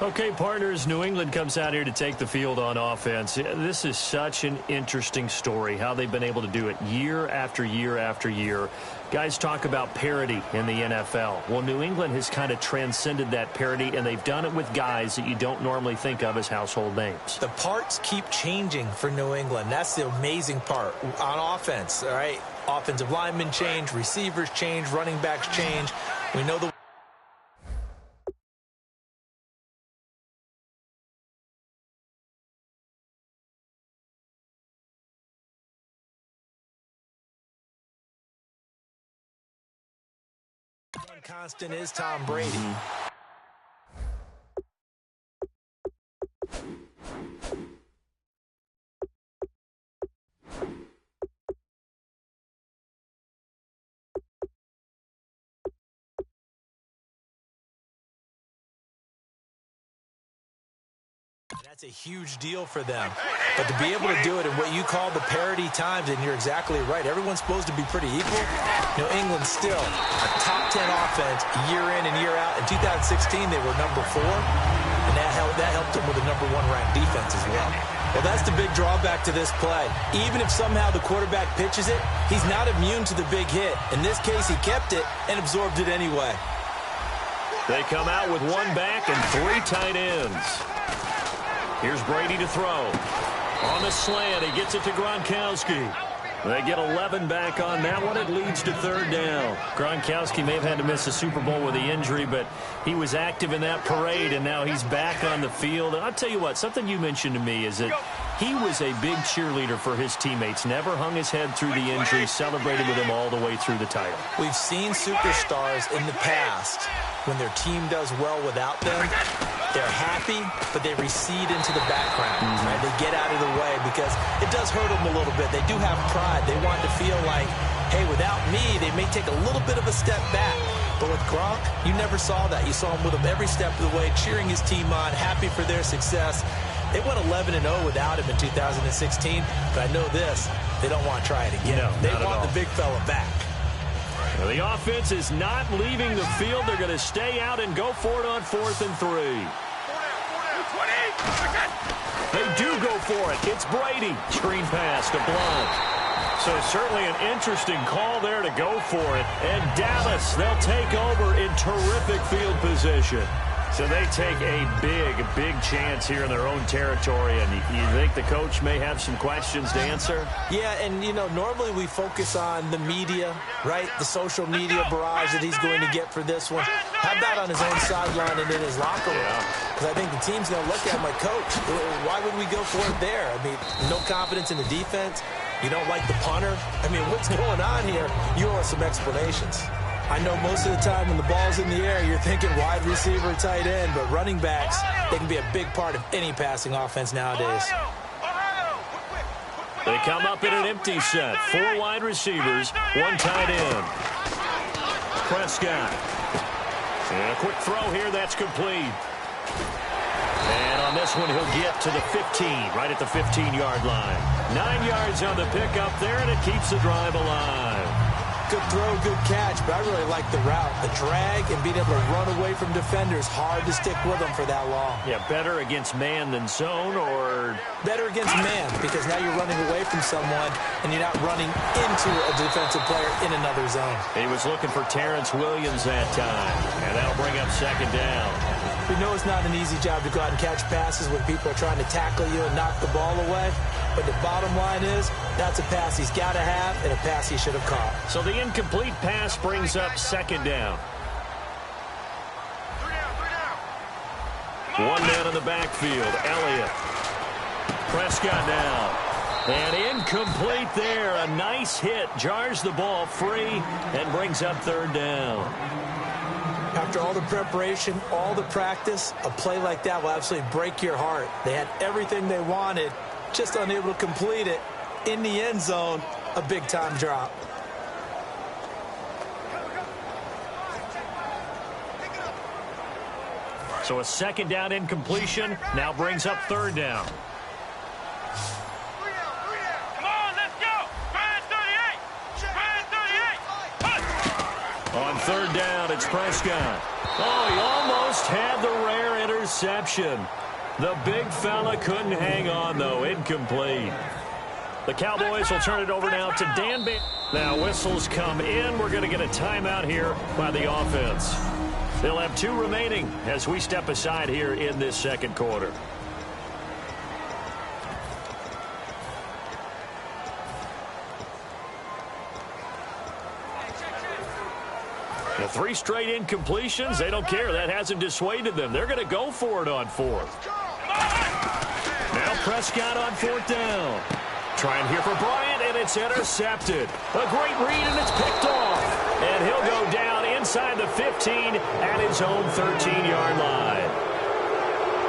Okay, partners, New England comes out here to take the field on offense. This is such an interesting story, how they've been able to do it year after year after year. Guys talk about parity in the NFL. Well, New England has kind of transcended that parity, and they've done it with guys that you don't normally think of as household names. The parts keep changing for New England. That's the amazing part on offense, all right? Offensive linemen change, receivers change, running backs change. We know the constant is Tom Brady. That's a huge deal for them. But to be able to do it in what you call the parity times, and you're exactly right, everyone's supposed to be pretty equal. New England still a top 10 offense year in and year out. In 2016, they were number 4, and that helped them with a number 1 ranked defense as well. Well, that's the big drawback to this play. Even if somehow the quarterback pitches it, he's not immune to the big hit. In this case, he kept it and absorbed it anyway. They come out with 1 back and 3 tight ends. Here's Brady to throw. On the slant, he gets it to Gronkowski. They get 11 back on that one. It leads to 3rd down. Gronkowski may have had to miss the Super Bowl with the injury, but he was active in that parade, and now he's back on the field. And I'll tell you what, something you mentioned to me is that he was a big cheerleader for his teammates. Never hung his head through the injury, celebrated with him all the way through the title. We've seen superstars in the past, when their team does well without them, they're happy, but they recede into the background. Right? They get out of the way because it does hurt them a little bit. They do have pride. They want to feel like, hey, without me, they may take a little bit of a step back. But with Gronk, you never saw that. You saw him with him every step of the way, cheering his team on, happy for their success. They went 11-0 without him in 2016, but I know this, they don't want to try it again. No, they want the big fella back. Well, the offense is not leaving the field. They're going to stay out and go for it on 4th and 3. They do go for it. It's Brady. Screen pass to Blount. So certainly an interesting call there to go for it. And Dallas, they'll take over in terrific field position. So they take a big chance here in their own territory. And you think the coach may have some questions to answer? Yeah, and, you know, normally we focus on the media, right? The social media barrage that he's going to get for this one. How about on his own sideline and in his locker room? Because I think the team's going to look at my coach. Why would we go for it there? I mean, no confidence in the defense. You don't like the punter. I mean, what's going on here? You owe us some explanations. I know most of the time when the ball's in the air, you're thinking wide receiver, tight end, but running backs, they can be a big part of any passing offense nowadays. They come up in an empty set. 4 wide receivers, 1 tight end. Prescott. And a quick throw here, that's complete. And on this one, he'll get to the 15, right at the 15-yard line. 9 yards on the pickup there, and it keeps the drive alive. Good throw, good catch, but I really like the route. The drag and being able to run away from defenders, hard to stick with them for that long. Yeah, better against man than zone, or? Better against man, because now you're running away from someone and you're not running into a defensive player in another zone. He was looking for Terrence Williams that time, and that'll bring up 2nd down. We know it's not an easy job to go out and catch passes when people are trying to tackle you and knock the ball away. But the bottom line is, that's a pass he's got to have and a pass he should have caught. So the incomplete pass brings up 2nd down. 1 man in the backfield. Elliott. Prescott now. And incomplete there. A nice hit. Jars the ball free and brings up 3rd down. After all the preparation, all the practice, a play like that will absolutely break your heart. They had everything they wanted, just unable to complete it. In the end zone, a big-time drop. So a 2nd down incompletion now brings up 3rd down. Come on, let's go. Brian 38. Brian 38. On 3rd down, it's Prescott. Oh, he almost had the rare interception. interception. The big fella couldn't hang on, though. Incomplete. The Cowboys will turn it over now to Dan Bailey. Now whistles come in. We're going to get a timeout here by the offense. They'll have 2 remaining as we step aside here in this second quarter. The 3 straight incompletions, they don't care. That hasn't dissuaded them. They're going to go for it on 4th. Now Prescott on 4th down. Trying here for Bryant, and it's intercepted. A great read, and it's picked off. And he'll go down inside the 15 at his own 13-yard line.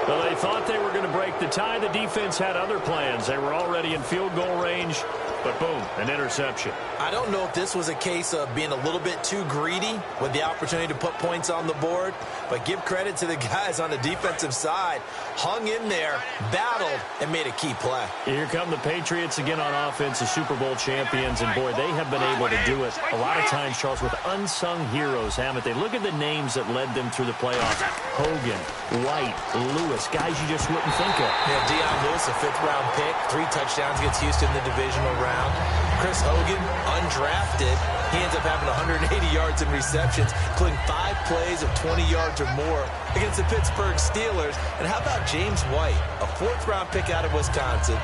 Well, they thought they were going to break the tie. The defense had other plans. They were already in field goal range, but boom, an interception. I don't know if this was a case of being a little bit too greedy with the opportunity to put points on the board, but give credit to the guys on the defensive side. Hung in there, battled, and made a key play. Here come the Patriots again on offense, the Super Bowl champions, and boy, they have been able to do it a lot of times, Charles, with unsung heroes, haven't they? Look at the names that led them through the playoffs. Hogan, White, Lewis, guys you just wouldn't think of. Yeah, Deion Lewis, a 5th-round pick, 3 touchdowns against Houston in the divisional round. Chris Hogan, undrafted. He ends up having 180 yards in receptions, including 5 plays of 20 yards or more against the Pittsburgh Steelers. And how about James White, a 4th-round pick out of Wisconsin?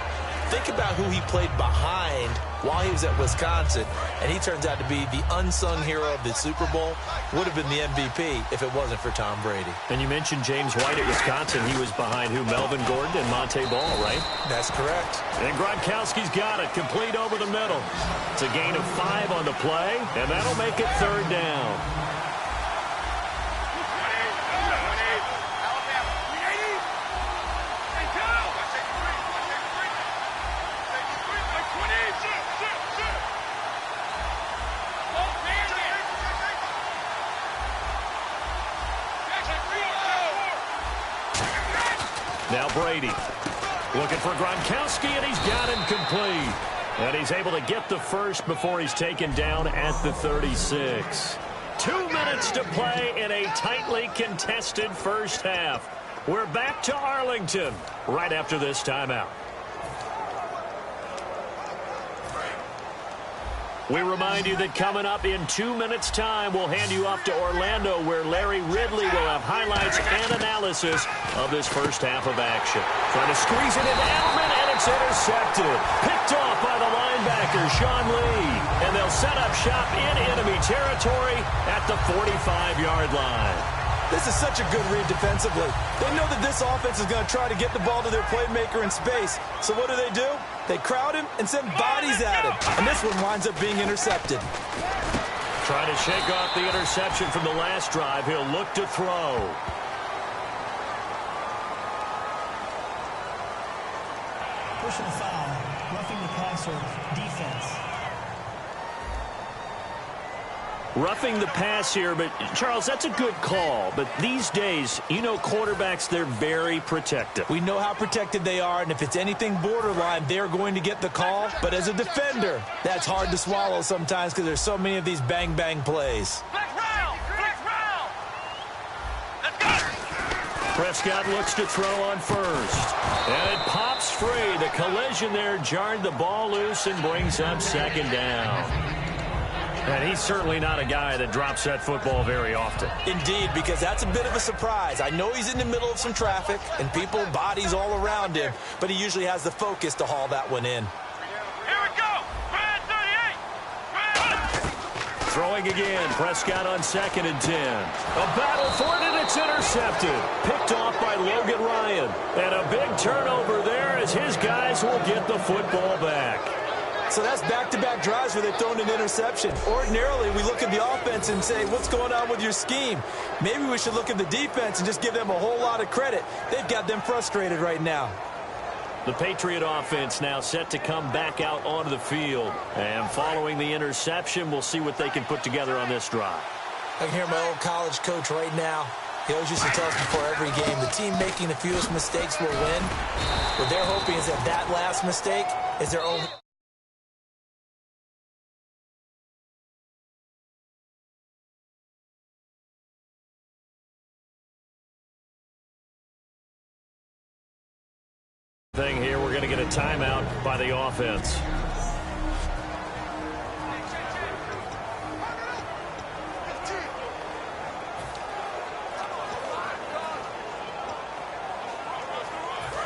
Think about who he played behind while he was at Wisconsin, and he turns out to be the unsung hero of the Super Bowl. Would have been the MVP if it wasn't for Tom Brady. And you mentioned James White at Wisconsin. He was behind who? Melvin Gordon and Monte Ball, right? That's correct. And Gronkowski's got it, complete over the middle. It's a gain of 5 on the play, and that'll make it 3rd down. Now Brady looking for Gronkowski, and he's got him complete. And he's able to get the first before he's taken down at the 36. 2 minutes to play in a tightly contested first half. We're back to Arlington right after this timeout. We remind you that coming up in 2 minutes' time, we'll hand you off to Orlando, where Larry Ridley will have highlights and analysis of this first half of action. Trying to squeeze it into Edelman, and it's intercepted. Picked off by the linebacker, Sean Lee. And they'll set up shop in enemy territory at the 45-yard line. This is such a good read defensively. They know that this offense is going to try to get the ball to their playmaker in space. So what do? They crowd him and send bodies at him. And this one winds up being intercepted. Trying to shake off the interception from the last drive. He'll look to throw. Personal foul, roughing the passer, defense. Roughing the pass here, but Charles, that's a good call. But these days, you know, quarterbacks, they're very protective. We know how protected they are, and if it's anything borderline, they're going to get the call. But as a defender, that's hard to swallow sometimes because there's so many of these bang-bang plays. Let's round! Let's go! Prescott looks to throw on first. And it pops free. The collision there jarred the ball loose and brings up 2nd down. And he's certainly not a guy that drops that football very often. Indeed, because that's a bit of a surprise. I know he's in the middle of some traffic and people, bodies all around him, but he usually has the focus to haul that one in. Here we go! Brad 38! Throwing again, Prescott on 2nd and 10. A battle for it, and it's intercepted. Picked off by Logan Ryan. And a big turnover there as his guys will get the football back. So that's back-to-back drives where they've thrown an interception. Ordinarily, we look at the offense and say, what's going on with your scheme? Maybe we should look at the defense and just give them a whole lot of credit. They've got them frustrated right now. The Patriot offense now set to come back out onto the field. And following the interception, we'll see what they can put together on this drive. I can hear my old college coach right now. He always used to tell us before every game, the team making the fewest mistakes will win. What they're hoping is that that last mistake is their own. Thing here, we're going to get a timeout by the offense.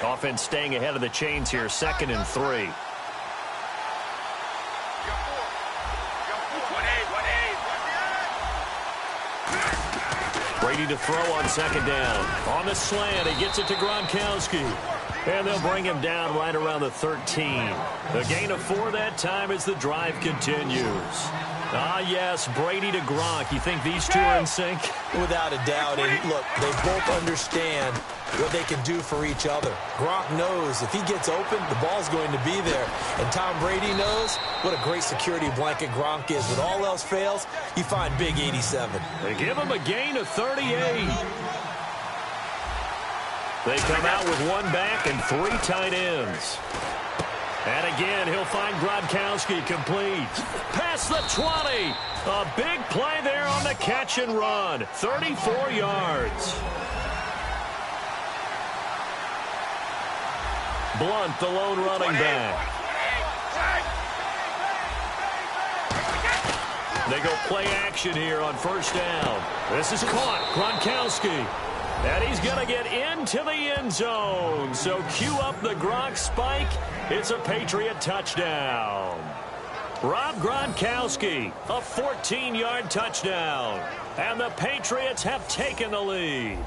Offense staying ahead of the chains here, 2nd and 3. Brady to throw on 2nd down. On the slant, he gets it to Gronkowski. And they'll bring him down right around the 13. The gain of 4 that time as the drive continues. Ah, yes, Brady to Gronk. You think these two are in sync? Without a doubt. And look, they both understand what they can do for each other. Gronk knows if he gets open, the ball's going to be there. And Tom Brady knows what a great security blanket Gronk is. When all else fails, you find big 87. They give him a gain of 38. They come out with 1 back and 3 tight ends. And again, he'll find Gronkowski complete. Past the 20. A big play there on the catch and run. 34 yards. Blunt, the lone running back. They go play action here on 1st down. This is caught. Gronkowski. And he's going to get into the end zone. So cue up the Gronk spike. It's a Patriot touchdown. Rob Gronkowski, a 14-yard touchdown. And the Patriots have taken the lead.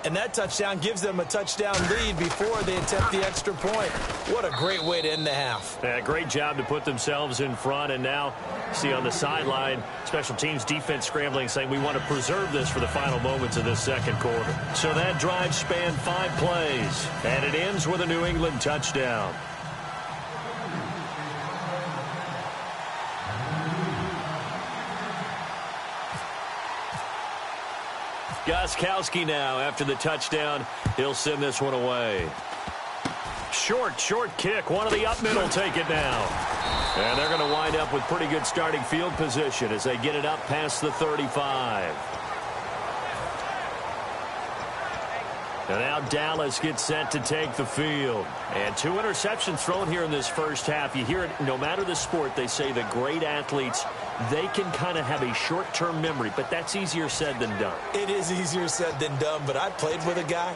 And that touchdown gives them a touchdown lead before they attempt the extra point. What a great way to end the half. Yeah, great job to put themselves in front. And now, see on the sideline, special teams defense scrambling, saying we want to preserve this for the final moments of this 2nd quarter. So that drive spanned 5 plays. And it ends with a New England touchdown. Gostkowski now after the touchdown. He'll send this one away. Short kick. One of the up middle take it now. And they're going to wind up with pretty good starting field position as they get it up past the 35. And now Dallas gets set to take the field. And 2 interceptions thrown here in this first half. You hear it, no matter the sport, they say the great athletes, they can kind of have a short-term memory, but that's easier said than done. It is easier said than done, but I played with a guy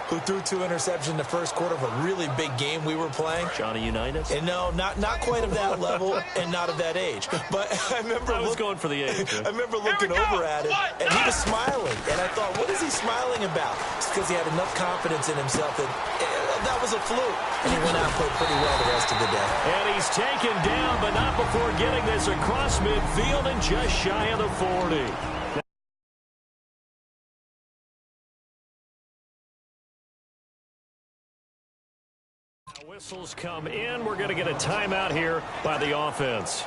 who threw 2 interceptions in the first quarter of a really big game we were playing. Johnny Unitas? And no, not quite of that level and not of that age. But I remember I was going for the age. I remember looking over at him, and he was smiling. And I thought, what is he smiling about? It's because he had enough confidence in himself that was a fluke. And he went out and played pretty well the rest of the day. And he's taken down, but not before getting this across midfield and just shy of the 40. Whistles come in. We're going to get a timeout here by the offense.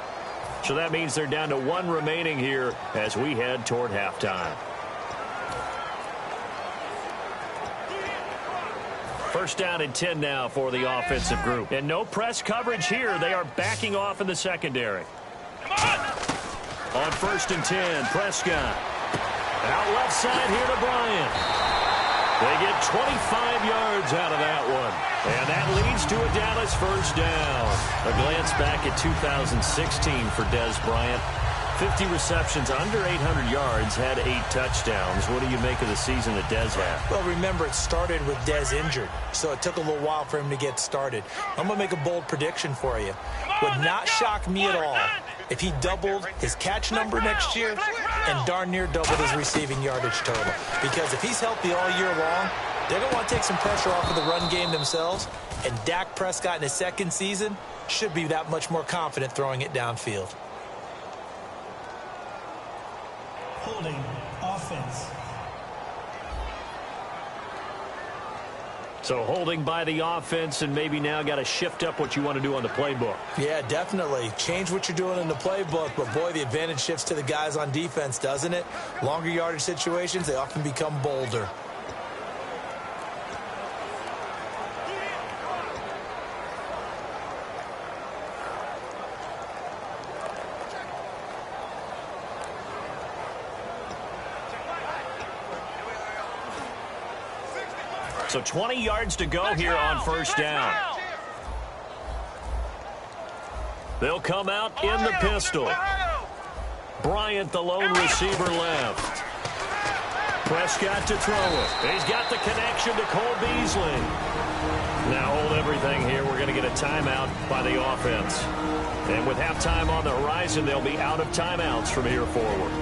So that means they're down to 1 remaining here as we head toward halftime. 1st down and 10 now for the offensive group. And no press coverage here. They are backing off in the secondary. On 1st and 10, Prescott. Out left side here to Bryant. They get 25 yards out of that one. And that leads to a Dallas 1st down. A glance back at 2016 for Dez Bryant. 50 receptions, under 800 yards, had 8 touchdowns. What do you make of the season that Dez had? Well, remember, it started with Dez injured, so it took a little while for him to get started. I'm going to make a bold prediction for you. Would not shock me at all if he doubled his catch number next year and darn near doubled his receiving yardage total. Because if he's healthy all year long, they're going to want to take some pressure off of the run game themselves, and Dak Prescott in his 2nd season should be that much more confident throwing it downfield. Holding offense. So holding by the offense, and maybe now got to shift up what you want to do on the playbook. Yeah, definitely. Change what you're doing in the playbook, but boy, the advantage shifts to the guys on defense, doesn't it? Longer yardage situations, they often become bolder. So 20 yards to go here on first down. They'll come out in the pistol. Bryant, the lone receiver, left. Prescott to throw it. He's got the connection to Cole Beasley. Now hold everything here. We're going to get a timeout by the offense. And with halftime on the horizon, they'll be out of timeouts from here forward.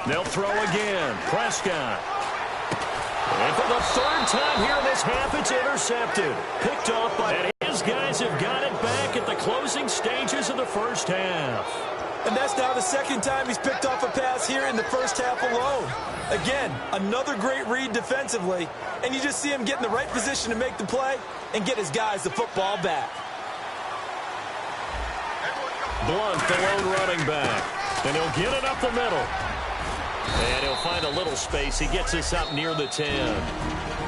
They'll throw again. Prescott. And for the third time here in this half, it's intercepted. Picked off by... And his guys have got it back at the closing stages of the first half. And that's now the second time he's picked off a pass here in the first half alone. Again, another great read defensively. And you just see him get in the right position to make the play and get his guys the football back. Blunt, the lone running back. And he'll get it up the middle. And he'll find a little space. He gets us up near the 10.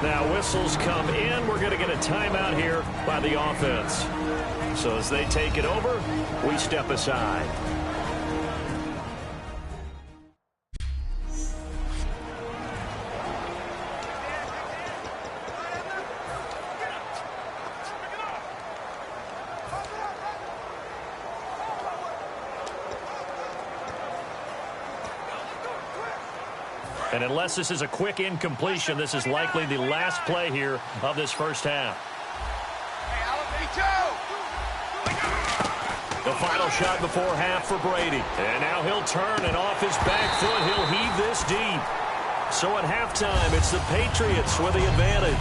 Now whistles come in. We're going to get a timeout here by the offense. So as they take it over, we step aside. And unless this is a quick incompletion, this is likely the last play here of this first half. The final shot before half for Brady. And now he'll turn, and off his back foot, he'll heave this deep. So at halftime, it's the Patriots with the advantage.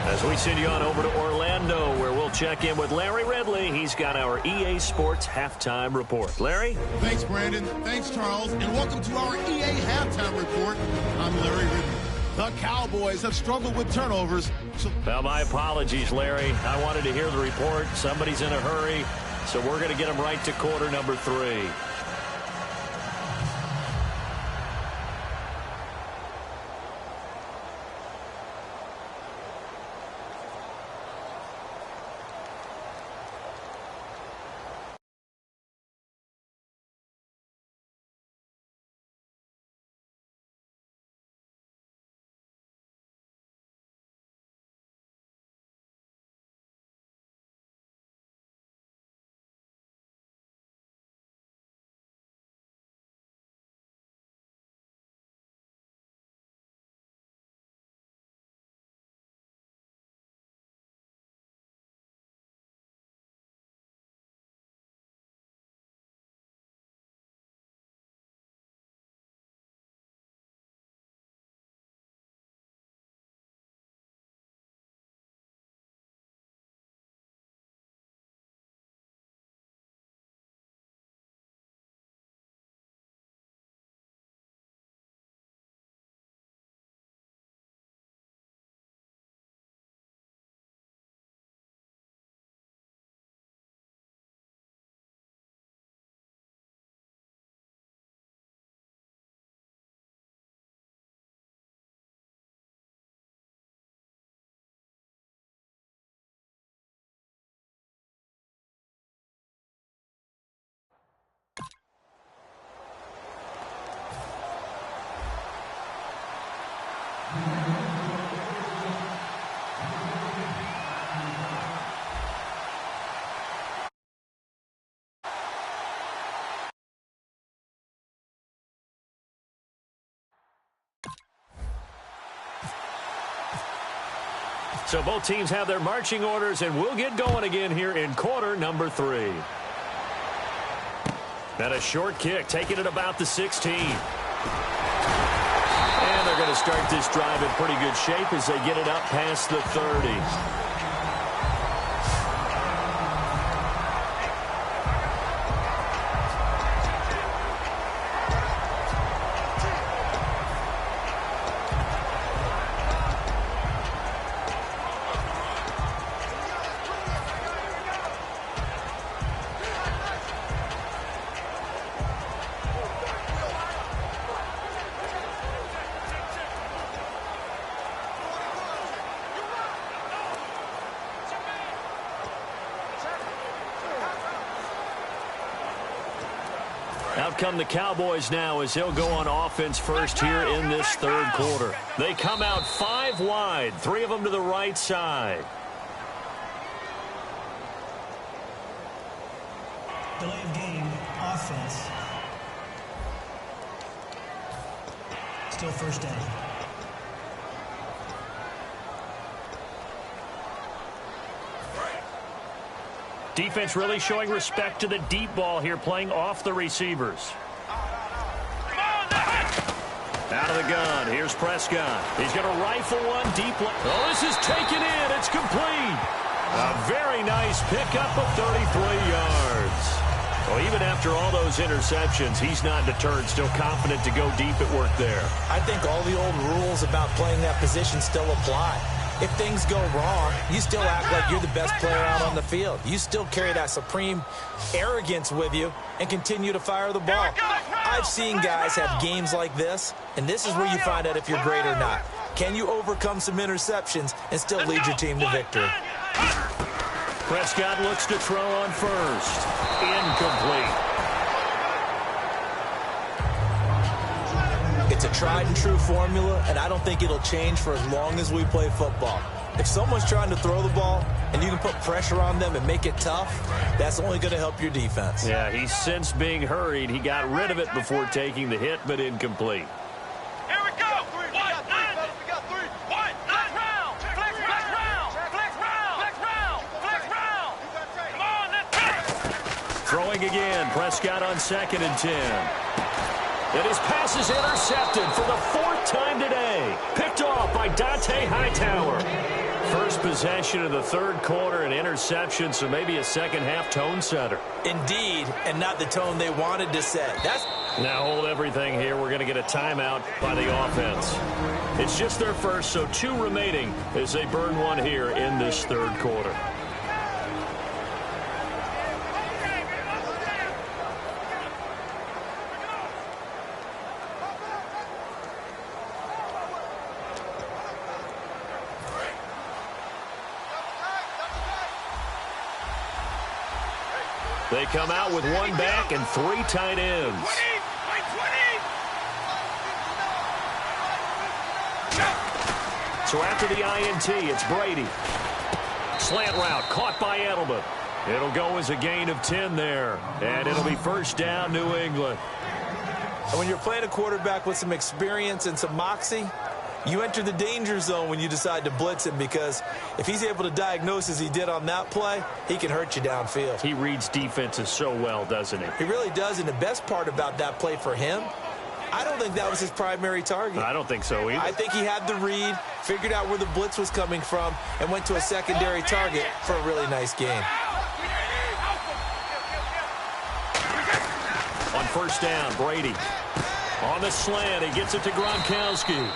As we send you on over to Orlando, where we'll check in with Larry Ridley. He's got our EA Sports Halftime Report. Larry? Thanks, Brandon. Thanks, Charles. And welcome to our EA Halftime Report. I'm Larry Ridley. The Cowboys have struggled with turnovers. Well, my apologies, Larry. I wanted to hear the report. Somebody's in a hurry, so we're going to get them right to quarter number 3. So both teams have their marching orders, and we'll get going again here in quarter number 3. And a short kick, taking it about the 16. And they're going to start this drive in pretty good shape as they get it up past the 30. Out come the Cowboys now as they'll go on offense first here in this third quarter. They come out 5 wide, 3 of them to the right side. Delay of game, offense. Still first down. Defense really showing respect to the deep ball here, playing off the receivers. Out of the gun, here's Prescott. He's going to rifle one deep. Oh, this is taken in. It's complete. A very nice pickup of 33 yards. Well, even after all those interceptions, he's not deterred, still confident to go deep at work there. I think all the old rules about playing that position still apply. If things go wrong, you still act like you're the best player out on the field. You still carry that supreme arrogance with you and continue to fire the ball. I've seen guys have games like this, and this is where you find out if you're great or not. Can you overcome some interceptions and still lead your team to victory? Prescott looks to throw on first. Incomplete. It's a tried and true formula, and I don't think it'll change for as long as we play football. If someone's trying to throw the ball and you can put pressure on them and make it tough, that's only going to help your defense. Yeah, he's since being hurried. He got rid of it before taking the hit, but incomplete. Here we go. We got 3. What? Flex round. Flex round. Flex round. Flex round. Flex round. Come on, let's go. Throwing again. Prescott on 2nd and 10. And his pass is intercepted for the 4th time today. Picked off by Dante Hightower. First possession of the third quarter, an interception, so maybe a second-half tone setter. Indeed, and not the tone they wanted to set. Now hold everything here. We're going to get a timeout by the offense. It's just their first, so 2 remaining as they burn one here in this third quarter. They come out with 1 back and 3 tight ends. So after the INT, it's Brady. Slant route caught by Edelman. It'll go as a gain of 10 there. And it'll be first down, New England. And when you're playing a quarterback with some experience and some moxie, you enter the danger zone when you decide to blitz him, because if he's able to diagnose as he did on that play, he can hurt you downfield. He reads defenses so well, doesn't he? He really does, and the best part about that play for him, I don't think that was his primary target. I don't think so either. I think he had the read, figured out where the blitz was coming from, and went to a secondary target for a really nice game. On first down, Brady. On the slant, he gets it to Gronkowski.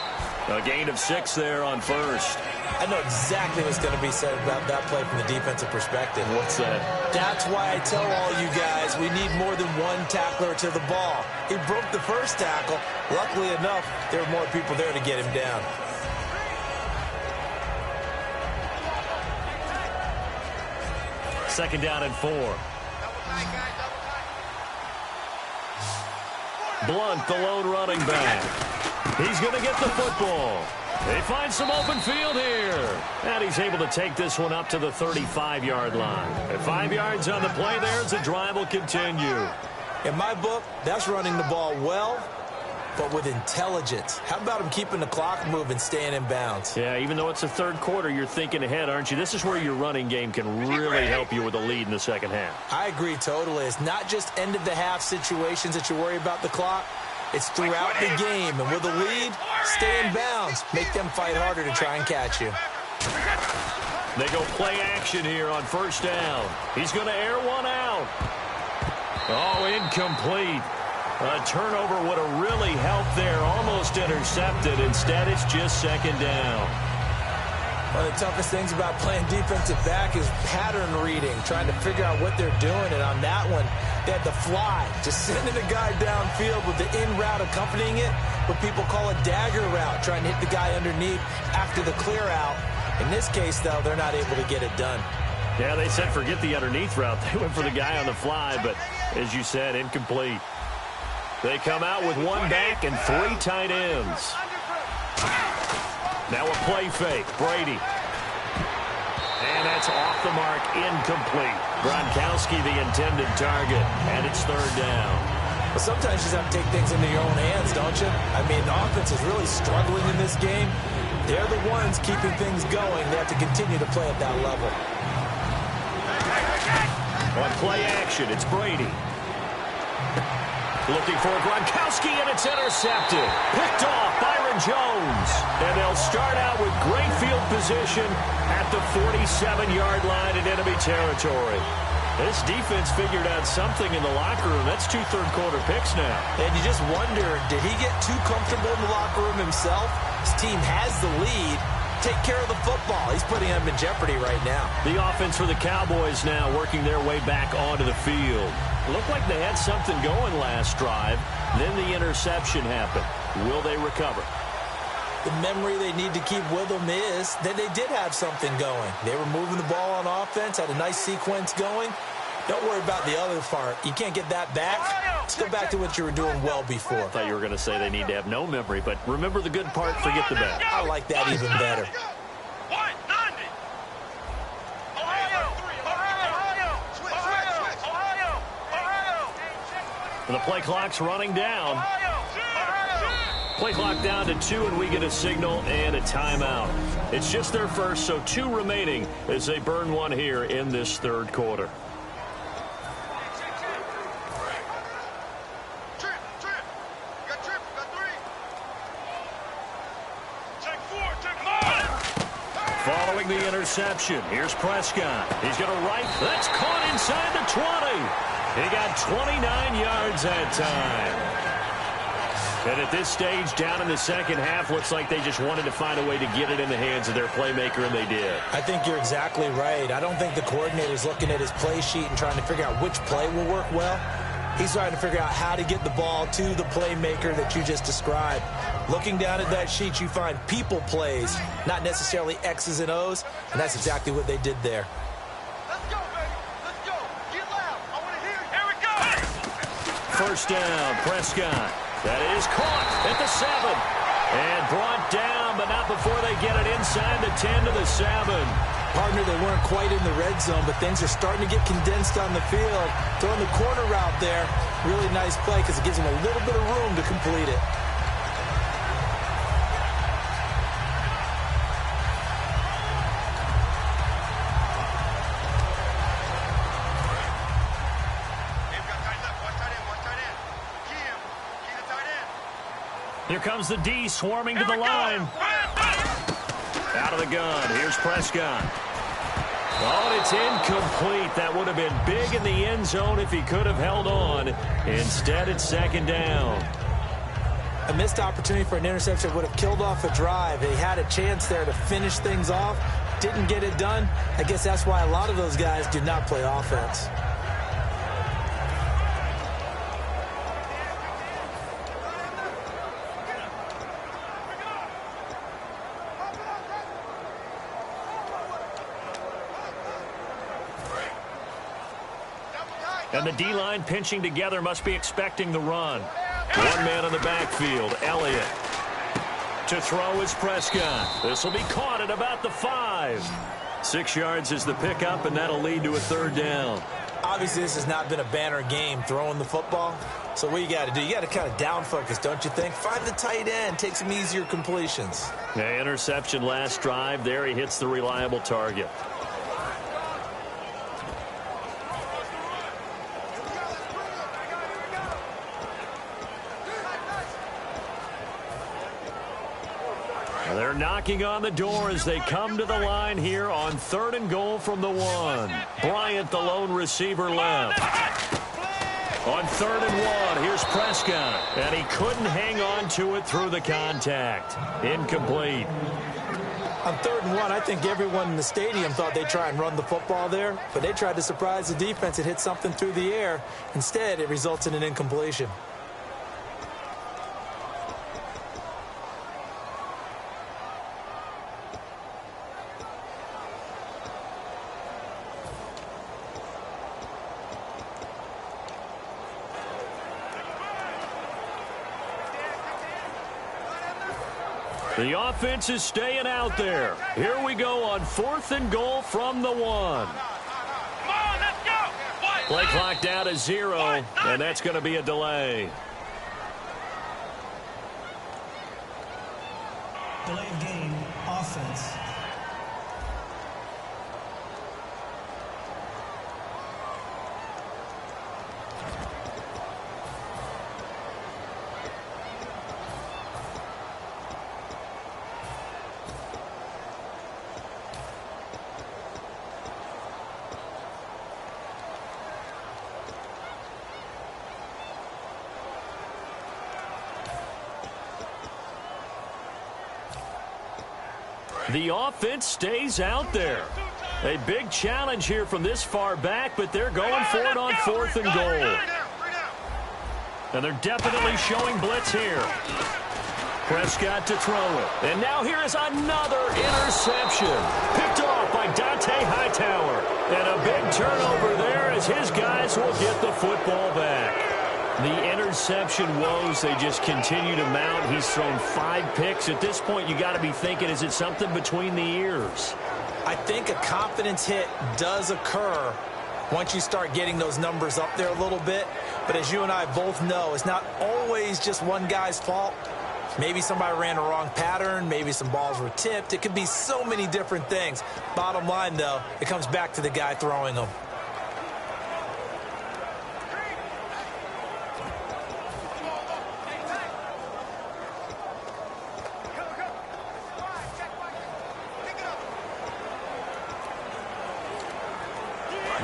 A gain of 6 there on first. I know exactly what's going to be said about that play from the defensive perspective. What's that? That's why I tell all you guys we need more than 1 tackler to the ball. He broke the first tackle. Luckily enough, there were more people there to get him down. Second down and 4. Blunt, the lone running back. He's going to get the football. They find some open field here. And he's able to take this one up to the 35-yard line. At 5 yards on the play there as the drive will continue. In my book, that's running the ball well, but with intelligence. How about him keeping the clock moving, staying in bounds? Yeah, even though it's the third quarter, you're thinking ahead, aren't you? This is where your running game can really help you with a lead in the second half. I agree totally. It's not just end-of-the-half situations that you worry about the clock. It's throughout the game, and with a lead, stay in bounds. Make them fight harder to try and catch you. They go play action here on first down. He's going to air one out. Oh, incomplete. A turnover would have really helped there. Almost intercepted. Instead, it's just second down. One of the toughest things about playing defensive back is pattern reading, trying to figure out what they're doing. And on that one, they had the fly, just sending a guy downfield with the in route accompanying it, what people call a dagger route, trying to hit the guy underneath after the clear out. In this case, though, they're not able to get it done. Yeah, they said forget the underneath route. They went for the guy on the fly, but as you said, incomplete. They come out with one back and three tight ends. Now a play fake. Brady. And that's off the mark, incomplete. Gronkowski the intended target, and it's third down. But sometimes you just have to take things into your own hands, don't you? I mean, the offense is really struggling in this game. They're the ones keeping things going. They have to continue to play at that level. On play action, it's Brady. Looking for Gronkowski, and it's intercepted. Picked off Byron Jones. And they'll start out with great field position at the 47-yard line in enemy territory. This defense figured out something in the locker room. That's 2 third-quarter picks now. And you just wonder, did he get too comfortable in the locker room himself? His team has the lead. Take care of the football. He's putting them in jeopardy right now. The offense for the Cowboys now working their way back onto the field. Looked like they had something going last drive. Then the interception happened. Will they recover? The memory they need to keep with them is that they did have something going. They were moving the ball on offense, had a nice sequence going. Don't worry about the other part. You can't get that back. Let's go back to what you were doing well before. I thought you were going to say they need to have no memory, but remember the good part, forget the bad. I like that even better. The play clock's running down. Play clock down to 2, and we get a signal and a timeout. It's just their first, so 2 remaining as they burn one here in this third quarter. Following the interception, here's Prescott. He's going to right. That's caught inside the 20. He got 29 yards that time. And at this stage, down in the second half, looks like they just wanted to find a way to get it in the hands of their playmaker, and they did. I think you're exactly right. I don't think the coordinator's looking at his play sheet and trying to figure out which play will work well. He's trying to figure out how to get the ball to the playmaker that you just described. Looking down at that sheet, you find people plays, not necessarily X's and O's, and that's exactly what they did there. Let's go, baby. Let's go. Get loud. I want to hear you. Here we go. First down, Prescott. That is caught at the 7. And brought down, but not before they get it inside the 10 to the 7. Partner, they weren't quite in the red zone, but things are starting to get condensed on the field. Throwing the corner route there, really nice play because it gives them a little bit of room to complete it. Here comes the D swarming to the line. Out of the gun. Here's Prescott. Oh, it's incomplete. That would have been big in the end zone if he could have held on. Instead, it's second down. A missed opportunity for an interception would have killed off a drive. They had a chance there to finish things off. Didn't get it done. I guess that's why a lot of those guys do not play offense. And the D-line pinching together must be expecting the run. One man on the backfield, Elliott. To throw is Prescott. This will be caught at about the 5. 6 yards is the pickup, and that'll lead to a third down. Obviously, this has not been a banner game throwing the football. So what you got to do, you got to kind of down focus, don't you think? Find the tight end, take some easier completions. Yeah, interception last drive. There he hits the reliable target. They're knocking on the door as they come to the line here on 3rd and goal from the 1. Bryant, the lone receiver, left. On 3rd and 1, here's Prescott. And he couldn't hang on to it through the contact. Incomplete. On 3rd and 1, I think everyone in the stadium thought they'd try and run the football there, but they tried to surprise the defense and hit something through the air. Instead, it results in an incompletion. The offense is staying out there. Here we go on 4th and goal from the 1. Come on, let's go. Play clock down to 0, and that's going to be a delay. Delay of game, offense. The offense stays out there. A big challenge here from this far back, but they're going for it on 4th and goal. And they're definitely showing blitz here. Prescott to throw it. And now here is another interception. Picked off by Dante Hightower. And a big turnover there as his guys will get the football back. The interception woes, they just continue to mount. He's thrown 5 picks. At this point, you got to be thinking, is it something between the ears? I think a confidence hit does occur once you start getting those numbers up there a little bit. But as you and I both know, it's not always just one guy's fault. Maybe somebody ran a wrong pattern. Maybe some balls were tipped. It could be so many different things. Bottom line, though, it comes back to the guy throwing them.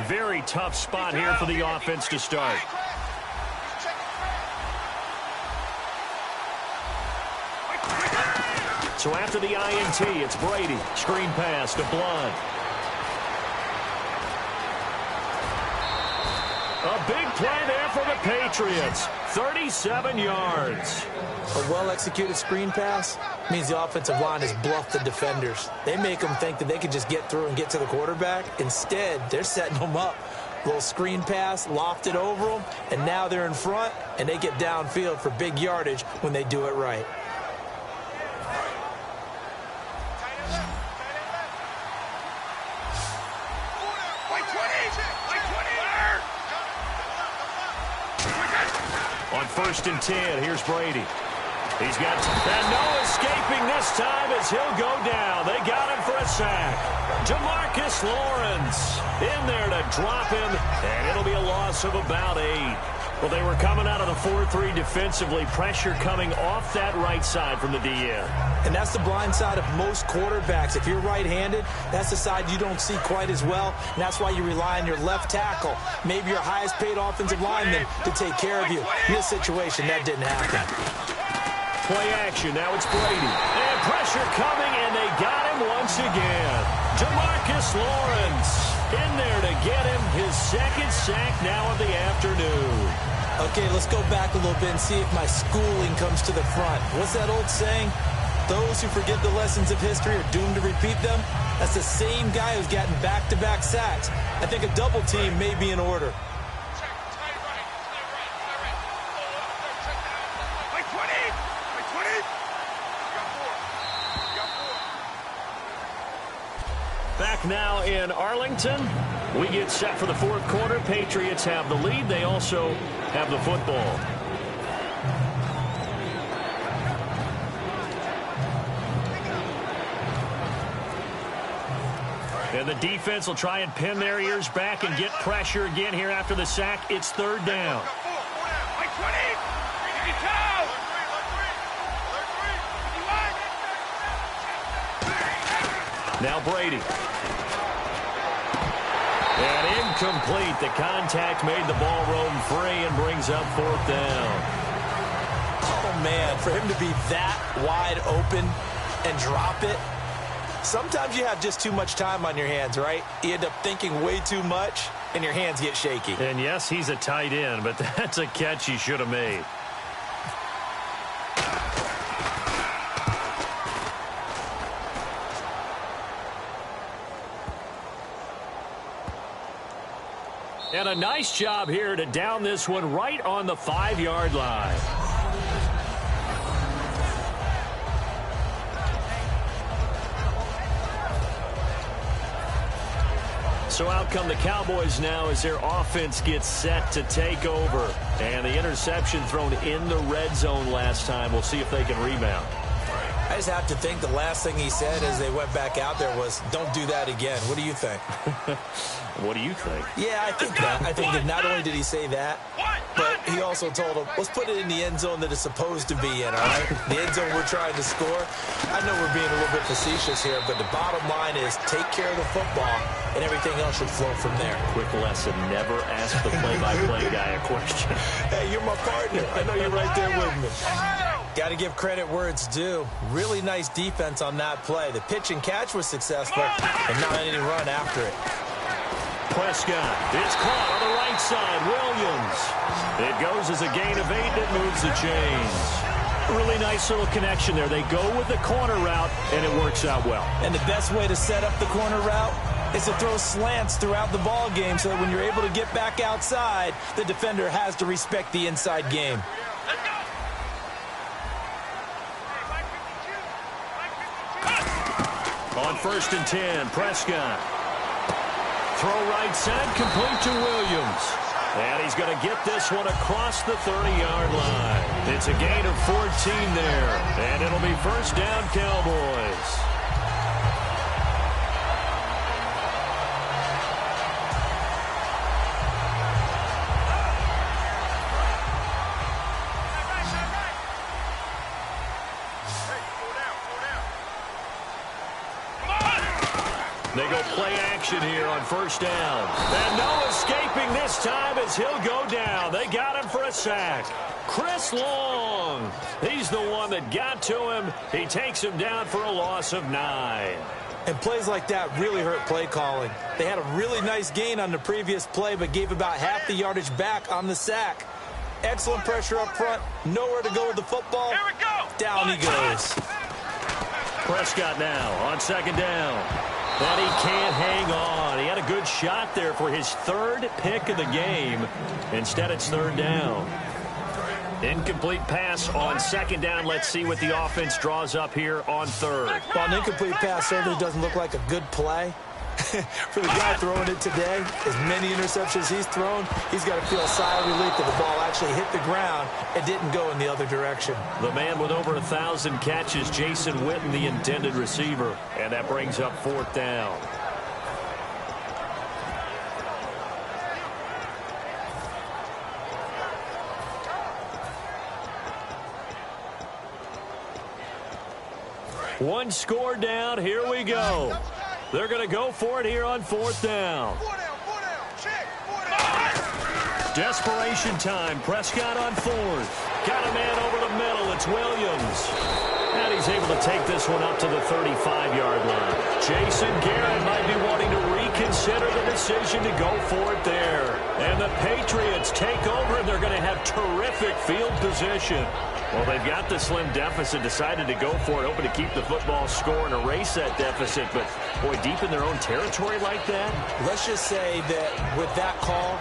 Very tough spot here for the offense to start. So after the INT, it's Brady. Screen pass to Blunt. A big play there for the Patriots. 37 yards. A well-executed screen pass means the offensive line has bluffed the defenders. They make them think that they can just get through and get to the quarterback. Instead, they're setting them up. Little screen pass, lofted over them, and now they're in front, and they get downfield for big yardage when they do it right. On 1st and 10, here's Brady. He's got and no escaping this time as he'll go down. They got him for a sack. Demarcus Lawrence in there to drop him, and it'll be a loss of about 8. Well, they were coming out of the 4-3 defensively. Pressure coming off that right side from the DN. And that's the blind side of most quarterbacks. If you're right-handed, that's the side you don't see quite as well. And that's why you rely on your left tackle, maybe your highest-paid offensive lineman, to take care of you. In this situation, that didn't happen. Play action. Now it's Brady. And pressure coming, and they got him once again. Demarcus Lawrence in there to get him his 2nd sack now of the afternoon. Okay, let's go back a little bit and see if my schooling comes to the front. What's that old saying? Those who forget the lessons of history are doomed to repeat them. That's the same guy who's gotten back-to-back sacks. I think a double team may be in order. Back now in Arlington. We get set for the 4th quarter. Patriots have the lead. They also have the football. And the defense will try and pin their ears back and get pressure again here after the sack. It's 3rd down. Now Brady. And incomplete. The contact made the ball roam free and brings up 4th down. Oh, man, for him to be that wide open and drop it. Sometimes you have just too much time on your hands, right? You end up thinking way too much, and your hands get shaky. And yes, he's a tight end, but that's a catch he should have made. And a nice job here to down this one right on the 5-yard line. So out come the Cowboys now as their offense gets set to take over. And the interception thrown in the red zone last time. We'll see if they can rebound. I just have to think the last thing he said as they went back out there was, don't do that again. What do you think? What do you think? Yeah, I think that. I think that not only did he say that, but he also told him, let's put it in the end zone that it's supposed to be in, all right? The end zone we're trying to score. I know we're being a little bit facetious here, but the bottom line is take care of the football, and everything else should flow from there. Quick lesson, never ask the play-by-play guy a question. Hey, you're my partner. I know you're right there with me. Got to give credit where it's due. Really nice defense on that play. The pitch and catch was successful, and not any run after it. Prescott, it's caught on the right side. Williams. It goes as a gain of 8, and it moves the chains. Really nice little connection there. They go with the corner route, and it works out well. And the best way to set up the corner route is to throw slants throughout the ball game so that when you're able to get back outside, the defender has to respect the inside game. On 1st and 10, Prescott. Throw right side, complete to Williams. And he's going to get this one across the 30-yard line. It's a gain of 14 there. And it'll be 1st down, Cowboys. They go play action here on 1st down. And no escaping this time as he'll go down. They got him for a sack. Chris Long. He's the one that got to him. He takes him down for a loss of 9. And plays like that really hurt play calling. They had a really nice gain on the previous play, but gave about half the yardage back on the sack. Excellent pressure up front. Nowhere to go with the football. Here we go. Down he goes. Prescott now on 2nd down. And he can't hang on. He had a good shot there for his 3rd pick of the game. Instead, it's 3rd down. Incomplete pass on 2nd down. Let's see what the offense draws up here on 3rd. While an incomplete pass certainly doesn't look like a good play, for the guy throwing it today, as many interceptions he's thrown, he's got to feel a sigh of relief that the ball actually hit the ground and didn't go in the other direction. The man with over 1,000 catches, Jason Witten, the intended receiver. And that brings up 4th down. One score down. Here we go. They're going to go for it here on 4th down. Desperation time. Prescott on 4th. Got a man over the middle. It's Williams. And he's able to take this one up to the 35-yard line. Jason Garrett might be wanting to reconsider the decision to go for it there. And the Patriots take over, and they're going to have terrific field position. Well, they've got the slim deficit, decided to go for it, hoping to keep the football score and erase that deficit. But, boy, deep in their own territory like that? Let's just say that with that call,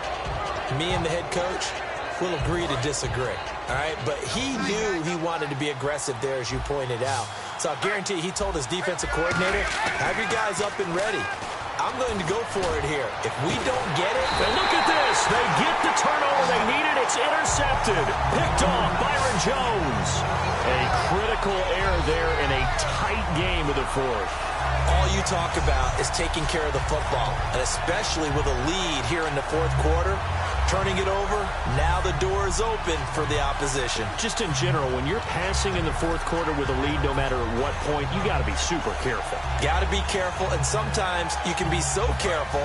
me and the head coach will agree to disagree. All right, but he knew he wanted to be aggressive there, as you pointed out. So I guarantee he told his defensive coordinator, have your guys up and ready. I'm going to go for it here. If we don't get it... And look at this. They get the turnover they needed. It's intercepted. Picked off Byron Jones. A critical error there in a tight game of the 4th. All you talk about is taking care of the football, and especially with a lead here in the 4th quarter, turning it over. Now the door is open for the opposition. Just in general, when you're passing in the fourth quarter with a lead, no matter at what point, you got to be super careful. Got to be careful, and sometimes you can be so careful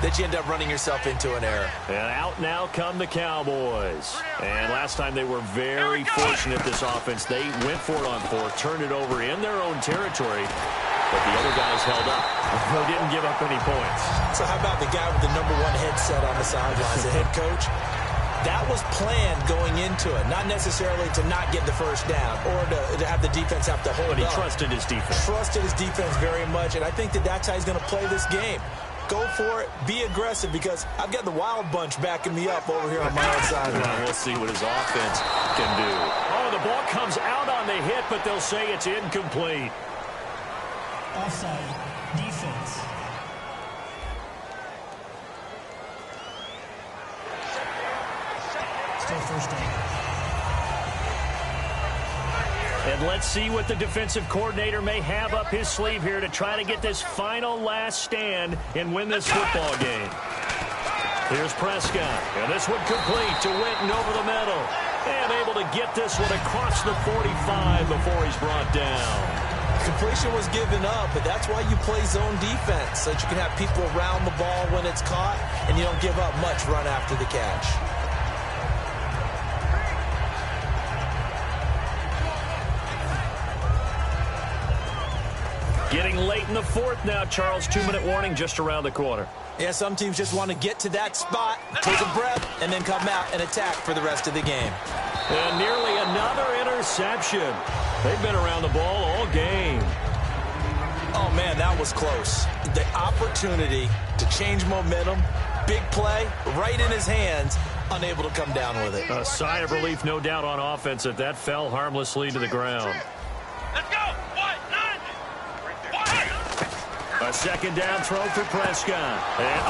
that you end up running yourself into an error. And out now come the Cowboys. And last time they were very fortunate, this offense. They went for it on fourth, turned it over in their own territory, but the other guys held up. They didn't give up any points. So how about the guy with the #1 headset on the sidelines, the head coach? That was planned going into it, not necessarily to not get the first down or to have the defense have to hold up. But he trusted his defense. Trusted his defense very much, and I think that that's how he's going to play this game. Go for it. Be aggressive, because I've got the Wild Bunch backing me up over here on my own sideline. We'll see what his offense can do. Oh, the ball comes out on the hit, but they'll say it's incomplete. Offside. Defense. Still first down. And let's see what the defensive coordinator may have up his sleeve here to try to get this final last stand and win this football game. Here's Prescott. And this one complete to Witten over the middle. And able to get this one across the 45 before he's brought down. Completion was given up, but that's why you play zone defense, so that you can have people around the ball when it's caught, and you don't give up much run after the catch. Getting late in the fourth now, Charles. 2-minute warning just around the corner. Yeah, some teams just want to get to that spot, take a breath, and then come out and attack for the rest of the game. And nearly another interception. They've been around the ball all game. Oh, man, that was close. The opportunity to change momentum, big play, right in his hands, unable to come down with it. A sigh of relief, no doubt, on offense if that fell harmlessly to the ground. Let's go. A second down throw for Prescott. And,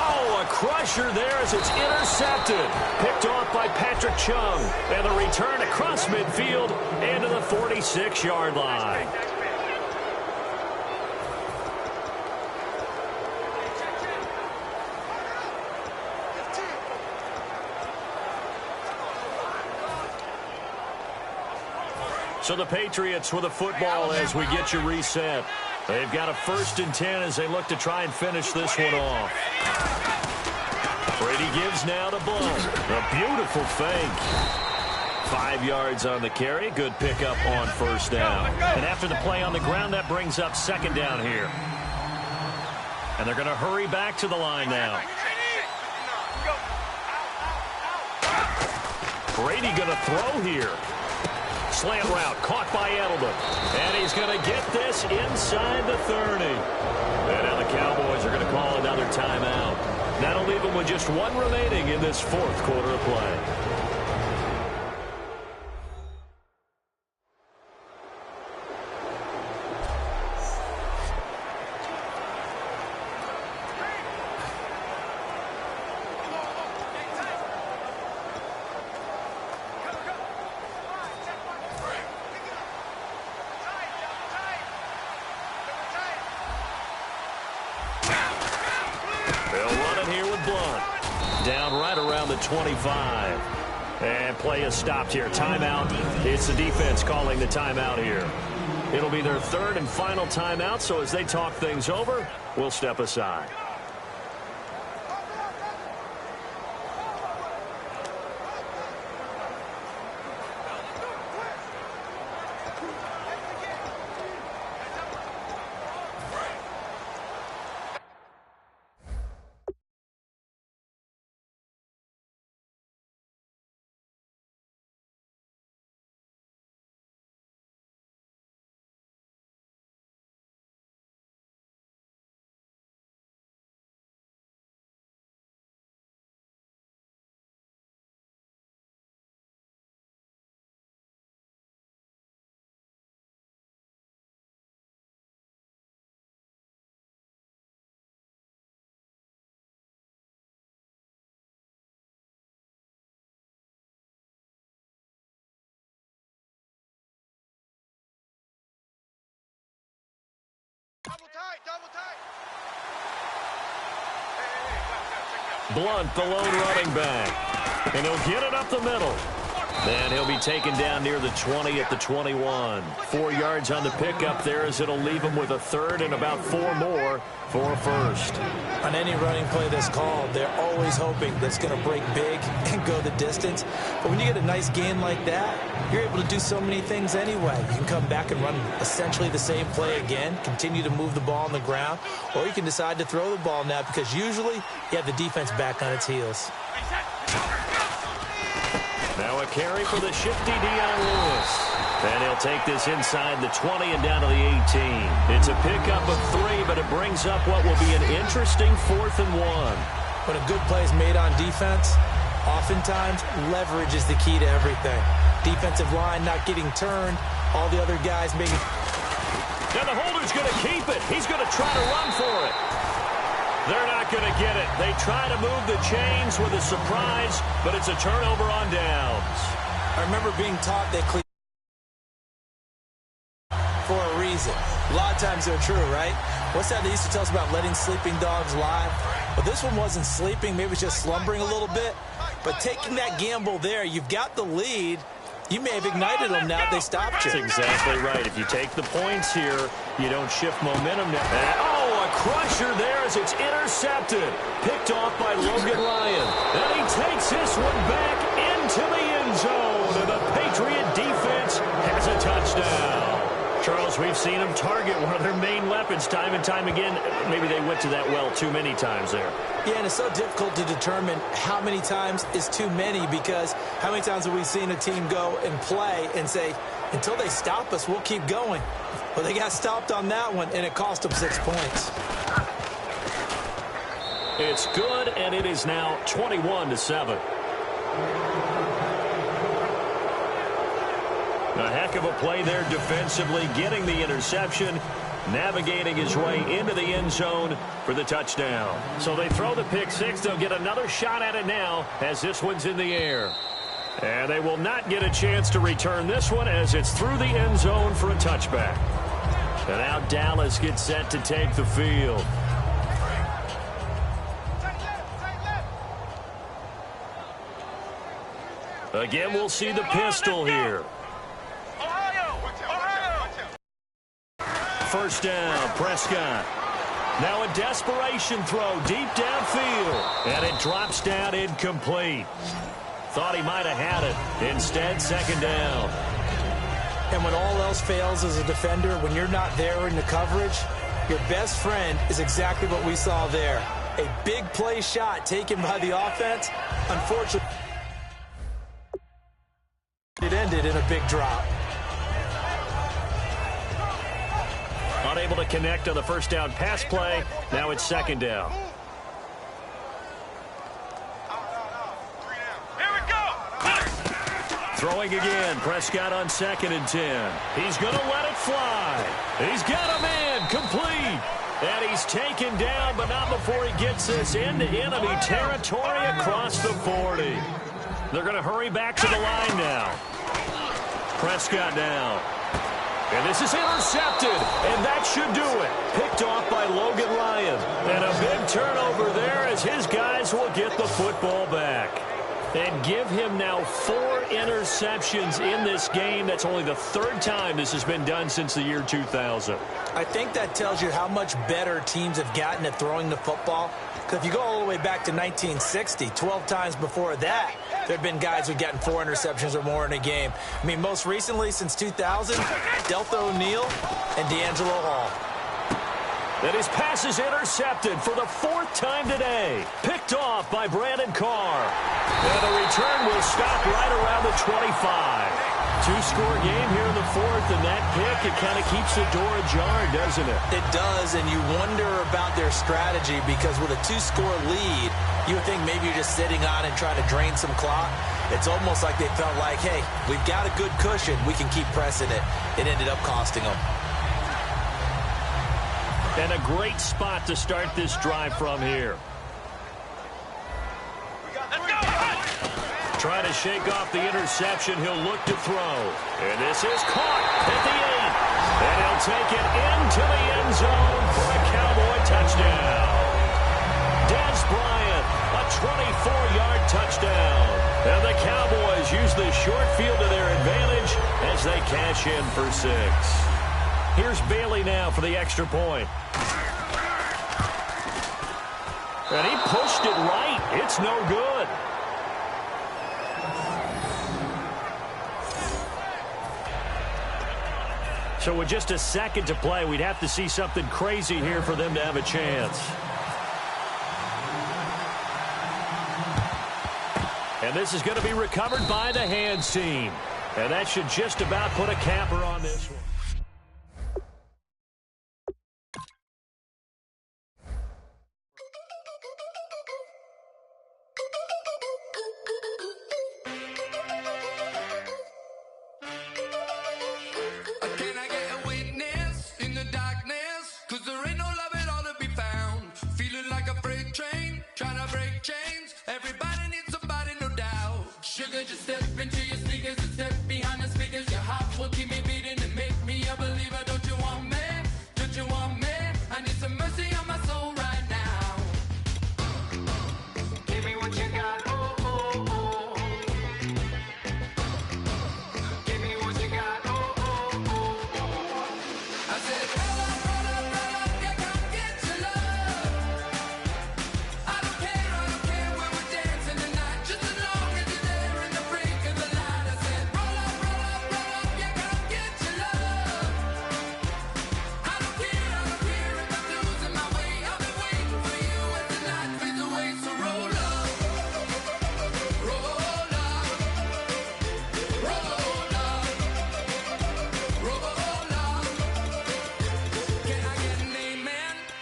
a crusher there as it's intercepted. Picked off by Patrick Chung. And the return across midfield and to the 46-yard line. So the Patriots with a football as we get you reset. They've got a 1st and 10 as they look to try and finish this one off. Brady gives now to Blount. A beautiful fake. 5 yards on the carry. Good pickup on 1st down. And after the play on the ground, that brings up 2nd down here. And they're going to hurry back to the line now. Brady going to throw here. Slant route caught by Edelman. And he's going to get this inside the 30. And now the Cowboys are going to call another timeout. That'll leave them with just one remaining in this 4th quarter of play. Down right around the 25. And play is stopped here. Timeout. It's the defense calling the timeout here. It'll be their 3rd and final timeout, so as they talk things over, we'll step aside. Blount, the lone running back. And he'll get it up the middle. And he'll be taken down near the 20 at the 21. 4 yards on the pickup there as it'll leave him with a third and about 4 more for a first. On any running play that's called, they're always hoping that's going to break big and go the distance. But when you get a nice gain like that, you're able to do so many things anyway. You can come back and run essentially the same play again, continue to move the ball on the ground, or you can decide to throw the ball now because usually you have the defense back on its heels. Now a carry for the shifty Dion Lewis. And he'll take this inside the 20 and down to the 18. It's a pickup of 3, but it brings up what will be an interesting 4th and 1. When a good play is made on defense, oftentimes leverage is the key to everything. Defensive line not getting turned, all the other guys making... Now the holder's going to keep it. He's going to try to run for it. They're not going to get it. They try to move the chains with a surprise, but it's a turnover on downs. I remember being taught that for a reason. A lot of times they're true, right? What's that they used to tell us about letting sleeping dogs lie? But this one wasn't sleeping. Maybe it was just slumbering a little bit. But taking that gamble there, you've got the lead. You may have ignited them now if they stopped you. That's exactly right. If you take the points here, you don't shift momentum. Oh, a crusher there as it's intercepted. Picked off by Logan Ryan. And he takes this one back into the end zone. And the Patriot defense has a touchdown. Charles, we've seen them target one of their main weapons time and time again. Maybe they went to that well too many times there. Yeah, and it's so difficult to determine how many times is too many because how many times have we seen a team go and play and say, until they stop us, we'll keep going. Well, they got stopped on that one, and it cost them 6 points. It's good, and it is now 21-7. A heck of a play there defensively, getting the interception, navigating his way into the end zone for the touchdown. So they throw the pick six. They'll get another shot at it now as this one's in the air. And they will not get a chance to return this one as it's through the end zone for a touchback. And now Dallas gets set to take the field. Again, we'll see the pistol here. First down, Prescott. Now a desperation throw deep downfield. And it drops down incomplete. Thought he might have had it. Instead, second down. And when all else fails as a defender, when you're not there in the coverage, your best friend is exactly what we saw there. A big play shot taken by the offense. Unfortunately, it ended in a big drop. Unable to connect on the first down pass play. Now it's second down. Here we go. Throwing again. Prescott on 2nd and 10. He's going to let it fly. He's got a man complete. And he's taken down, but not before he gets this into enemy territory across the 40. They're going to hurry back to the line now. Prescott down. And this is intercepted, and that should do it. Picked off by Logan Ryan. And a big turnover there as his guys will get the football back. And give him now 4 interceptions in this game. That's only the 3rd time this has been done since the year 2000. I think that tells you how much better teams have gotten at throwing the football. Because if you go all the way back to 1960, 12 times before that, there have been guys who've gotten 4 interceptions or more in a game. I mean, most recently, since 2000, Deltha O'Neal and D'Angelo Hall. And his pass is intercepted for the 4th time today. Picked off by Brandon Carr. And the return will stop right around the 25. 2-score game here in the 4th, and that pick, it kind of keeps the door ajar, doesn't it? It does, and you wonder about their strategy because with a 2-score lead, you would think maybe you're just sitting on and trying to drain some clock. It's almost like they felt like, hey, we've got a good cushion. We can keep pressing it. It ended up costing them. And a great spot to start this drive from here. Trying to shake off the interception. He'll look to throw. And this is caught at the 8. And he'll take it into the end zone for a Cowboy touchdown. Dez Bryant, a 24-yard touchdown. use the short field to their advantage as they cash in for 6. Here's Bailey now for the extra point. And he pushed it right. It's no good. So with just a second to play, we'd have to see something crazy here for them to have a chance. And this is going to be recovered by the hands team. And that should just about put a capper on this one. Just step into your sneakers and step behind the speakers. Your heart will keep me beating and make me a believer. Don't you want me? Don't you want me? I need some mercy on my soul right now. Give me what you got, oh, oh, oh. Give me what you got, oh, oh, oh. I said, roll up, yeah, come get your love. I don't care when we're dancing tonight, just as long as you're there.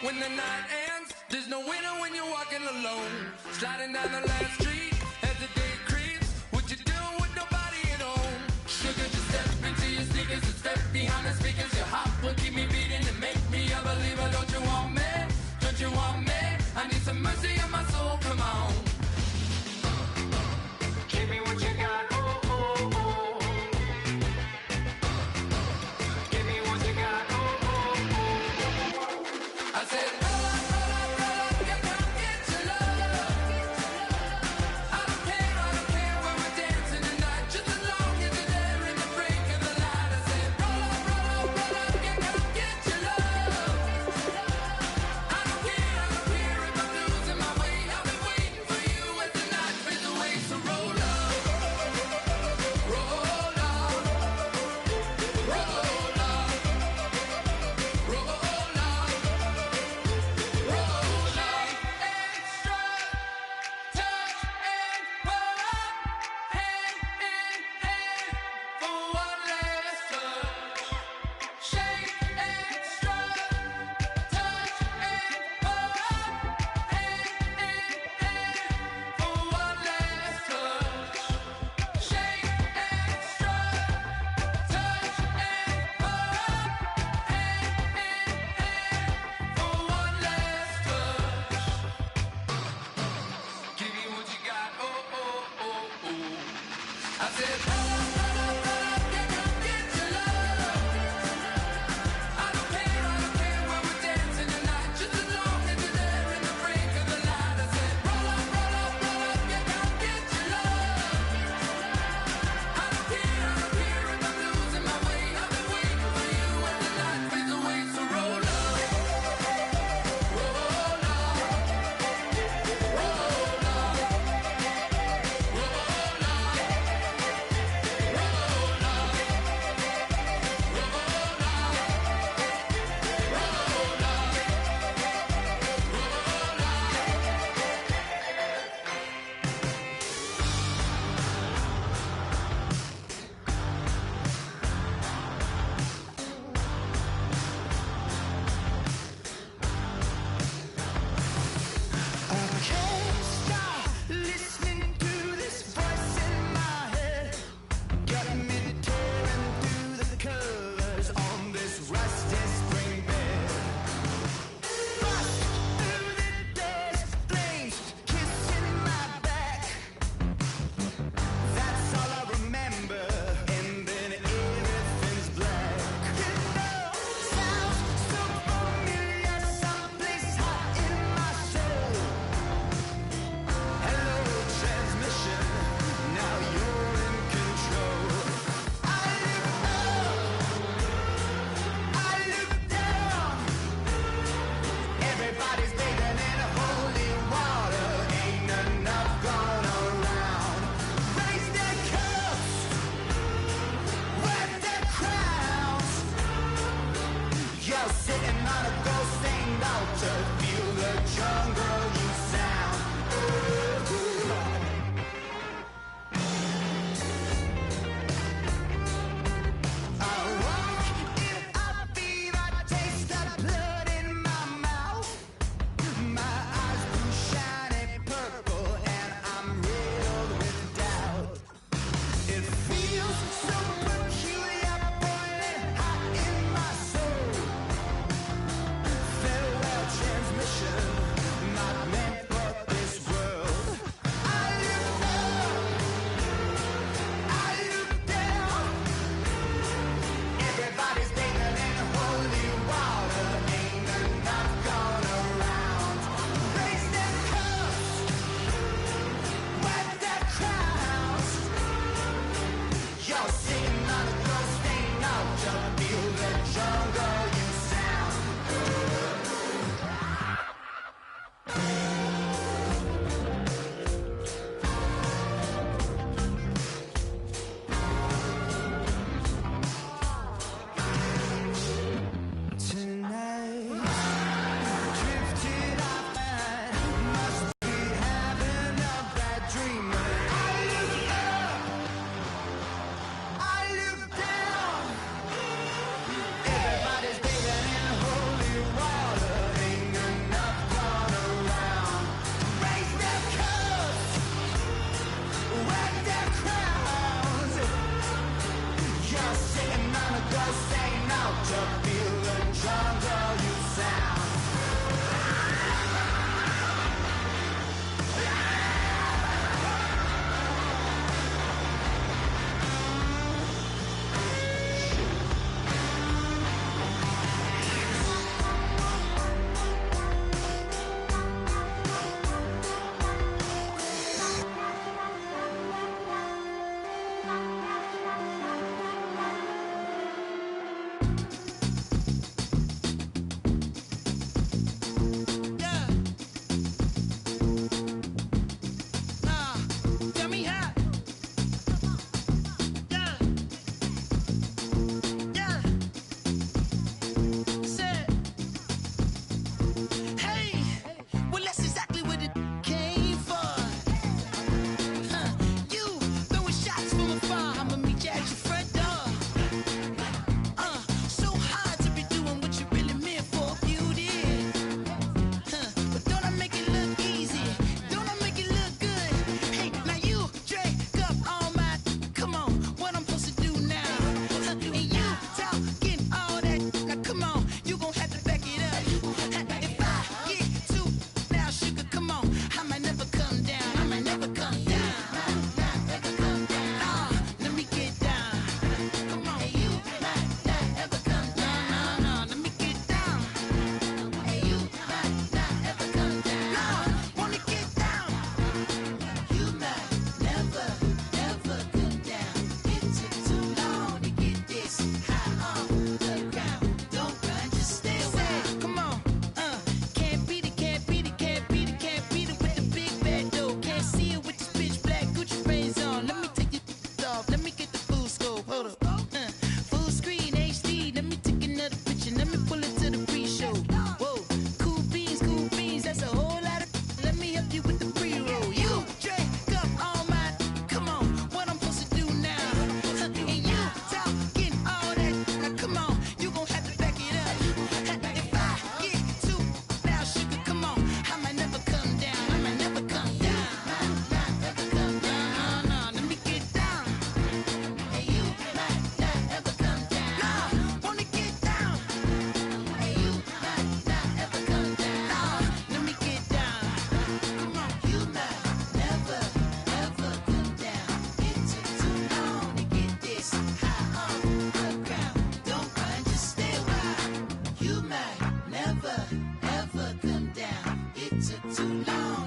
When the night ends, there's no winner when you're walking alone. Sliding down the last street as the day creeps. What you doing with nobody at home? Sugar, just step into your sneakers and step behind the speakers. Your heart will keep me beating and make me a believer. Don't you want me? Don't you want me? I need some mercy on my soul, come on. Give me what you got, oh, oh, oh. Give me what you got, oh, oh, oh. I said,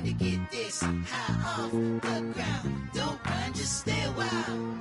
wanna get this high off the ground. Don't run, just stay a while.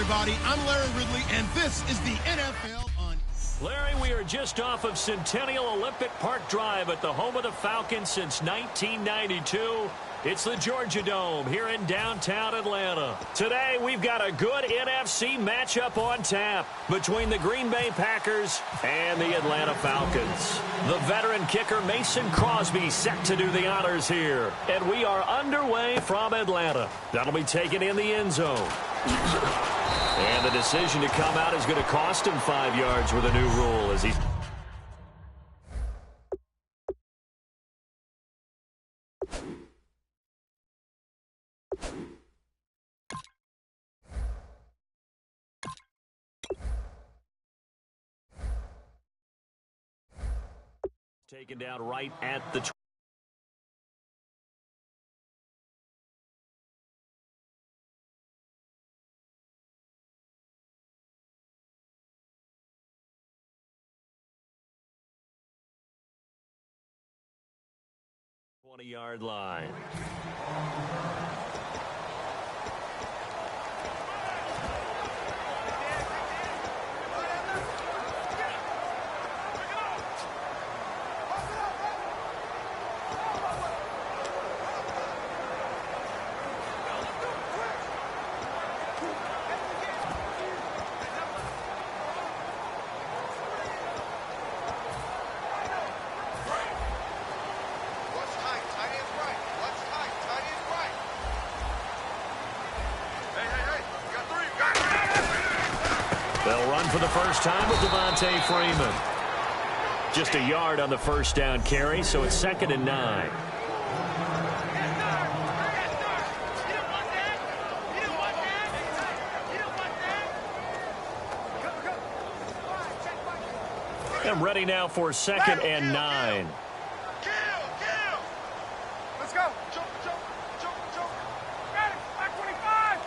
Everybody, I'm Larry Ridley, and this is the NFL on... Larry, we are just off of Centennial Olympic Park Drive at the home of the Falcons since 1992. It's the Georgia Dome here in downtown Atlanta. Today, we've got a good NFC matchup on tap between the Green Bay Packers and the Atlanta Falcons. The veteran kicker Mason Crosby set to do the honors here. And we are underway from Atlanta. That'll be taken in the end zone. And the decision to come out is going to cost him 5 yards with a new rule as he's... Taken down right at the... 20-yard line. for the first time with Devontae Freeman. Just a yard on the first down carry, so it's 2nd and 9. And ready now for 2nd and 9. Let's go. Choke. Ready. Back 25.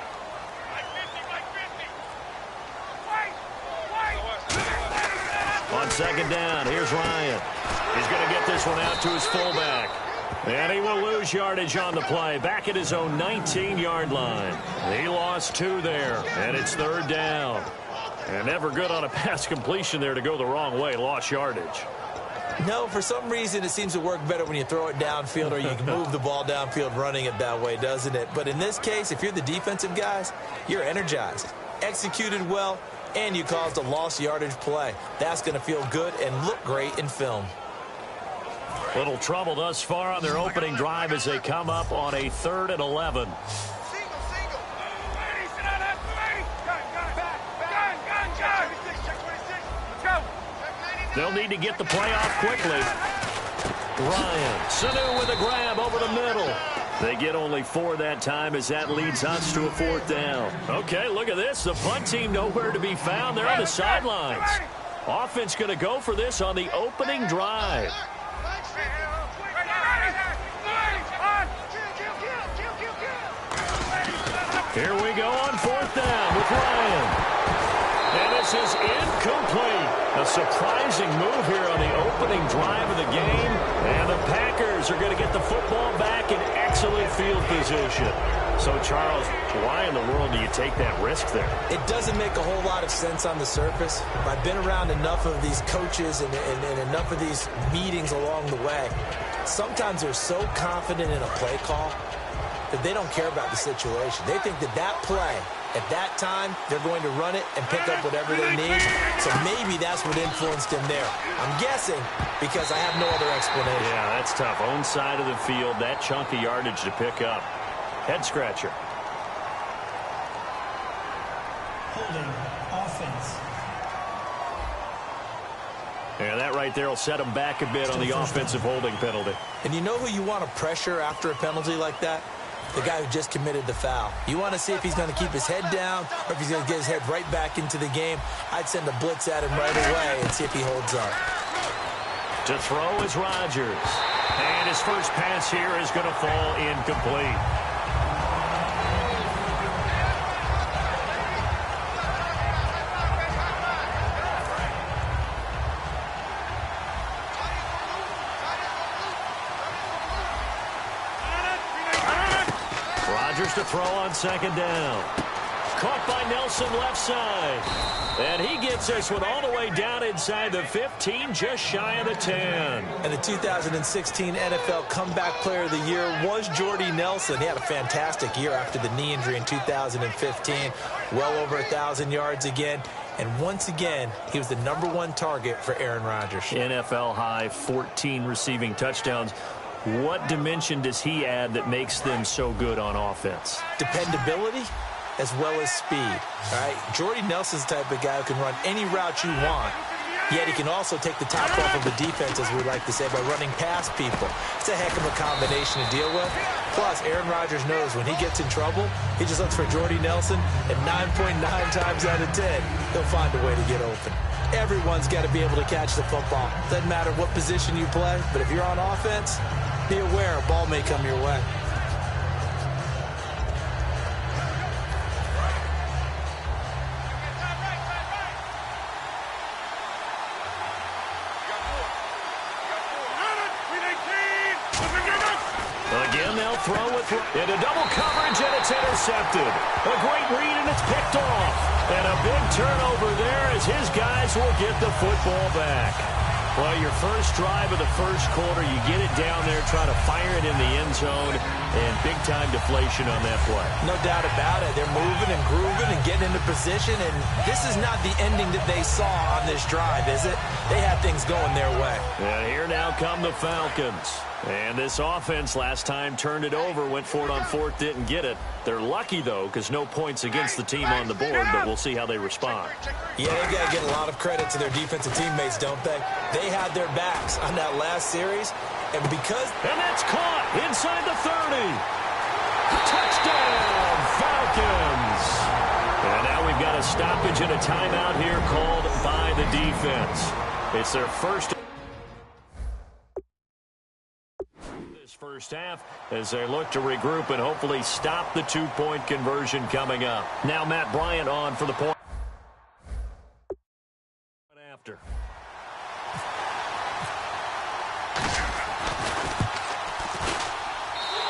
Like 50. Wait. On 2nd down, here's Ryan. He's going to get this one out to his fullback. And he will lose yardage on the play. Back at his own 19-yard line. He lost 2 there, and it's 3rd down. And never good on a pass completion there to go the wrong way. Lost yardage. No, for some reason it seems to work better when you throw it downfield or you can move the ball downfield running it that way, doesn't it? But in this case, if you're the defensive guys, you're energized, executed well, and you caused a lost yardage play. That's going to feel good and look great in film. Little trouble thus far on their opening drive as they come up on a 3rd and 11. They'll need to get the play off quickly. Ryan, Sanu with a grab over the middle. They get only 4 that time as that leads us to a 4th down. Okay, look at this. The punt team nowhere to be found. They're on the sidelines. Offense going to go for this on the opening drive. Here we go on 4th down with Ryan. And this is incomplete. A surprising move here on the opening drive of the game. And the Packers are going to get the football back in excellent field position. So, Charles, why in the world do you take that risk there? It doesn't make a whole lot of sense on the surface. I've been around enough of these coaches and enough of these meetings along the way. Sometimes they're so confident in a play call that they don't care about the situation. They think that play, at that time, they're going to run it and pick up whatever they need. So maybe that's what influenced him there. I'm guessing because I have no other explanation. Yeah, that's tough. Own side of the field, that chunk of yardage to pick up. Head scratcher. Holding offense. Yeah, that right there will set them back a bit on the offensive holding penalty. And you know who you want to pressure after a penalty like that? The guy who just committed the foul. You want to see if he's going to keep his head down or if he's going to get his head right back into the game. I'd send a blitz at him right away and see if he holds up. To throw is Rodgers. And his first pass here is going to fall incomplete. Rodgers to throw on 2nd down. Caught by Nelson left side. And he gets this one all the way down inside the 15, just shy of the 10. And the 2016 NFL Comeback Player of the Year was Jordy Nelson. He had a fantastic year after the knee injury in 2015. Well over 1,000 yards again. And once again, he was the #1 target for Aaron Rodgers. NFL high 14 receiving touchdowns. What dimension does he add that makes them so good on offense? Dependability as well as speed. All right, Jordy Nelson's the type of guy who can run any route you want, yet he can also take the top off of the defense, as we like to say, by running past people. It's a heck of a combination to deal with. Plus, Aaron Rodgers knows when he gets in trouble, he just looks for Jordy Nelson, and 9.9 times out of 10, he'll find a way to get open. Everyone's got to be able to catch the football. Doesn't matter what position you play, but if you're on offense, be aware a ball may come your way. Again, they'll throw it into double coverage, and it's intercepted. A great read, and it's picked off. And a big turnover there as his guys will get the football back. Well, your first drive of the first quarter, you get it down there, try to fire it in the end zone, and big-time deflation on that play. No doubt about it. They're moving and grooving and getting into position, and this is not the ending that they saw on this drive, is it? They had things going their way. And here now come the Falcons. And this offense last time turned it over, went for it on fourth, didn't get it. They're lucky, though, because no points against the team on the board, but we'll see how they respond. Yeah, they got to get a lot of credit to their defensive teammates, don't they? They had their backs on that last series, and because... And that's caught inside the 30. Touchdown, Falcons. And now we've got a stoppage and a timeout here called by the defense. It's their first... first half as they look to regroup and hopefully stop the two-point conversion coming up. Now Matt Bryant on for the point after.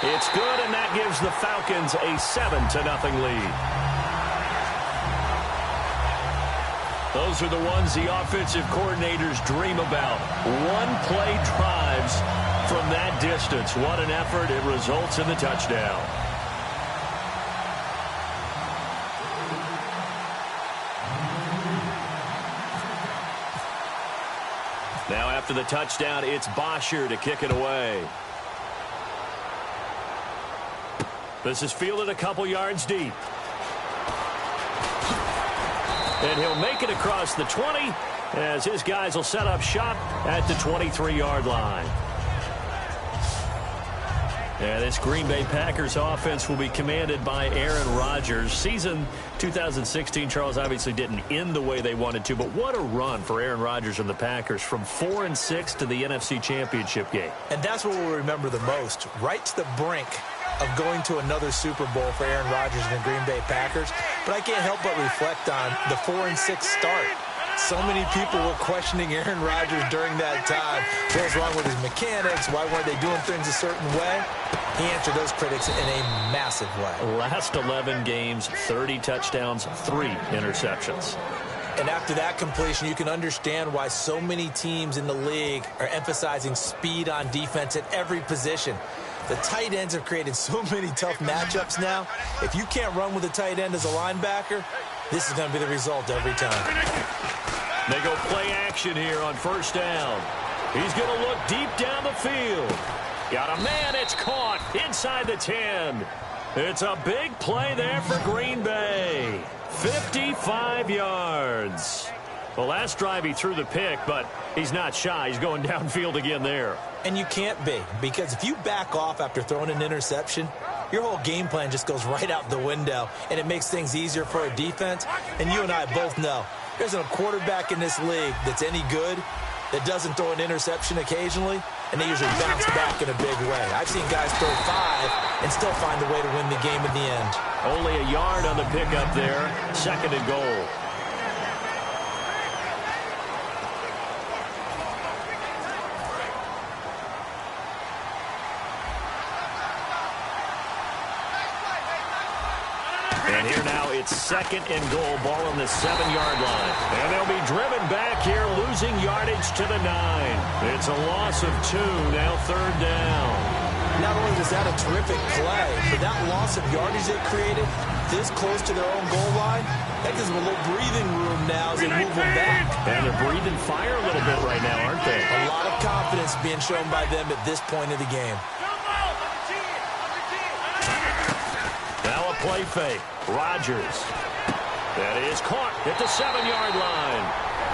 It's good, and that gives the Falcons a 7-0 lead. Those are the ones the offensive coordinators dream about. One-play drives from that distance. What an effort. It results in the touchdown. Now after the touchdown, it's Bosher to kick it away. This is fielded a couple yards deep. And he'll make it across the 20 as his guys will set up shop at the 23-yard line. Yeah, this Green Bay Packers offense will be commanded by Aaron Rodgers. Season 2016, Charles, obviously didn't end the way they wanted to, but what a run for Aaron Rodgers and the Packers from 4-6 to the NFC Championship game. And that's what we'll remember the most, right to the brink of going to another Super Bowl for Aaron Rodgers and the Green Bay Packers. But I can't help but reflect on the 4-6 start. So many people were questioning Aaron Rodgers during that time. What was wrong with his mechanics? Why weren't they doing things a certain way? He answered those critics in a massive way. Last 11 games, 30 touchdowns, 3 interceptions. And after that completion, you can understand why so many teams in the league are emphasizing speed on defense at every position. The tight ends have created so many tough matchups now. If you can't run with a tight end as a linebacker, this is going to be the result every time. They go play action here on first down. He's going to look deep down the field. Got a man, it's caught inside the 10. It's a big play there for Green Bay. 55 yards. Well, last drive he threw the pick, but he's not shy. He's going downfield again there. And you can't be, because if you back off after throwing an interception, your whole game plan just goes right out the window, and it makes things easier for a defense. And you and I both know there's a quarterback in this league that's any good that doesn't throw an interception occasionally, and they usually bounce back in a big way. I've seen guys throw 5 and still find a way to win the game in the end. Only a yard on the pickup there. 2nd and goal. And here now it's 2nd and goal, ball on the 7-yard line. And they'll be driven back here, losing yardage to the 9. It's a loss of 2, now 3rd down. Not only was that a terrific play, but that loss of yardage they created this close to their own goal line, that gives them a little breathing room now as they move them back. And they're breathing fire a little bit right now, aren't they? A lot of confidence being shown by them at this point of the game. Now a play fake. Rodgers. That is caught at the 7-yard line.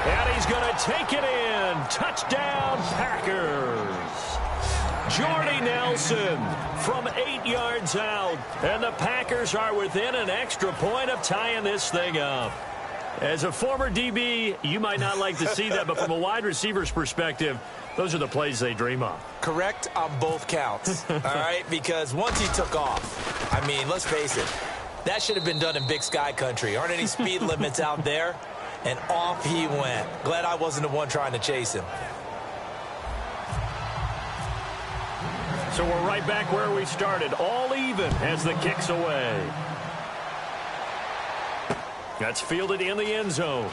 And he's going to take it in. Touchdown, Packers. Jordy Nelson from 8 yards out. And the Packers are within an extra point of tying this thing up. As a former DB, you might not like to see that, but from a wide receiver's perspective, those are the plays they dream of. Correct on both counts, all right? Because once he took off, I mean, let's face it, that should have been done in Big Sky Country. Aren't any speed limits out there? And off he went. Glad I wasn't the one trying to chase him. So we're right back where we started, all even as the kick's away. That's fielded in the end zone.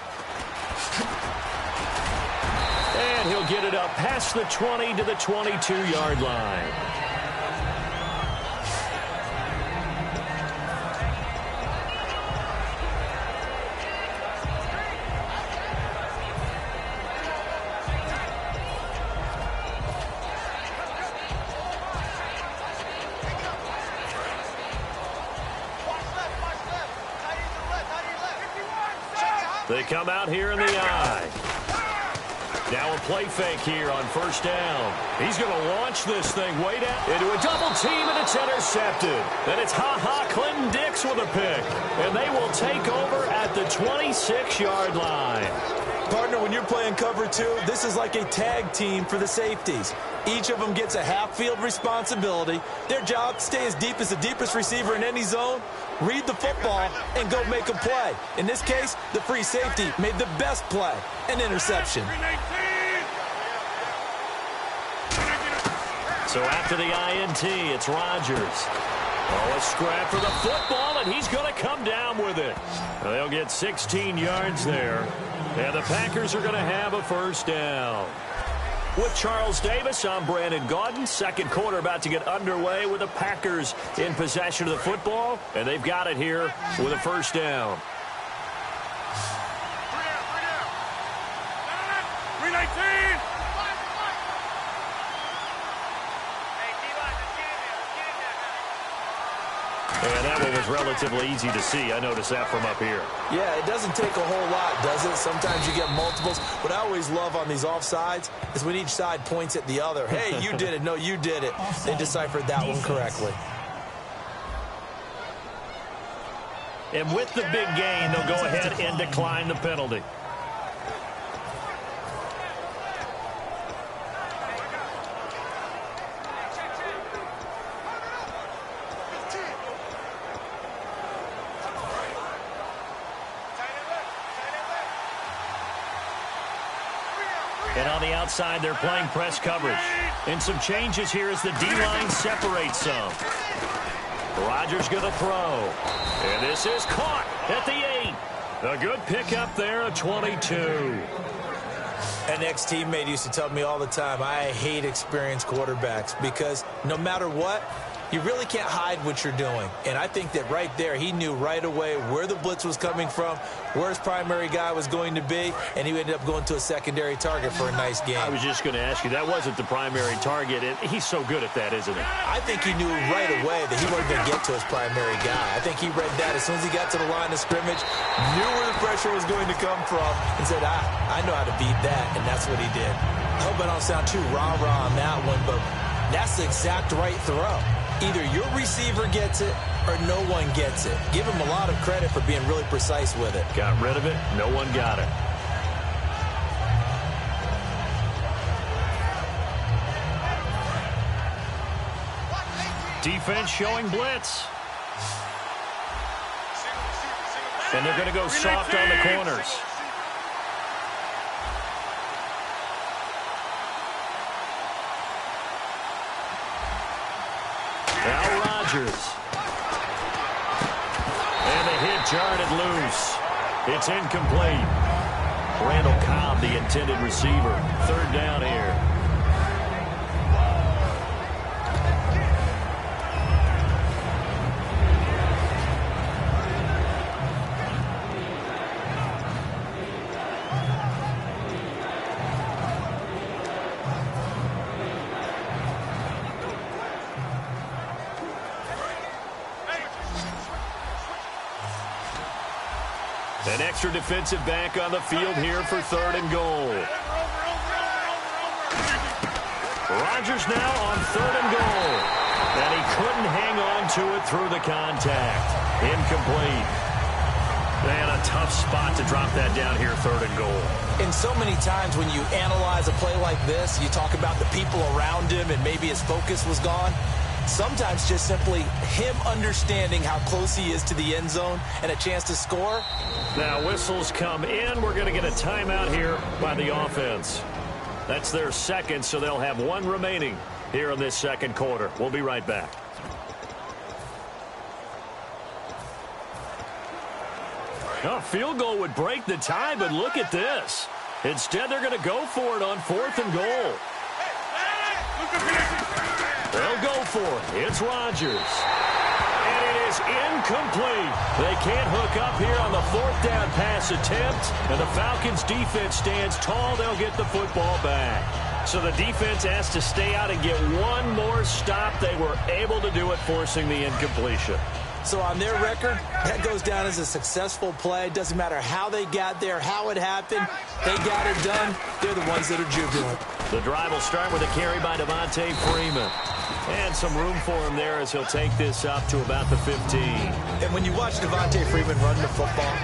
And he'll get it up past the 20 to the 22-yard line. They come out here in the I. Now a play fake here on first down. He's going to launch this thing way down into a double team, and it's intercepted. And it's Clinton Dix with a pick. And they will take over at the 26-yard line. Partner, when you're playing cover two, this is like a tag team for the safeties. Each of them gets a half-field responsibility. Their job, stay as deep as the deepest receiver in any zone, read the football, and go make a play. In this case, the free safety made the best play, an interception. So after the INT, it's Rodgers. Oh, a scrap for the football, and he's going to come down with it. They'll get 16 yards there. And the Packers are going to have a first down. With Charles Davis, I'm Brandon Gaudin. Second quarter about to get underway with the Packers in possession of the football. And they've got it here with a first down. 319! And that one was relatively easy to see. I noticed that from up here. Yeah, it doesn't take a whole lot, does it? Sometimes you get multiples. What I always love on these offsides is when each side points at the other. Hey, you did it. No, you did it. They deciphered that one correctly. And with the big gain, they'll go ahead and decline the penalty. And on the outside, they're playing press coverage. And some changes here as the D-line separates some. Rodgers going to throw. And this is caught at the 8. A good pickup there, a 22. An ex-teammate used to tell me all the time, I hate experienced quarterbacks because no matter what, you really can't hide what you're doing. And I think that right there, he knew right away where the blitz was coming from, where his primary guy was going to be, and he ended up going to a secondary target for a nice game. I was just going to ask you, that wasn't the primary target. He's so good at that, isn't he? I think he knew right away that he wasn't going to get to his primary guy. I think he read that as soon as he got to the line of scrimmage, knew where the pressure was going to come from, and said, I know how to beat that, and that's what he did. I hope I don't sound too rah-rah on that one, but that's the exact right throw. Either your receiver gets it or no one gets it. Give him a lot of credit for being really precise with it. Got rid of it. No one got it. Defense showing blitz. And they're going to go soft on the corners. Now Rodgers. And the hit jarred it loose. It's incomplete. Randall Cobb, the intended receiver. Third down here. An extra defensive back on the field here for third and goal. Rodgers now on third and goal. And he couldn't hang on to it through the contact. Incomplete. Man, a tough spot to drop that down here, third and goal. And so many times when you analyze a play like this, you talk about the people around him and maybe his focus was gone. Sometimes just simply him understanding how close he is to the end zone and a chance to score. Now whistles come in. We're going to get a timeout here by the offense. That's their second, so they'll have one remaining here in this second quarter. We'll be right back. A field goal would break the tie, but look at this. Instead, they're going to go for it on 4th and goal. They'll go for it. It's Rodgers. And it is incomplete. They can't hook up here on the 4th down pass attempt. And the Falcons defense stands tall. They'll get the football back. So the defense has to stay out and get one more stop. They were able to do it, forcing the incompletion. So on their record, that goes down as a successful play. Doesn't matter how they got there, how it happened. They got it done. They're the ones that are jubilant. The drive will start with a carry by Devontae Freeman. And some room for him there as he'll take this up to about the 15. And when you watch Devontae Freeman run the football,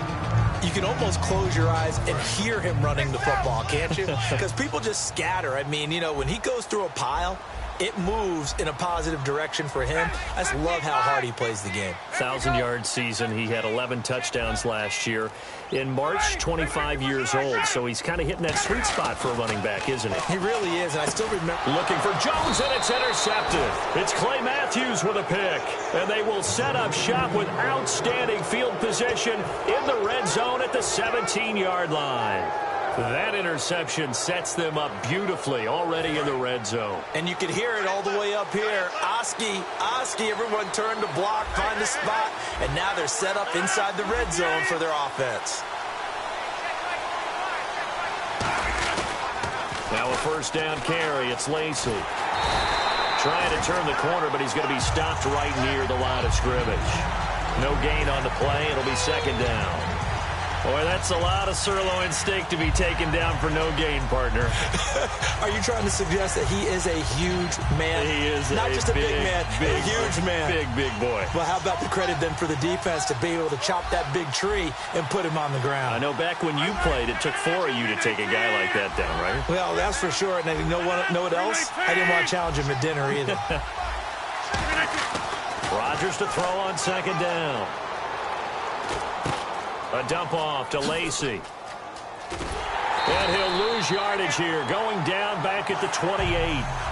you can almost close your eyes and hear him running the football, can't you? Because people just scatter. I mean, you know, when he goes through a pile, it moves in a positive direction for him. I just love how hard he plays the game. 1,000-yard season. He had 11 touchdowns last year. In March, 25 years old. So he's kind of hitting that sweet spot for a running back, isn't he? He really is, and I still remember. Looking for Jones, and it's intercepted. It's Clay Matthews with a pick. And they will set up shop with outstanding field position in the red zone at the 17-yard line. That interception sets them up beautifully already in the red zone. And you can hear it all the way up here. Oski, everyone turned to block, find a spot, and now they're set up inside the red zone for their offense. Now a first down carry. It's Lacy. Trying to turn the corner, but he's going to be stopped right near the line of scrimmage. No gain on the play. It'll be second down. Boy, that's a lot of sirloin steak to be taken down for no gain, partner. Are you trying to suggest that he is a huge man? He is not just a big man, a huge man. Big boy. Well, how about the credit then for the defense to be able to chop that big tree and put him on the ground? I know back when you played, it took 4 of you to take a guy like that down, right? Well, that's for sure. And you know what else? I didn't want to challenge him at dinner either. Rodgers to throw on second down. A dump off to Lacy. And he'll lose yardage here, going down back at the 28.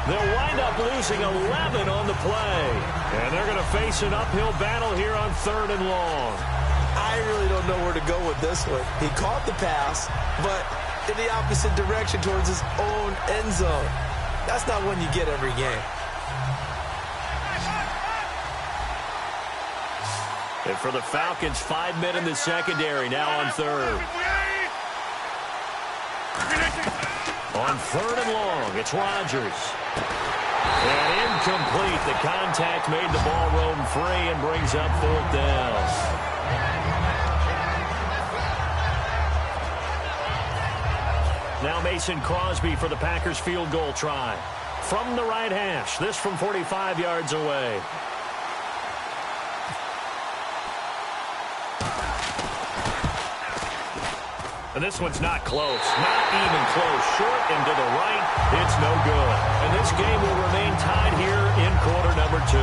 They'll wind up losing 11 on the play. And they're going to face an uphill battle here on 3rd and long. I really don't know where to go with this one. He caught the pass, but in the opposite direction towards his own end zone. That's not one you get every game. And for the Falcons, 5 men in the secondary, now on 3rd. On 3rd and long, it's Rodgers. And incomplete. The contact made the ball roam free and brings up 4th down. Now Mason Crosby for the Packers field goal try. From the right hash, this from 45 yards away. And this one's not close. Not even close. Short and to the right. It's no good. And this game will remain tied here in quarter number 2.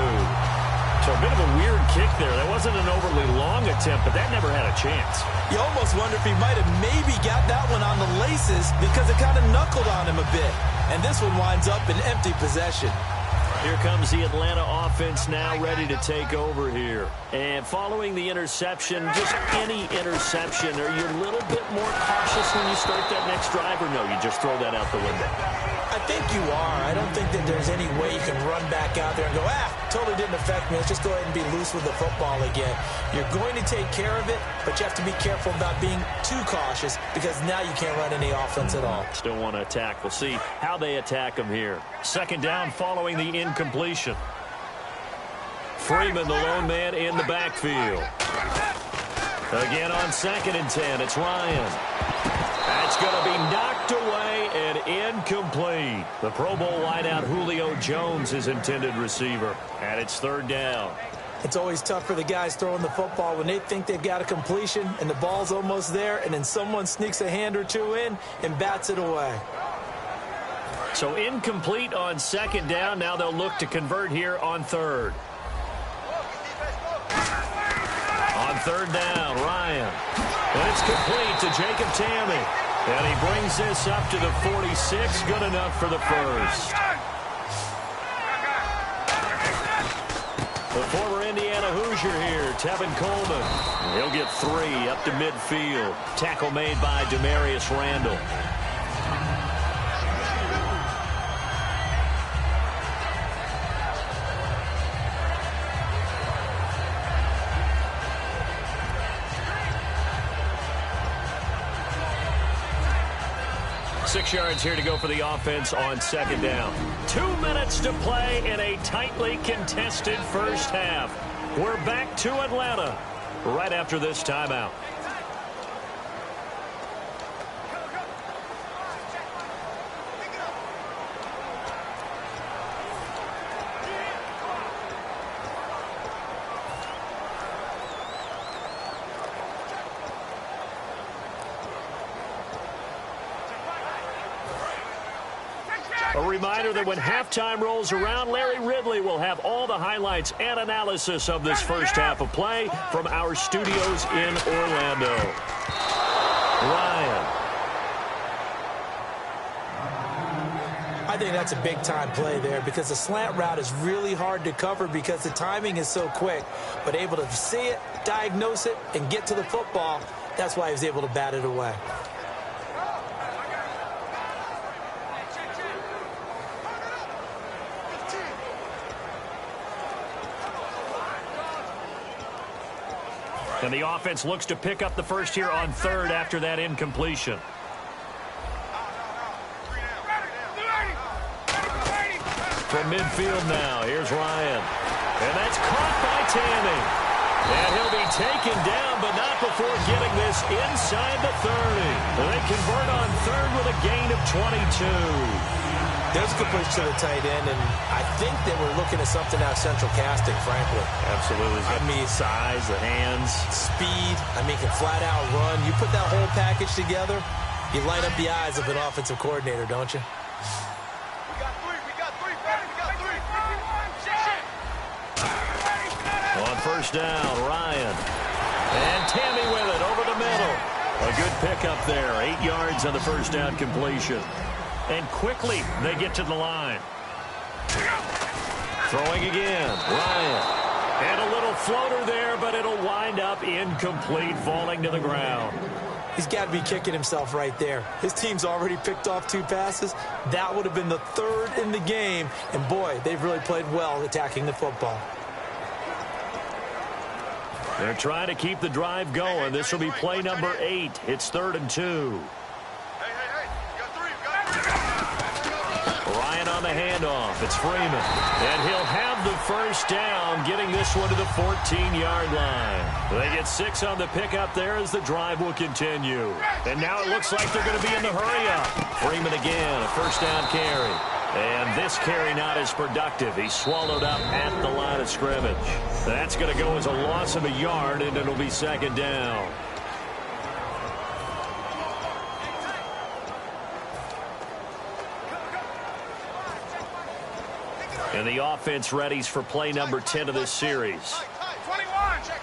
So a bit of a weird kick there. That wasn't an overly long attempt, but that never had a chance. You almost wonder if he might have maybe got that one on the laces because it kind of knuckled on him a bit. And this one winds up in empty possession. Here comes the Atlanta offense now ready to take over here. And following the interception, just any interception, are you a little bit more cautious when you start that next drive, or no, you just throw that out the window? I think you are. I don't think that there's any way you can run back out there and go, totally didn't affect me. Let's just go ahead and be loose with the football again. You're going to take care of it, but you have to be careful about being too cautious because now you can't run any offense at all. Still want to attack. We'll see how they attack them here. Second down following the incompletion. Freeman, the lone man in the backfield. Again on 2nd and 10, it's Ryan. That's going to be knocked away and incomplete. The Pro Bowl wideout Julio Jones is intended receiver. And it's 3rd down. It's always tough for the guys throwing the football when they think they've got a completion and the ball's almost there, and then someone sneaks a hand or two in and bats it away. So incomplete on 2nd down. Now they'll look to convert here on 3rd. On 3rd down, Ryan. And it's complete to Jacob Tamme. And he brings this up to the 46. Good enough for the first. The former Indiana Hoosier here, Tevin Coleman. He'll get 3 up to midfield. Tackle made by Demarius Randall. 6 yards here to go for the offense on second down. 2 minutes to play in a tightly contested first half. We're back to Atlanta right after this timeout. A reminder that when halftime rolls around, Larry Ridley will have all the highlights and analysis of this first half of play from our studios in Orlando. Ryan. I think that's a big-time play there because the slant route is really hard to cover because the timing is so quick. But able to see it, diagnose it, and get to the football, that's why he was able to bat it away. And the offense looks to pick up the first here on third after that incompletion. From midfield now, here's Ryan. And that's caught by Tammy. And he'll be taken down, but not before getting this inside the 30. They convert on third with a gain of 22. There's a completion to the tight end, and I think that we're looking at something out of central casting, frankly. Absolutely. I mean, size, the hands. Speed. I mean, can flat out run. You put that whole package together, you light up the eyes of an offensive coordinator, don't you? We got three, baby. We got three. On first down, Ryan. And Tammy with it over the middle. A good pickup there. 8 yards on the first down completion. And quickly, they get to the line. Throwing again, Ryan. And a little floater there, but it'll wind up incomplete, falling to the ground. He's got to be kicking himself right there. His team's already picked off 2 passes. That would have been the 3rd in the game. And, boy, they've really played well attacking the football. They're trying to keep the drive going. This will be play number 8. It's 3rd and 2. On the handoff, it's Freeman. And he'll have the first down, getting this one to the 14-yard line. They get 6 on the pickup there as the drive will continue. And now it looks like they're going to be in the hurry-up. Freeman again, a first down carry. And this carry not as productive. He's swallowed up at the line of scrimmage. That's going to go as a loss of a yard, and it'll be 2nd down. And the offense readies for play number 10 of this series. 21. Check.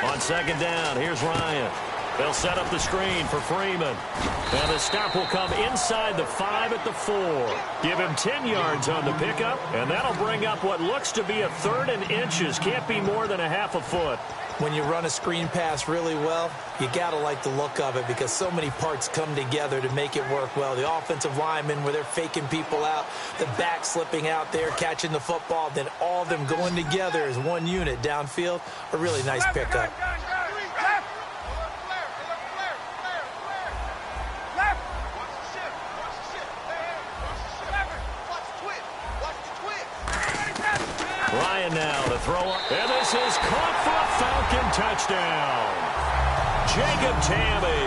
On 2nd down, here's Ryan. They'll set up the screen for Freeman. And the stop will come inside the 5 at the 4. Give him 10 yards on the pickup, and that'll bring up what looks to be a 3rd and inches. Can't be more than a half a foot. When you run a screen pass really well, you got to like the look of it because so many parts come together to make it work well. The offensive linemen, where they're faking people out, the back slipping out there, catching the football, then all of them going together as one unit downfield. A really nice pickup. Ryan now to throw up. And this is caught for a Falcon touchdown. Jacob Tammy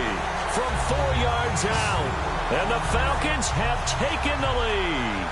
from 4 yards out. And the Falcons have taken the lead.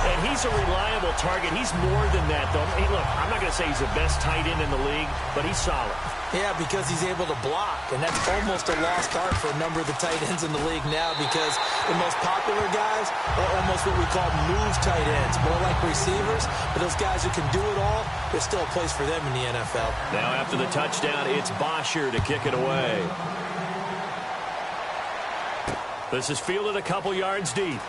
And he's a reliable target. He's more than that, though. Hey, look, I'm not going to say he's the best tight end in the league, but he's solid. Yeah, because he's able to block, and that's almost a lost art for a number of the tight ends in the league now because the most popular guys are almost what we call move tight ends, more like receivers, but those guys who can do it all, there's still a place for them in the NFL. Now after the touchdown, it's Bosher to kick it away. This is fielded a couple yards deep.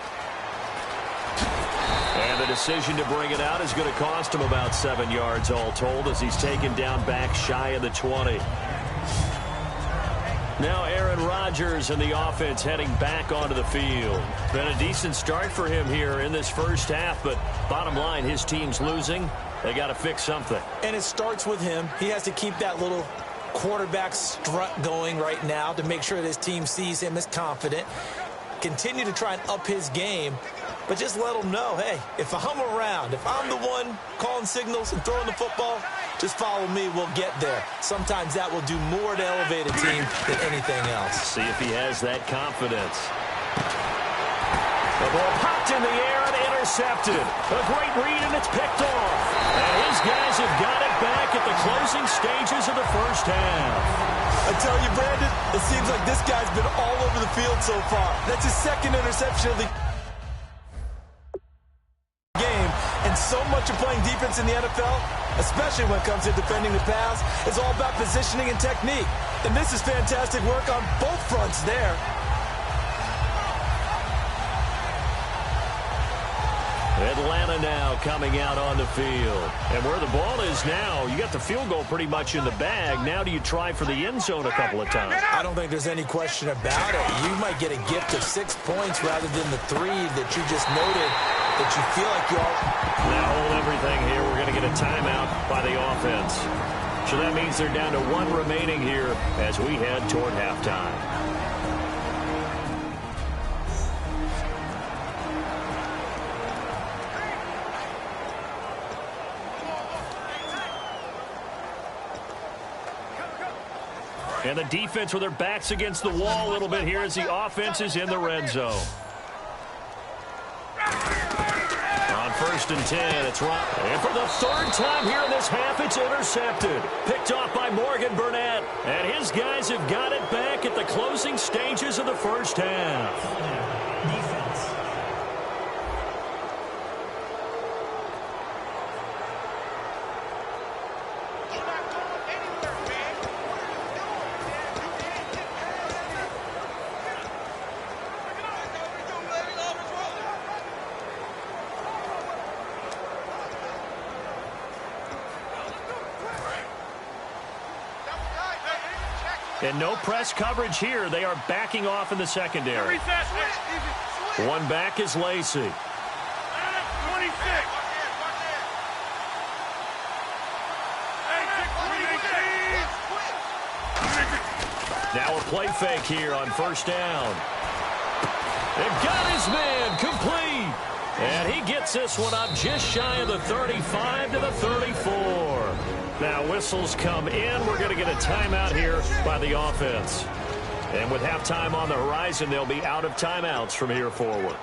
And the decision to bring it out is going to cost him about 7 yards all told as he's taken down back shy of the 20. Now Aaron Rodgers and the offense heading back onto the field. Been a decent start for him here in this first half, but bottom line, his team's losing, They got to fix something. And it starts with him. He has to keep that little quarterback strut going right now to make sure that his team sees him as confident. Continue to try and up his game, but just let him know, hey, if I'm around, if I'm the one calling signals and throwing the football, just follow me, we'll get there. Sometimes that will do more to elevate a team than anything else. See if he has that confidence. The ball popped in the air and intercepted. A great read, and it's picked off. And his guys have got it back at the closing stages of the first half. I tell you, Brandon, it seems like this guy's been all over the field so far. That's his second interception of the game. And so much of playing defense in the NFL, especially when it comes to defending the pass, is all about positioning and technique. And this is fantastic work on both fronts there. Atlanta now coming out on the field. And where the ball is now, you got the field goal pretty much in the bag. Now do you try for the end zone a couple of times? I don't think there's any question about it. You might get a gift of 6 points rather than the 3 that you just noted that you feel like you all... Now hold everything here. We're going to get a timeout by the offense. So that means they're down to 1 remaining here as we head toward halftime. And the defense with their backs against the wall a little bit here as the offense is in the red zone. On 1st and 10, it's Ron. And for the 3rd time here in this half, it's intercepted. Picked off by Morgan Burnett. And his guys have got it back at the closing stages of the first half. Defense. And no press coverage here. They are backing off in the secondary. One back is Lacey. 26. Now a play fake here on 1st down. They've got his man complete. And he gets this one up just shy of the 35 to the 34. Now whistles come in. We're going to get a timeout here by the offense. And with halftime on the horizon, they'll be out of timeouts from here forward.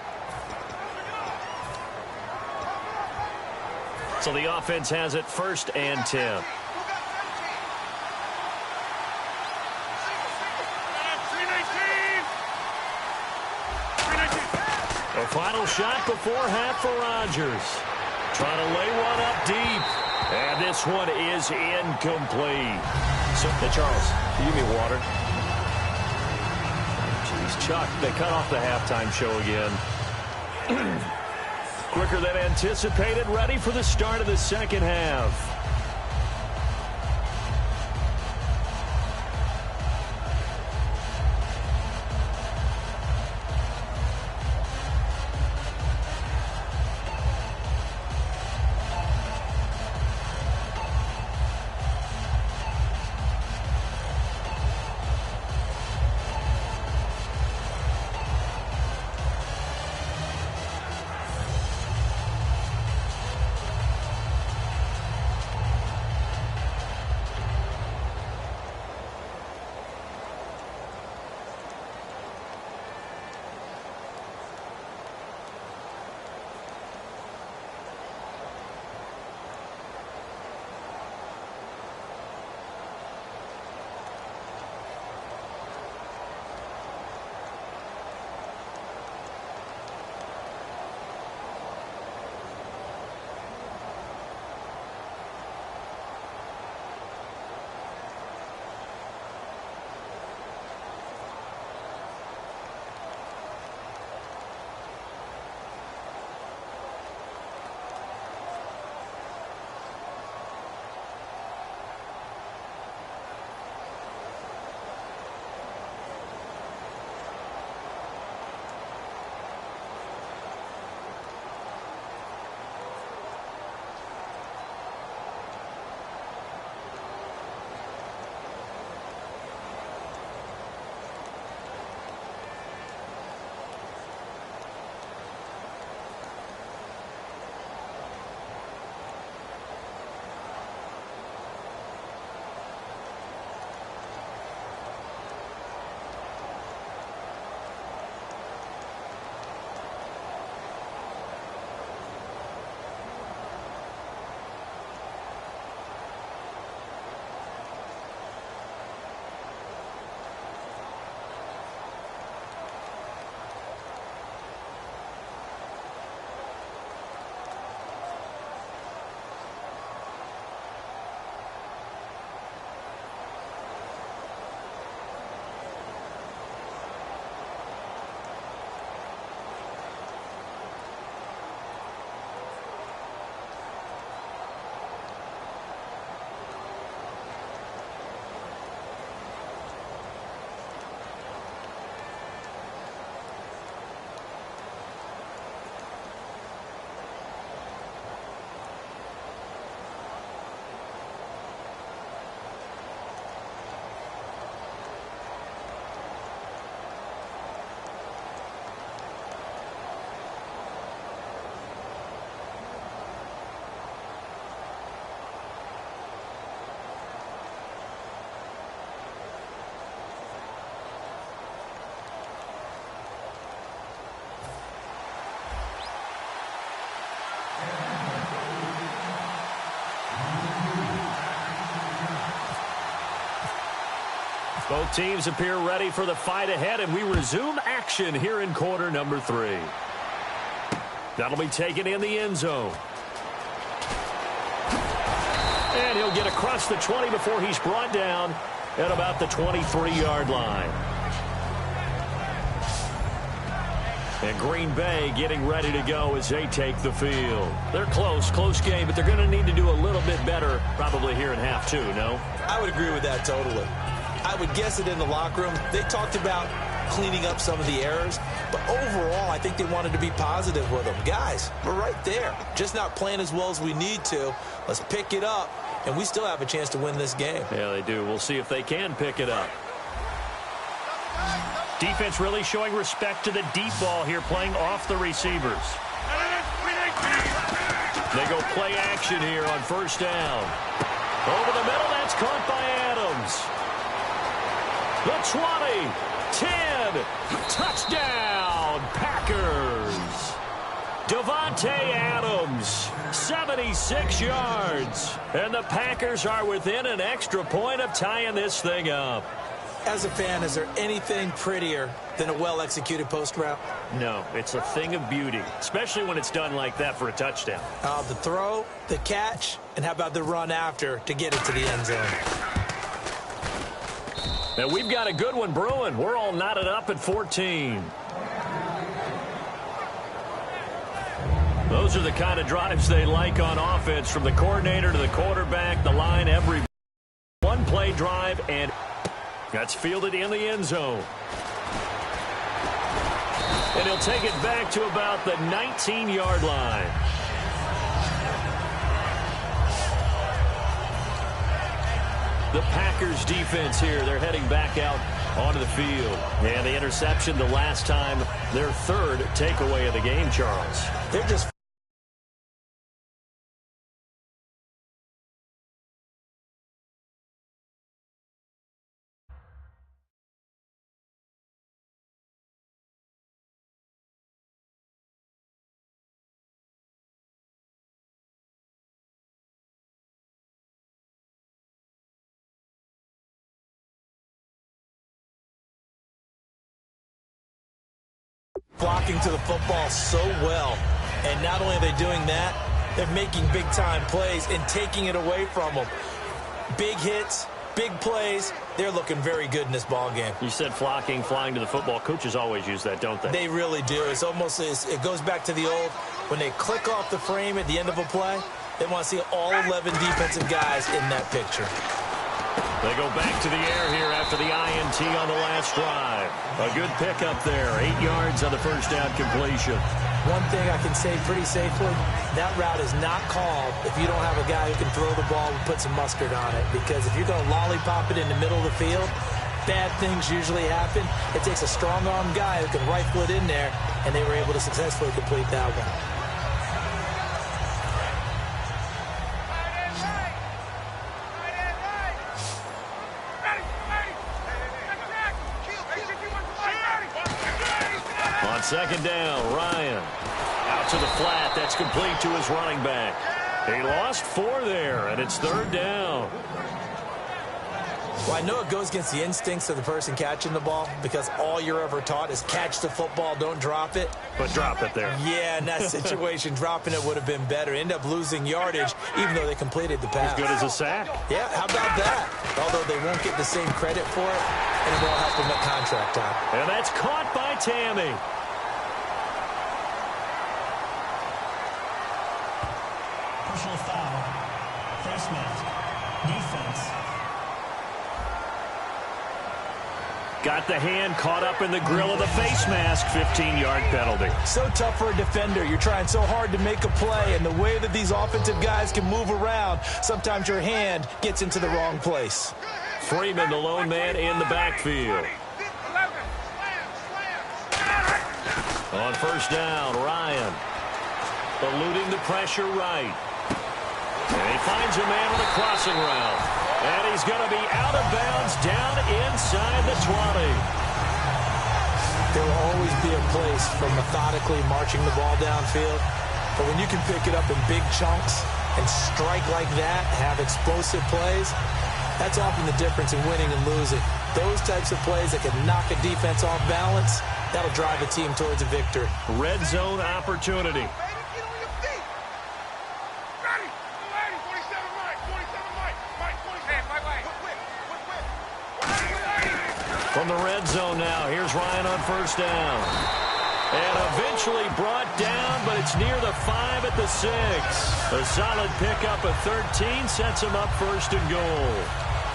So the offense has it 1st and 10. A final shot before half for Rodgers. Trying to lay one up deep. And this one is incomplete. So, hey, Charles, can you give me water? Jeez, Chuck, they cut off the halftime show again. Quicker than anticipated, ready for the start of the second half. Both teams appear ready for the fight ahead, and we resume action here in quarter number 3. That'll be taken in the end zone. And he'll get across the 20 before he's brought down at about the 23-yard line. And Green Bay getting ready to go as they take the field. They're close game, but they're going to need to do a little bit better probably here in half 2, no? I would agree with that totally. I would guess it in the locker room. They talked about cleaning up some of the errors, but overall, I think they wanted to be positive with them. Guys, we're right there. Just not playing as well as we need to. Let's pick it up, and we still have a chance to win this game. Yeah, they do. We'll see if they can pick it up. Defense really showing respect to the deep ball here, playing off the receivers. They go play action here on first down. Over the middle, that's caught by Adams. The 20, 10, touchdown, Packers. Davante Adams, 76 yards. And the Packers are within an extra point of tying this thing up. As a fan, is there anything prettier than a well-executed post route? No, it's a thing of beauty, especially when it's done like that for a touchdown. The throw, the catch, and how about the run after to get it to the end zone? Now we've got a good one brewing. We're all knotted up at 14. Those are the kind of drives they like on offense, from the coordinator to the quarterback, the line, every one-play drive, and that's fielded in the end zone. And he'll take it back to about the 19-yard line. The Packers defense here, they're heading back out onto the field. And the interception the last time, their third takeaway of the game, Charles. They're just... blocking to the football so well. And not only are they doing that, they're making big-time plays and taking it away from them. Big hits, big plays. They're looking very good in this ball game. You said flocking, flying to the football. Coaches always use that, don't they? They really do. It's almost, it goes back to the old, when they click off the frame at the end of a play, they want to see all 11 defensive guys in that picture. They go back to the air here after the INT on the last drive. A good pickup there. 8 yards on the first down completion. One thing I can say pretty safely, that route is not called if you don't have a guy who can throw the ball and put some mustard on it. Because if you're going to lollipop it in the middle of the field, bad things usually happen. It takes a strong-armed guy who can rifle it in there, and they were able to successfully complete that one. Second down, Ryan. Out to the flat. That's complete to his running back. He lost 4 there, and it's third down. Well, I know it goes against the instincts of the person catching the ball, because all you're ever taught is catch the football, don't drop it. But drop it there. Yeah, in that situation, dropping it would have been better. End up losing yardage, even though they completed the pass. As good as a sack. Yeah, how about that? Although they won't get the same credit for it, and it won't help them at contract time. And that's caught by Tammy. Personal foul. Face mask. Defense. Got the hand caught up in the grill of the face mask. 15-yard penalty. So tough for a defender. You're trying so hard to make a play, and the way that these offensive guys can move around, sometimes your hand gets into the wrong place. Freeman, the lone man in the backfield. On first down, Ryan. Eluding the pressure right. And he finds a man on a crossing route. And he's going to be out of bounds down inside the 20. There will always be a place for methodically marching the ball downfield. But when you can pick it up in big chunks and strike like that, have explosive plays, That's often the difference in winning and losing. Those types of plays that can knock a defense off balance, that'll drive a team towards a victory. Red zone opportunity. From the red zone now, here's Ryan on first down. And eventually brought down, but it's near the 5 at the 6. A solid pickup of 13 sets him up first and goal.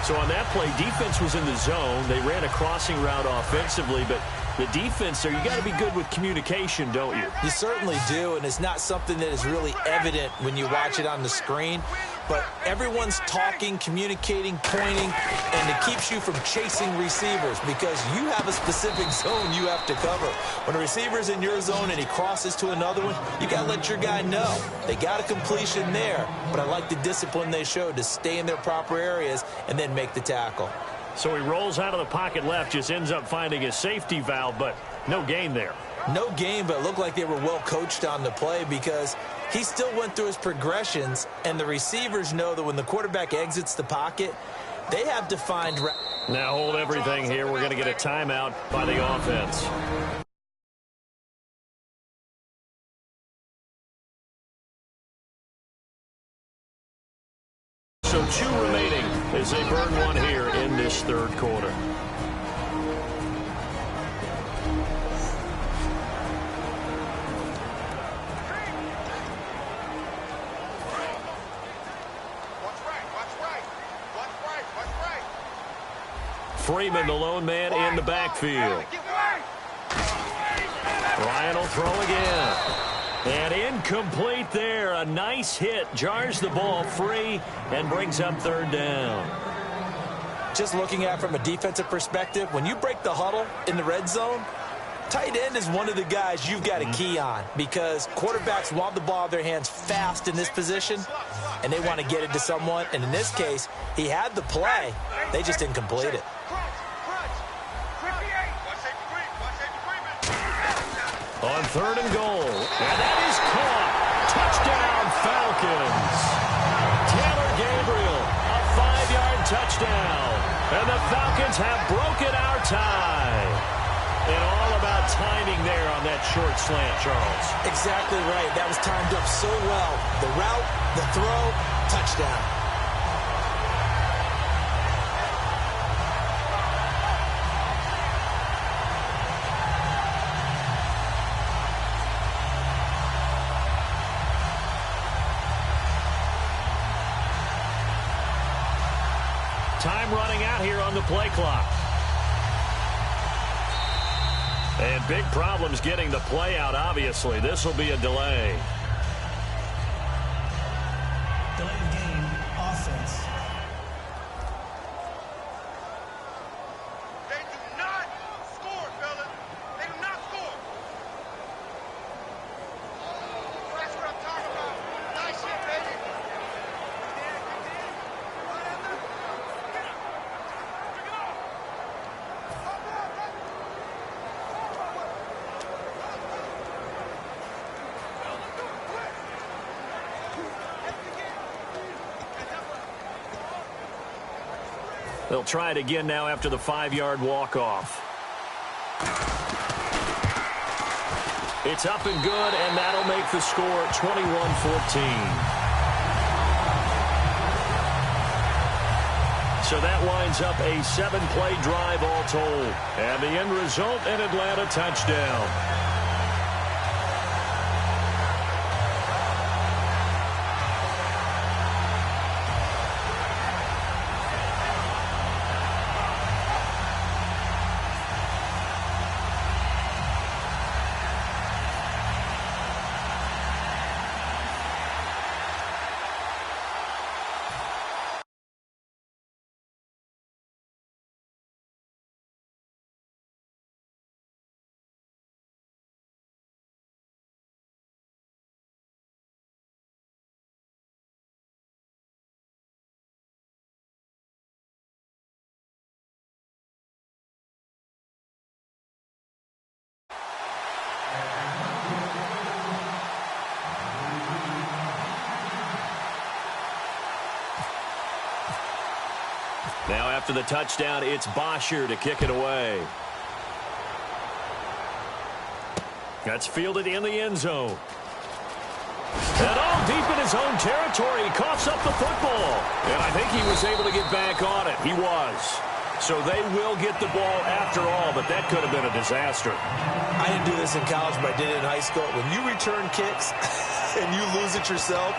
So on that play, defense was in the zone. They ran a crossing route offensively, but the defense there, you got to be good with communication, don't you? You certainly do, and it's not something that is really evident when you watch it on the screen. But everyone's talking, communicating, pointing, and it keeps you from chasing receivers because you have a specific zone you have to cover. When a receiver's in your zone and he crosses to another one, you got to let your guy know. They got a completion there, but I like the discipline they showed to stay in their proper areas and then make the tackle. So he rolls out of the pocket left, just ends up finding a safety valve, but no gain there. No gain, but it looked like they were well coached on the play because he still went through his progressions, and the receivers know that when the quarterback exits the pocket, they have defined. Now hold everything here. We're going to get a timeout by the offense. So 2 remaining as they burn one here in this third quarter. Freeman, the lone man in the backfield. Ryan will throw again. And incomplete there. A nice hit. Jars the ball free and brings up third down. Just looking at it from a defensive perspective, when you break the huddle in the red zone, tight end is one of the guys you've got to key on because quarterbacks want the ball in their hands fast in this position, and they want to get it to someone. And in this case, he had the play. They just didn't complete it. On third and goal. And that is caught. Touchdown, Falcons. Taylor Gabriel, a 5-yard touchdown. And the Falcons have broken our tie. And all about timing there on that short slant, Charles. Exactly right. That was timed up so well. The route, the throw, touchdown. Time running out here on the play clock. And big problems getting the play out, obviously. This will be a delay. Delay of game, offense. They do not score, fellas. They do not score. That's what I'm talking about. Nice shit, baby. They'll try it again now after the 5-yard walk-off. It's up and good, and that'll make the score 21-14. So that winds up a 7-play drive all told. And the end result, an Atlanta touchdown. Now after the touchdown, it's Bosher to kick it away. That's fielded in the end zone. And all deep in his own territory, he coughs up the football. And I think he was able to get back on it. He was. So they will get the ball after all, but that could have been a disaster. I didn't do this in college, but I did it in high school. When you return kicks and you lose it yourself,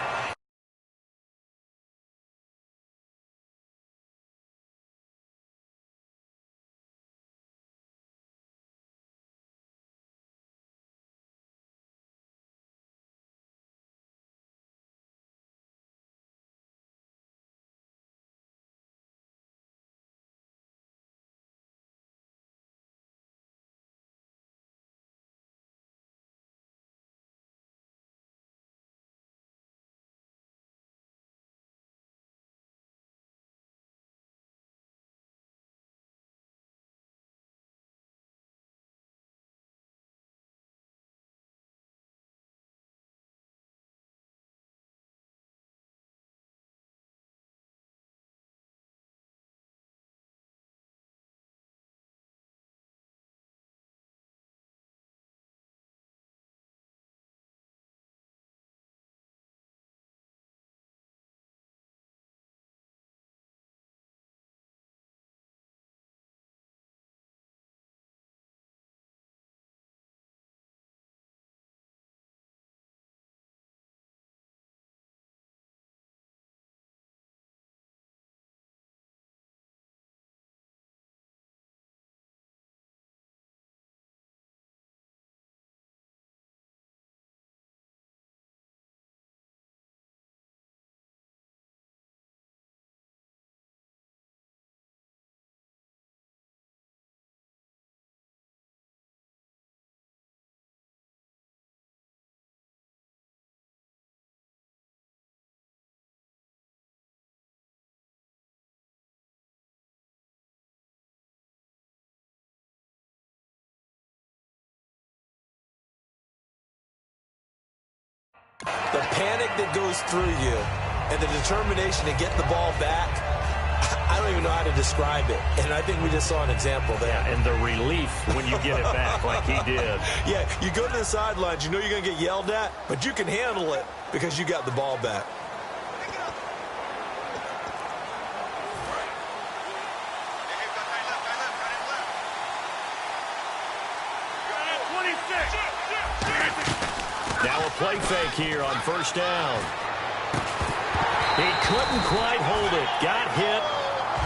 the panic that goes through you and the determination to get the ball back, I don't even know how to describe it. And I think we just saw an example there. Yeah, and the relief when you get it back like he did. Yeah, you go to the sidelines, you know you're going to get yelled at, but you can handle it because you got the ball back. Now a play fake here on first down. He couldn't quite hold it. Got hit.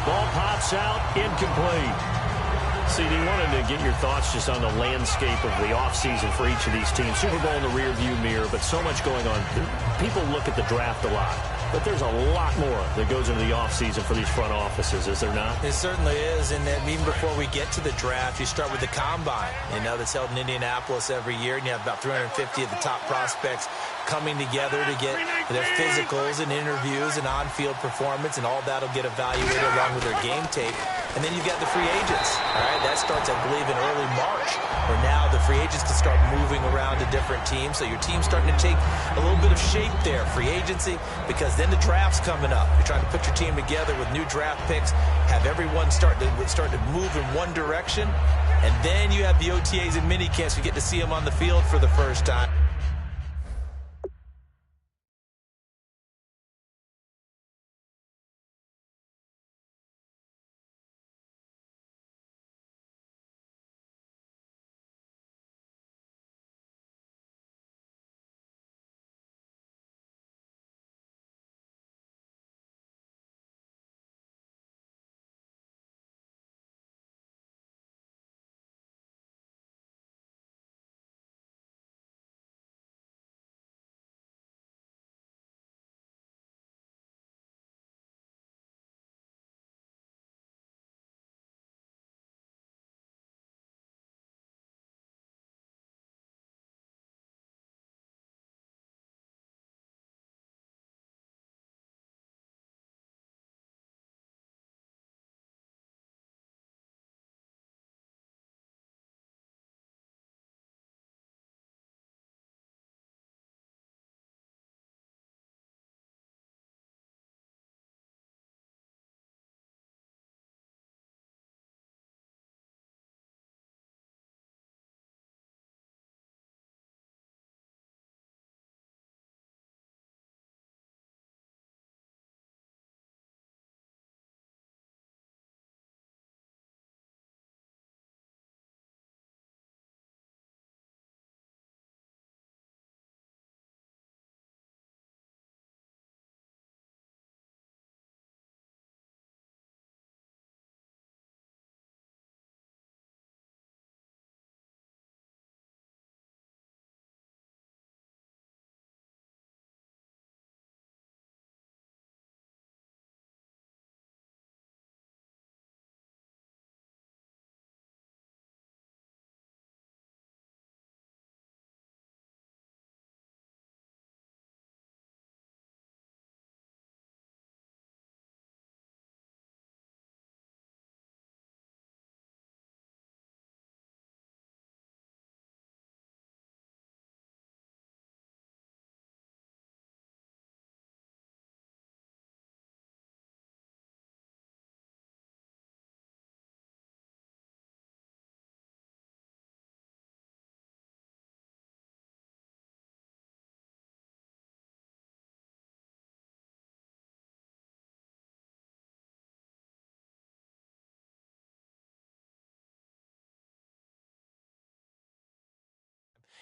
Ball pops out. Incomplete. CD, wanted to get your thoughts just on the landscape of the offseason for each of these teams. Super Bowl in the rearview mirror, but so much going on. People look at the draft a lot, but there's a lot more that goes into the offseason for these front offices, is there not? It certainly is, and even before we get to the draft, you start with the Combine, that's held in Indianapolis every year, and you have about 350 of the top prospects coming together to get their physicals and interviews and on-field performance, and all that will get evaluated along with their game tape. And then you've got the free agents, all right? That starts, I believe, in early March, where now the free agents can start moving around to different teams. So your team's starting to take a little bit of shape there, free agency, because then the draft's coming up. You're trying to put your team together with new draft picks, have everyone start to move in one direction, and then you have the OTAs and mini camps. You get to see them on the field for the first time.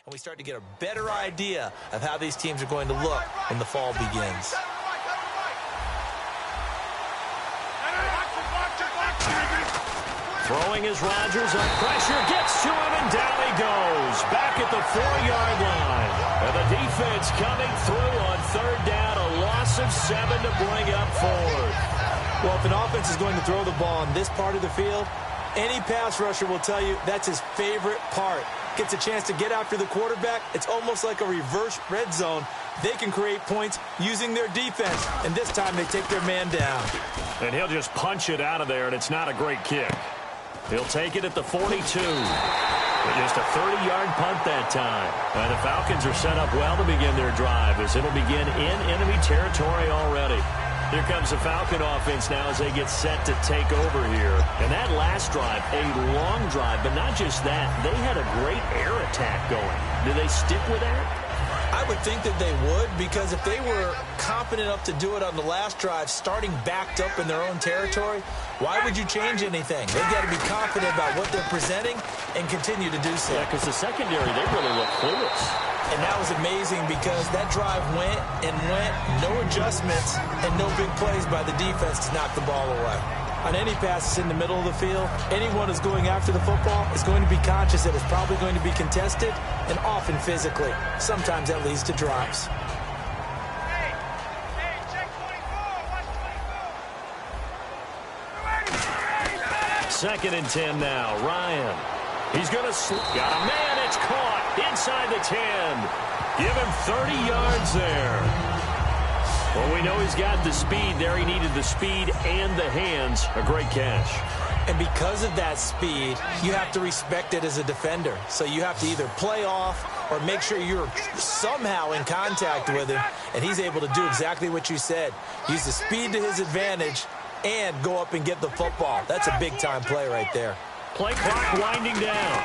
and we start to get a better idea of how these teams are going to look when the fall begins. Throwing is Rodgers on pressure, gets to him, and down he goes. Back at the 4-yard line. And the defense coming through on third down, a loss of 7 to bring up fourth. Well, if an offense is going to throw the ball on this part of the field, any pass rusher will tell you that's his favorite part. Gets a chance to get after the quarterback. It's almost like a reverse red zone. They can create points using their defense, and this time they take their man down. And he'll just punch it out of there, and it's not a great kick. He'll take it at the 42. Just a 30-yard punt that time. And the Falcons are set up well to begin their drive as it'll begin in enemy territory already. Here comes the Falcon offense now as they get set to take over here. And that last drive, a long drive, but not just that. They had a great air attack going. Do they stick with that? I would think that they would, because if they were confident enough to do it on the last drive, starting backed up in their own territory, why would you change anything? They've got to be confident about what they're presenting and continue to do so. Yeah, because the secondary, they really look clueless. And that was amazing because that drive went and went, no adjustments, and no big plays by the defense to knock the ball away. On any passes in the middle of the field, anyone who's going after the football is going to be conscious that it's probably going to be contested, and often physically. Sometimes that leads to drives. Second and 10 now. Ryan. He's going to got a man. It's caught inside the 10. Give him 30 yards there. Well, we know he's got the speed there. He needed the speed and the hands. A great catch. And because of that speed, you have to respect it as a defender. So you have to either play off or make sure you're somehow in contact with him. And he's able to do exactly what you said. Use the speed to his advantage and go up and get the football. That's a big-time play right there. Play clock winding down.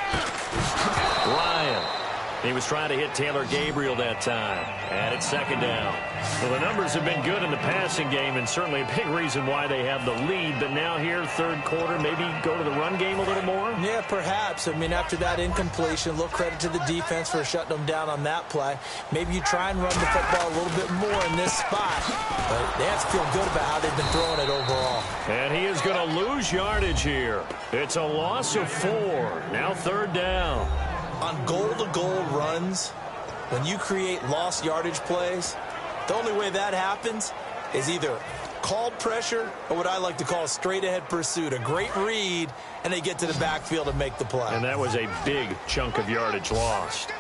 Ryan. He was trying to hit Taylor Gabriel that time. And it's second down. Well, the numbers have been good in the passing game, and certainly a big reason why they have the lead. But now here, third quarter, maybe go to the run game a little more? Yeah, perhaps. I mean, after that incompletion, a little credit to the defense for shutting them down on that play. Maybe you try and run the football a little bit more in this spot. But they have to feel good about how they've been throwing it overall. And he is going to lose yardage here. It's a loss of 4. Now third down. On goal-to-goal runs, when you create lost yardage plays, the only way that happens is either called pressure or what I like to call straight-ahead pursuit. A great read, and they get to the backfield and make the play. And that was a big chunk of yardage lost.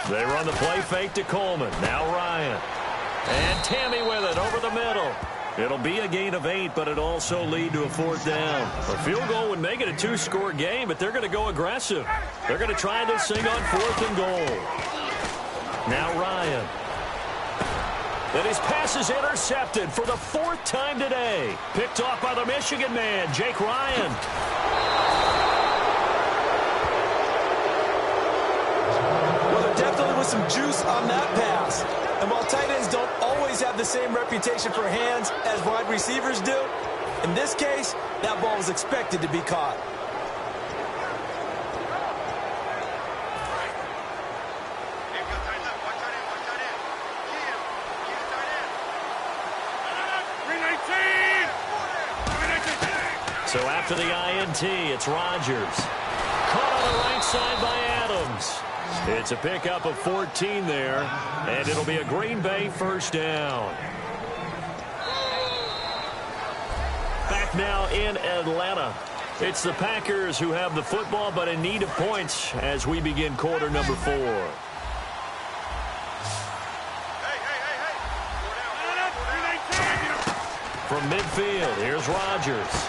They run the play fake to Coleman. Now Ryan. And Tammy with it over the middle. It'll be a gain of 8, but it'll also lead to a fourth down. A field goal would make it a 2-score game, but they're going to go aggressive. They're going to try this thing on 4th and goal. Now Ryan. And his pass is intercepted for the 4th time today. Picked off by the Michigan man, Jake Ryan. Well, there definitely was some juice on that pass. And while tight ends don't always have the same reputation for hands as wide receivers do, in this case, that ball was expected to be caught. So after the INT, it's Rodgers. Caught on the right side by Adams. It's a pickup of 14 there, and it'll be a Green Bay first down. Back now in Atlanta. It's the Packers who have the football, but in need of points as we begin quarter number 4. From midfield, here's Rodgers.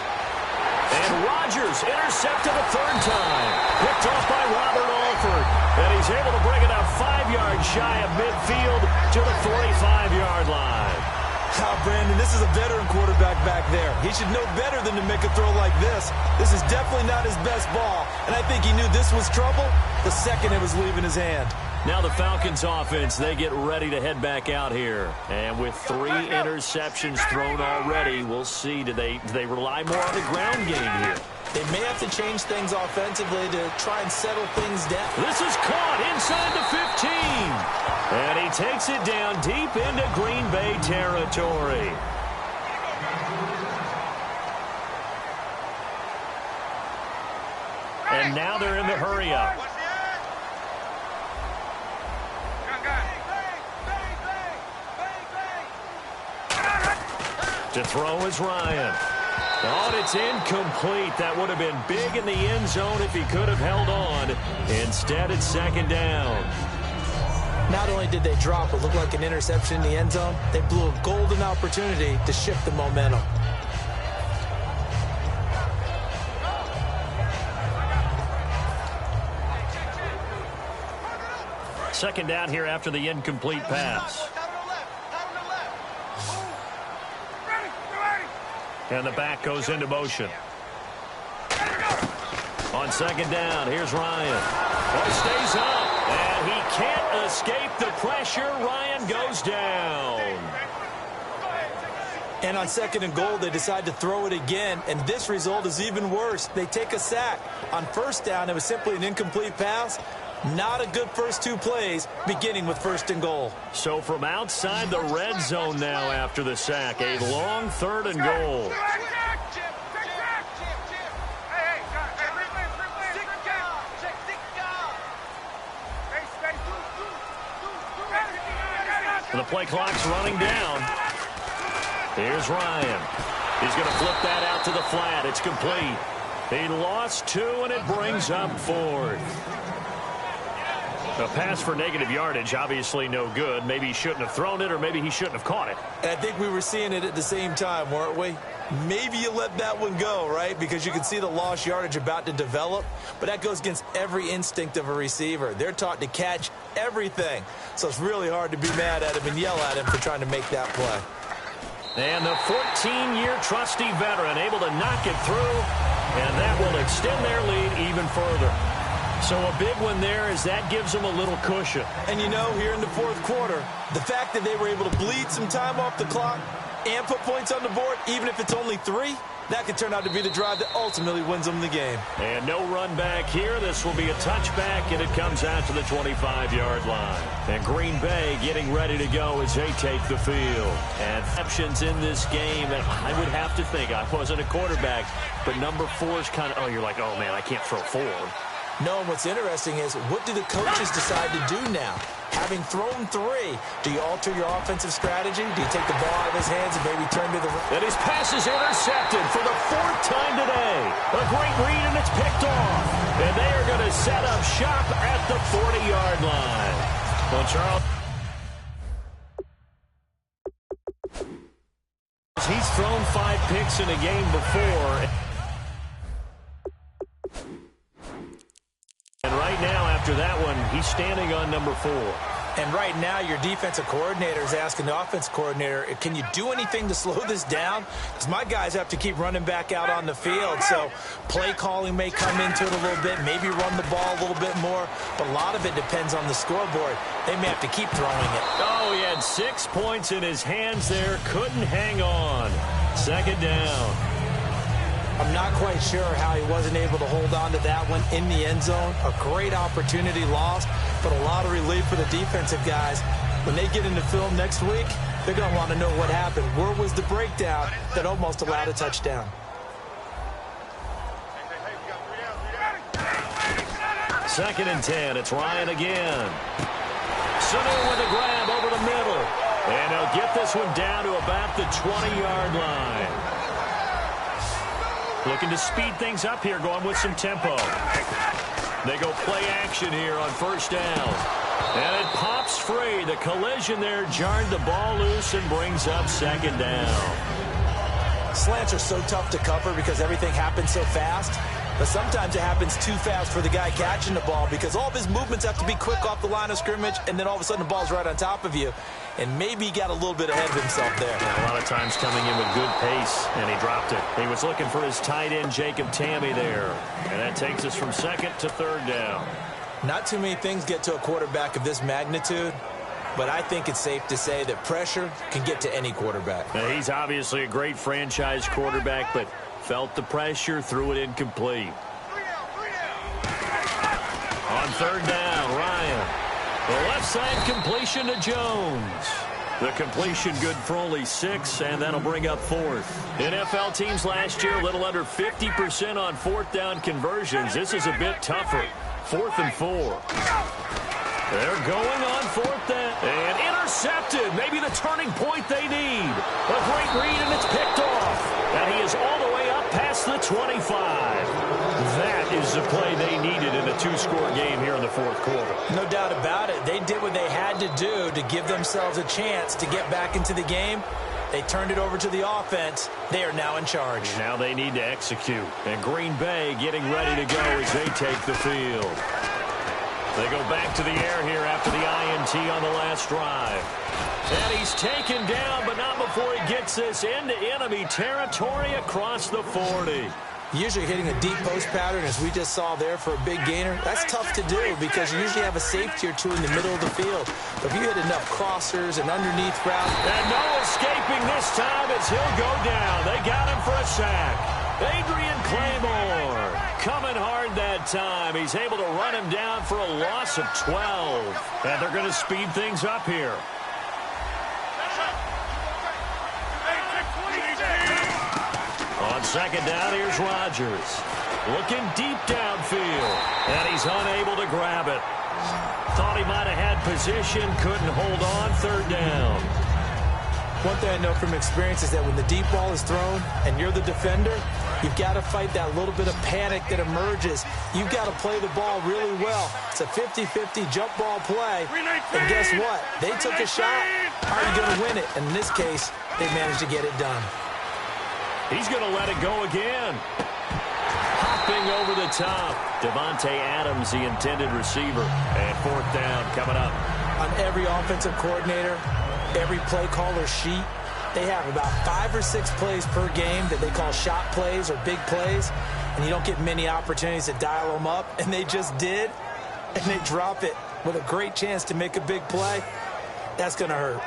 And Rodgers intercepted a 3rd time. Picked off by Robert Alford. And he's able to bring it out 5 yards shy of midfield to the 45-yard line. Brandon, this is a veteran quarterback back there. He should know better than to make a throw like this. This is definitely not his best ball. And I think he knew this was trouble the second it was leaving his hand. Now the Falcons offense, they get ready to head back out here. And with 3 interceptions thrown already, we'll see, do they rely more on the ground game here? They may have to change things offensively to try and settle things down. This is caught inside the 15. And he takes it down deep into Green Bay territory. And now they're in the hurry-up. To throw is Ryan. Oh, and it's incomplete. That would have been big in the end zone if he could have held on. Instead, it's second down. Not only did they drop what looked like an interception in the end zone, they blew a golden opportunity to shift the momentum. Second down here after the incomplete pass. And the back goes into motion. On second down, here's Ryan. Oh, stays up, and he can't escape the pressure. Ryan goes down. And on second and goal, they decide to throw it again, and this result is even worse. They take a sack. On first down, it was simply an incomplete pass. Not a good first 2 plays, beginning with first and goal. So from outside the red zone now after the sack, a long third and goal. The play clock's running down. Here's Ryan. He's going to flip that out to the flat. It's complete. He lost 2, and it brings up 4th. A pass for negative yardage, obviously no good. Maybe he shouldn't have thrown it, or maybe he shouldn't have caught it. And I think we were seeing it at the same time, weren't we? Maybe you let that one go, right? Because you can see the lost yardage about to develop. But that goes against every instinct of a receiver. They're taught to catch everything. So it's really hard to be mad at him and yell at him for trying to make that play. And the 14-year trusty veteran able to knock it through. And that will extend their lead even further. So a big one there as that gives them a little cushion. And you know, here in the 4th quarter, the fact that they were able to bleed some time off the clock and put points on the board, even if it's only 3, that could turn out to be the drive that ultimately wins them the game. And no run back here. This will be a touchback, and it comes out to the 25-yard line. And Green Bay getting ready to go as they take the field. And exceptions in this game, and I would have to think, I wasn't a quarterback, but number 4 is kind of, oh, you're like, oh, man, I can't throw 4. No, and what's interesting is, what do the coaches decide to do now? Having thrown 3, do you alter your offensive strategy? Do you take the ball out of his hands and maybe turn to the... And his pass is intercepted for the 4th time today. A great read, and it's picked off. And they are going to set up shop at the 40-yard line. Well, Charles, he's thrown 5 picks in a game before. And right now, after that one, he's standing on number 4. And right now, your defensive coordinator is asking the offense coordinator, can you do anything to slow this down? Because my guys have to keep running back out on the field. So play calling may come into it a little bit, maybe run the ball a little bit more. But a lot of it depends on the scoreboard. They may have to keep throwing it. Oh, he had 6 points in his hands there. Couldn't hang on. Second down. I'm not quite sure how he wasn't able to hold on to that one in the end zone. A great opportunity lost, but a lot of relief for the defensive guys. When they get into film next week, they're going to want to know what happened. Where was the breakdown that almost allowed a touchdown? Second and 10. It's Ryan again. Sanu with a grab over the middle. And he'll get this one down to about the 20-yard line. Looking to speed things up here, going with some tempo. They go play action here on first down. And it pops free. The collision there jarred the ball loose and brings up second down. Slants are so tough to cover because everything happens so fast. But sometimes it happens too fast for the guy catching the ball because all of his movements have to be quick off the line of scrimmage, and then all of a sudden the ball's right on top of you. And maybe he got a little bit ahead of himself there. Yeah, a lot of times coming in with good pace, and he dropped it. He was looking for his tight end, Jacob Tamme, there. And that takes us from second to third down. Not too many things get to a quarterback of this magnitude, but I think it's safe to say that pressure can get to any quarterback. Now, he's obviously a great franchise quarterback, but felt the pressure, threw it incomplete. On third down, Ryan. The left side completion to Jones. The completion good for only 6, and that'll bring up fourth. NFL teams last year, a little under 50% on fourth down conversions. This is a bit tougher. 4th and 4. They're going on fourth down. And intercepted. Maybe the turning point they need. A great read, and it's picked off. And he is all the way up past the 25. That is the play they needed in a 2-score game here in the fourth quarter. No doubt about it. They did what they had to do to give themselves a chance to get back into the game. They turned it over to the offense. They are now in charge. Now they need to execute. And Green Bay getting ready to go as they take the field. They go back to the air here after the INT on the last drive. And he's taken down, but not before he gets this into enemy territory across the 40. Usually hitting a deep post pattern, as we just saw there for a big gainer, that's tough to do because you usually have a safety or two in the middle of the field. But if you hit enough crossers and underneath routes. And no escaping this time as he'll go down. They got him for a sack. Adrian Claymore coming hard that time. He's able to run him down for a loss of 12. And they're going to speed things up here. On second down, here's Rodgers. Looking deep downfield. And he's unable to grab it. Thought he might have had position, couldn't hold on. Third down. One thing I know from experience is that when the deep ball is thrown and you're the defender, you've got to fight that little bit of panic that emerges. You've got to play the ball really well. It's a 50-50 jump ball play. And guess what? They took a shot. How are you going to win it? And in this case, they managed to get it done. He's going to let it go again. Hopping over the top. Devontae Adams, the intended receiver. And fourth down coming up. On every offensive coordinator, every play caller sheet, they have about 5 or 6 plays per game that they call shot plays or big plays. And you don't get many opportunities to dial them up. And they just did. And they drop it with a great chance to make a big play. That's going to hurt.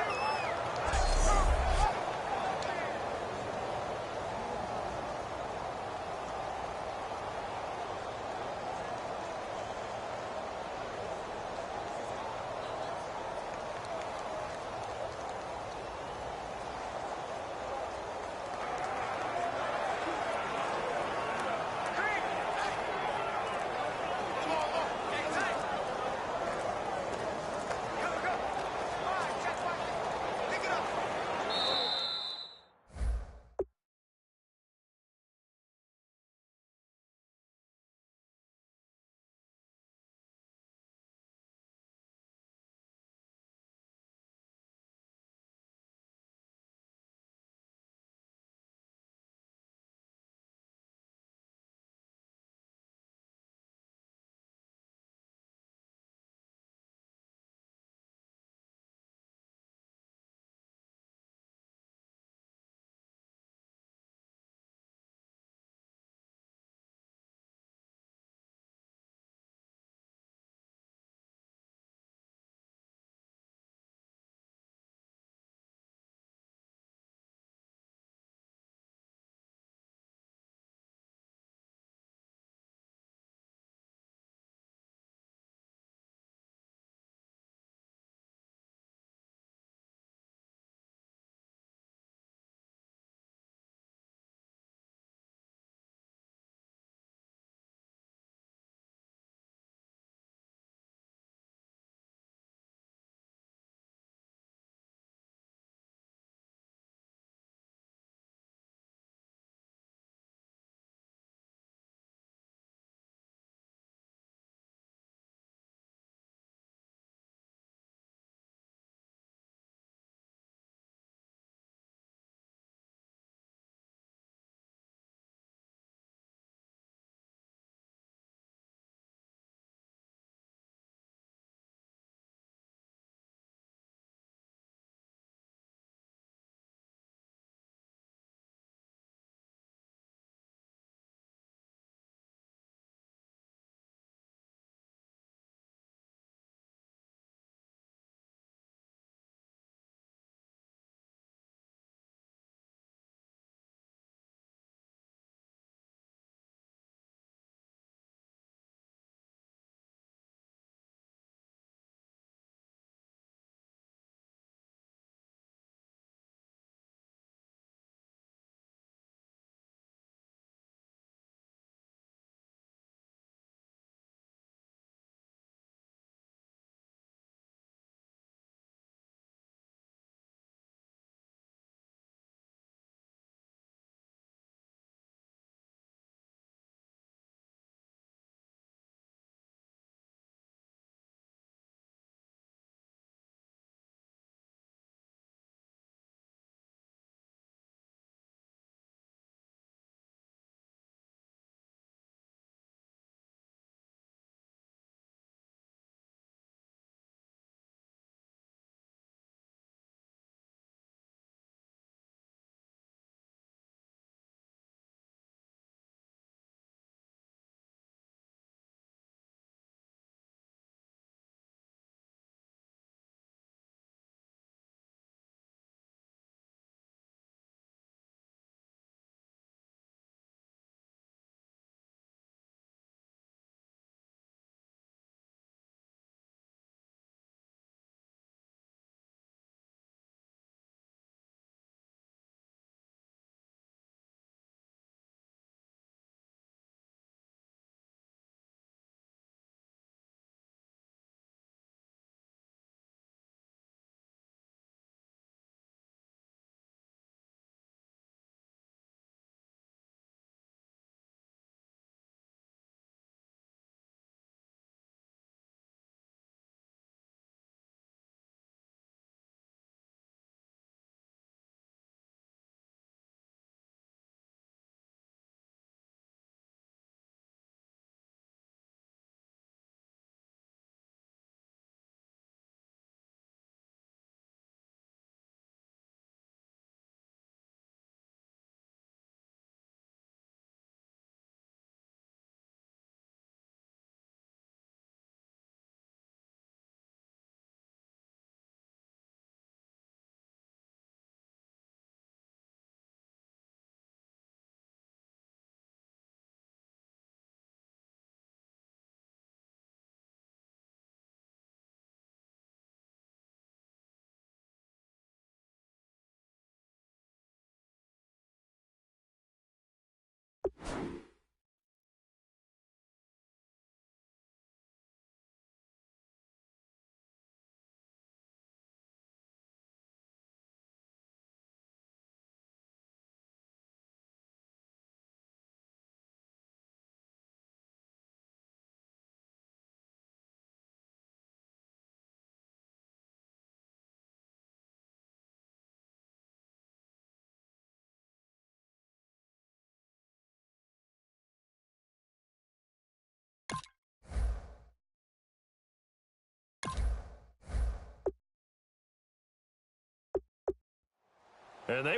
And they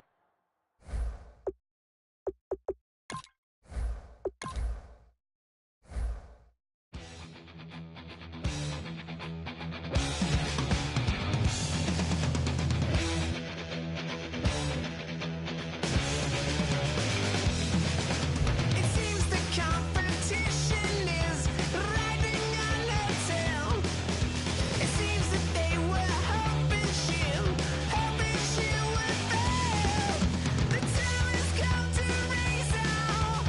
It seems the competition is riding on her tail. It seems that they were hoping she would fail. The time has come to raise our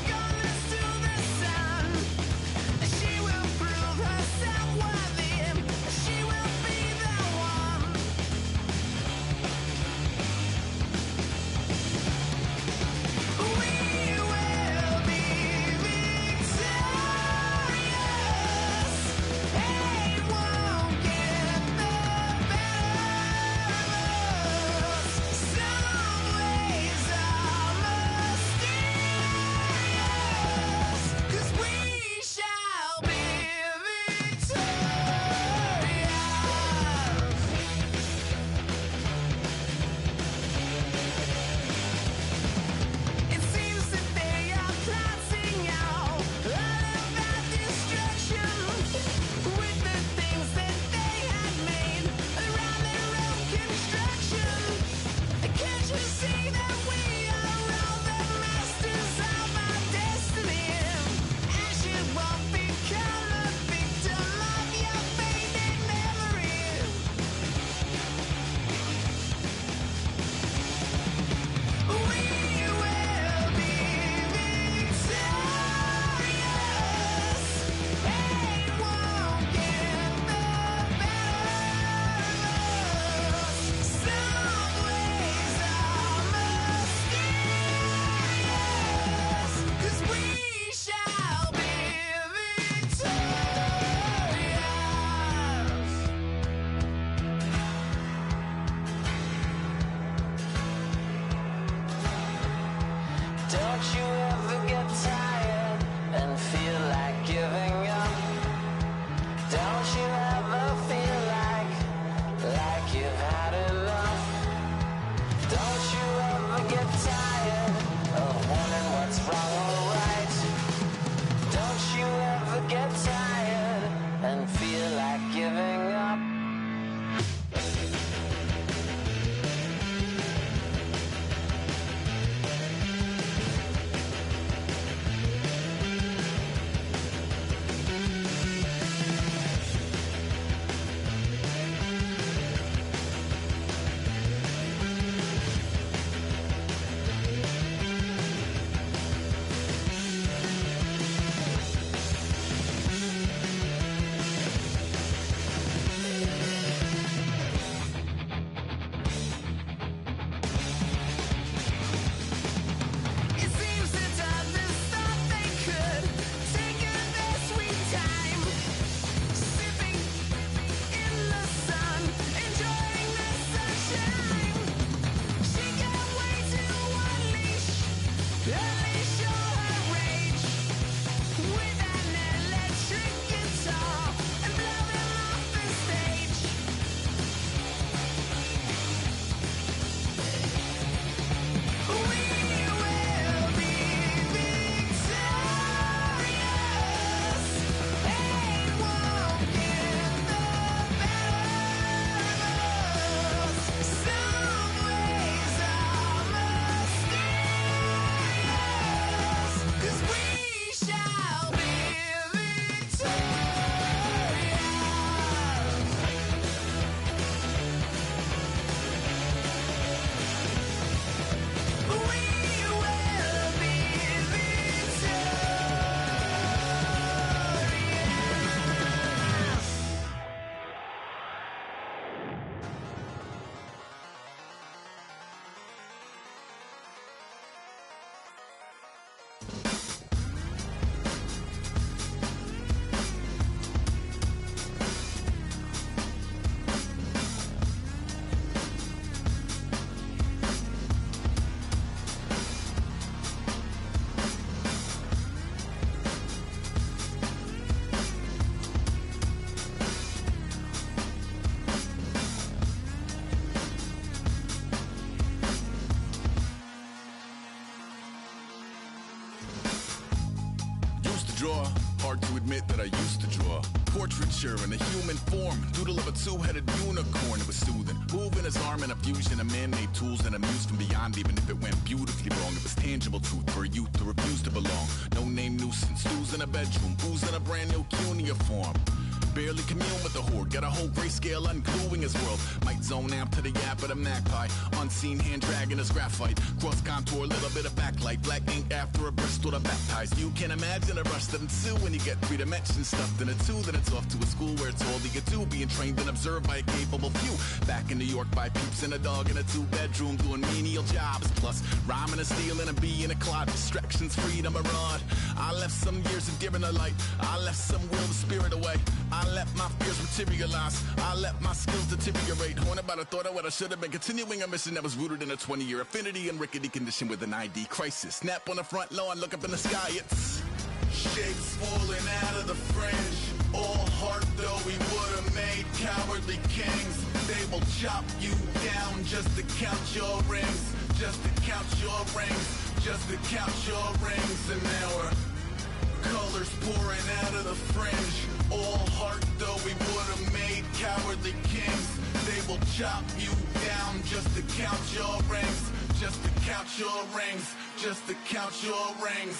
gunners to the sun. She will prove herself worthy. She will be the one. We will be victorious. Hate won't get the better of us. Some ways are mysterious, 'cause we shall be victorious. It seems that they are plotting out all of our destruction with the things that they had made around their own construction. Can't you see that we are all the masters of our destiny? And she won't become a victim of your fading memory. We will be victorious. Hate won't get the better of us. Some ways are mysterious, 'cause we shall be victorious. Don't you ever get tired and feel like giving up? Don't you ever feel like you've had enough? Don't you ever get tired of wondering what's wrong or right? Don't you ever get tired and feel like giving up? hard to admit that I used to draw. Portraiture in a human form, doodle of a two-headed unicorn. It was soothing, moving his arm in a fusion of man-made tools and amused from beyond. Even if it went beautifully wrong, it was tangible truth for a youth to refuse to belong. No name nuisance, who's in a bedroom, who's in a brand new cuneiform. Barely commune with the horde, got a whole grayscale ungluing his world. Might zone amp to the yap of a magpie, unseen hand dragging his graphite. Cross contour, little bit of backlight, black ink after a Bristol to baptize. You can imagine a rush that ensue when you get 3 dimensions stuffed in a 2. Then it's off to a school where it's all you get to, being trained and observed by a capable few. Back in New York by peeps and a dog in a 2-bedroom doing menial jobs. Plus rhyming and stealing and being a clod, distractions, freedom, a rod. I left some years of giving a light, I left some will the spirit away. I let my fears materialize, I let my skills deteriorate. Haunted by the thought of what I should have been, continuing a mission that was rooted in a 20-year affinity and rickety condition with an ID crisis. Snap on the front lawn, look up in the sky, it's shapes falling out of the fringe. All heart though we would have made cowardly kings. They will chop you down just to count your rings, just to count your rings, just to count your rings. And now we're colors pouring out of the fringe. All heart though we would have made cowardly kings. They will chop you down just to count your rings, just to count your rings, just to count your rings.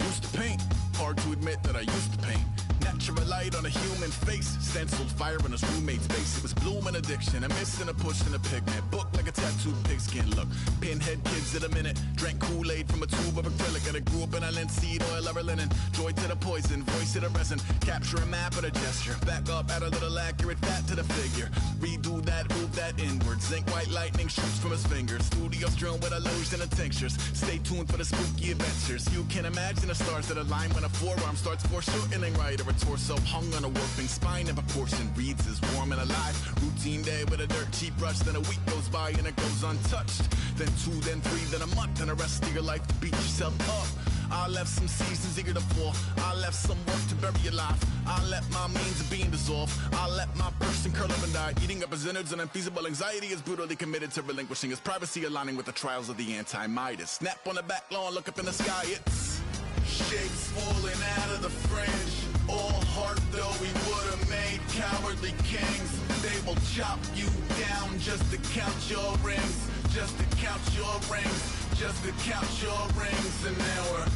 Used to paint, hard to admit that I used to paint. Natural light on a human face, stenciled fire in his roommate's face. It was blooming addiction, a miss and a push and a pigment. Book like a tattooed pigskin look. Pinhead kids in a minute, drank Kool-Aid from a tube of acrylic. And I grew up in a linseed oil of linen. Joy to the poison, voice to the resin. Capture a map of a gesture. Back up, add a little accurate fat to the figure. Redo that, move that inward. Zinc white lightning shoots from his fingers. Studio strewn with illusion and tinctures. Stay tuned for the spooky adventures. You can imagine the stars that align when a forearm starts foreshortening right, or a torso hung on a warping spine in proportion. Reads as warm and alive. Routine day with a dirt cheap brush. Then a week goes by and it goes untouched. Then 2, then 3, then a month, and the rest of your life to beat yourself up. I left some seasons eager to fall. I left some work to bury alive. I let my means of being dissolved. I let my person curl up and die. Eating up his innards and unfeasible anxiety is brutally committed to relinquishing his privacy, aligning with the trials of the anti-Midas. Snap on the back lawn, look up in the sky, it's shapes falling out of the fringe. All heart though we would have made cowardly kings. They will chop you down just to count your rings, just to count your rings, just to count your rings. And now we're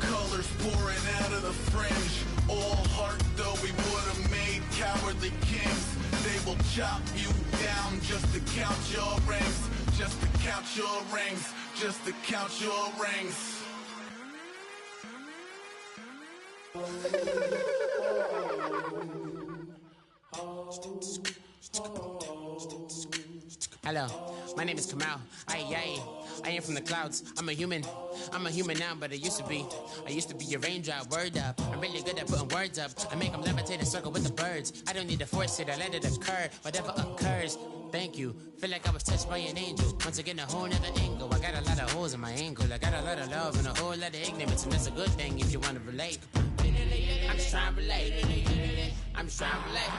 colors pouring out of the fringe. All heart though we would have made cowardly kings. They will chop you down just to count your rings, just to count your rings, just to count your rings. Hello, my name is Kamal. I am from the clouds. I'm a human now, but I used to be a raindrop. Word up, I'm really good at putting words up. I make them levitate and circle with the birds. I don't need to force it, I let it occur. Whatever occurs, thank you. Feel like I was touched by an angel. Once again, a whole nother angle. I got a lot of holes in my angle. I got a lot of love and a whole lot of ignorance, and that's a good thing if you want to relate. I'm just trying to relate. I'm just trying to relate.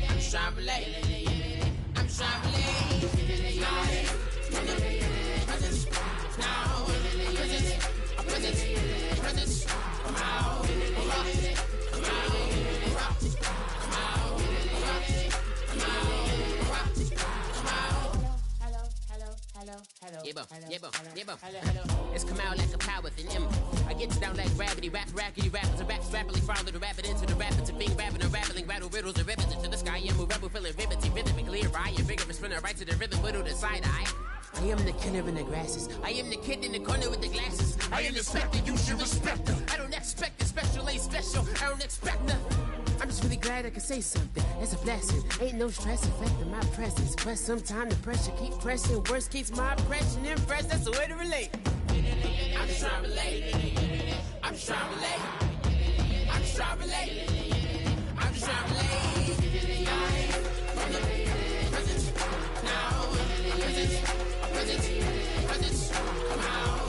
I'm just trying to relate. I'm just trying to relate. Presence. Come out. It's come out like a power within him. I get down like gravity, rackety rappers and raps rapidly follow the rabbit into the rapids of being rapping and rattling, rattle riddles and rivets into the sky. I am a rebel feeling rivety, rhythmically right and vigorous, spinning right to the rhythm, widow to side eye. I am the killer in the grasses. I am the kid in the corner with the glasses. I am the specter, you should respect her. I don't expect a special, ain't special. I don't expect nothing. I'm just really glad I can say something. It's a blessing. Ain't no stress affecting my presence. But sometimes the pressure keep pressing. Worst keeps my impression impressed. That's the way to relate. I'm just trying to relate. I'm just trying to relate. I'm just trying to relate. I'm just trying to relate. From the presence now. Presence. Come out.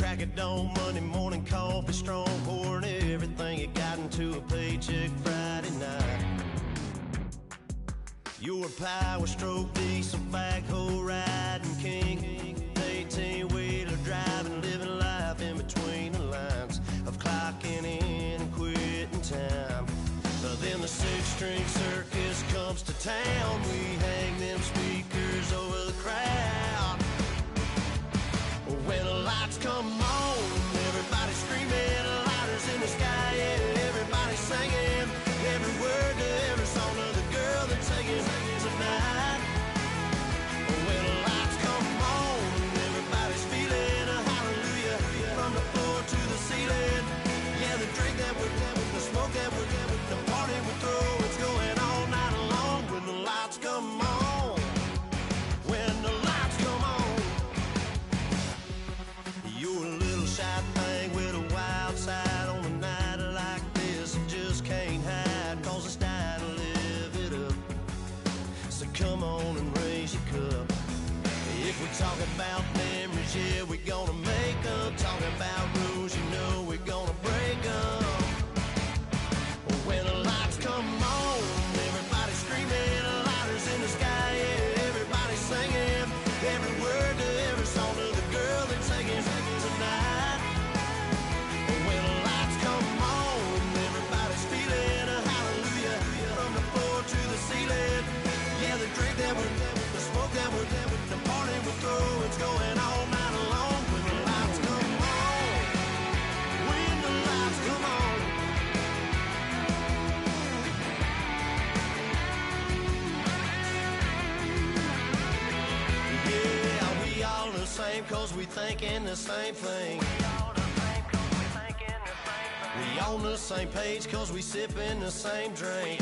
crack of dawn, Monday morning coffee, strong pouring everything you got into a paycheck Friday night. You're a power stroke, diesel backhoe riding king, 18-wheeler driving, living life in between the lines of clocking in and quitting time. Then the six-string circus comes to town. We hang them speakers over the crowd. When the lights come on, everybody screaming, lighters in the sky, yeah, everybody singing every word to every song of the girl they're taking tonight. When the lights come on, everybody's feeling a hallelujah from the floor to the ceiling. Yeah, the drink that we're having, the smoke that we're having, the party we throw, it's going all night long. When the lights come on, when the lights come on, you're a little shy thing with a wild side on a night like this. You just can't hide, cause it's time to live it up. So come on and raise your cup. If we're talking about memories, yeah, we're gonna make them. Talking about rules, you know we're gonna break them. When the lights come on, everybody screaming, lighters in the sky, yeah, everybody singing every word to every song of the girl they're taking tonight. When the lights come on, everybody's feeling a hallelujah from the floor to the ceiling. Yeah, the drink that we're having, the smoke that we're having, the party we throw, it's going all night long. When the lights come on, when the lights come on. Yeah, we all the same cause we thinking the same thing. We on the same page cause we sipping the same drink.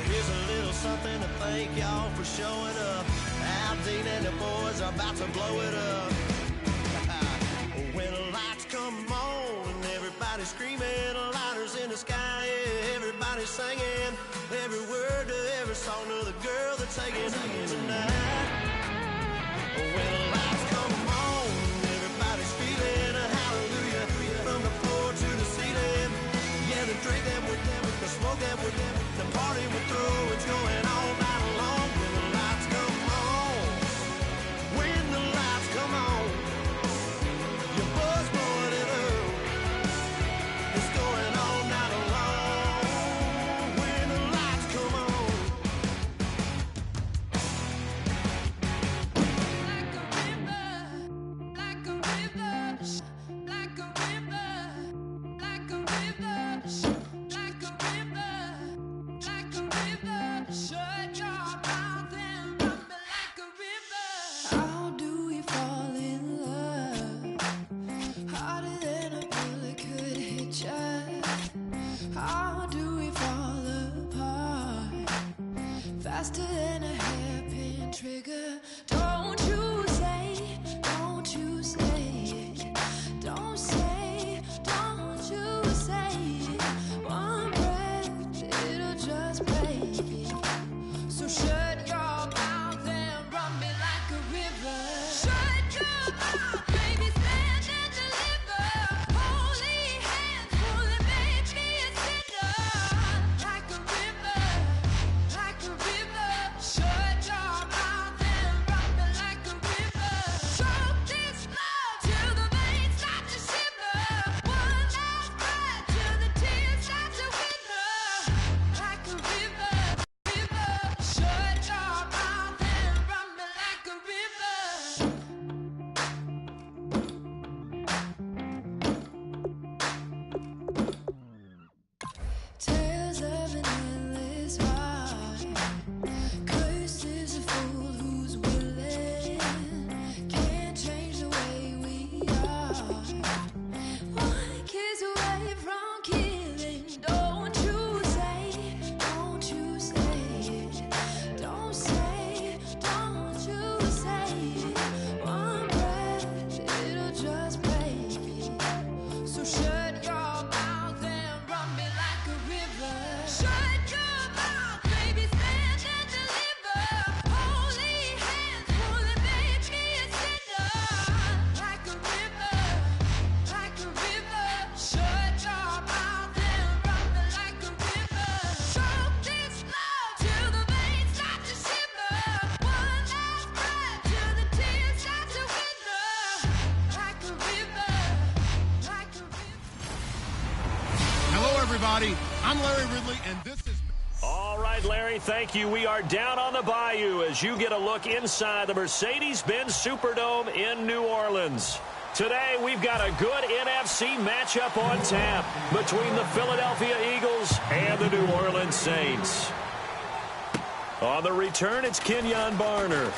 Here's a little something to thank y'all for showing up. Al Dean and the boys are about to blow it up. When the lights come on and everybody's screaming, lighters in the sky, yeah, everybody's singing every word to every song of the girl they're taking tonight. When the lights come on, everybody's feeling a hallelujah from the floor to the ceiling. Yeah, the drink that we're having, the smoke that we're having, the party we throw, it's going all night long. When the lights come on, when the lights come on, your buzz blowing it up, it's going all night long. When the lights come on. Like a river, like a river, like a river, like a river, like a river. Shut your mouth and run me like a river. How do we fall in love? Harder than a bullet could hit ya. How do we fall apart? Faster than a hairpin trigger. Don't you say, don't you say, don't say, don't you say. One breath, it'll just break. So shut your mouth and run me like a river. Shut your mouth, baby, stand and deliver. Holy hands, pulling, make me a sinner. Like a river, like a river. everybody. I'm Larry Ridley, and this is... All right, Larry, thank you. We are down on the bayou as you get a look inside the Mercedes-Benz Superdome in New Orleans. Today, we've got a good NFC matchup on tap between the Philadelphia Eagles and the New Orleans Saints. On the return, it's Kenyon Barner.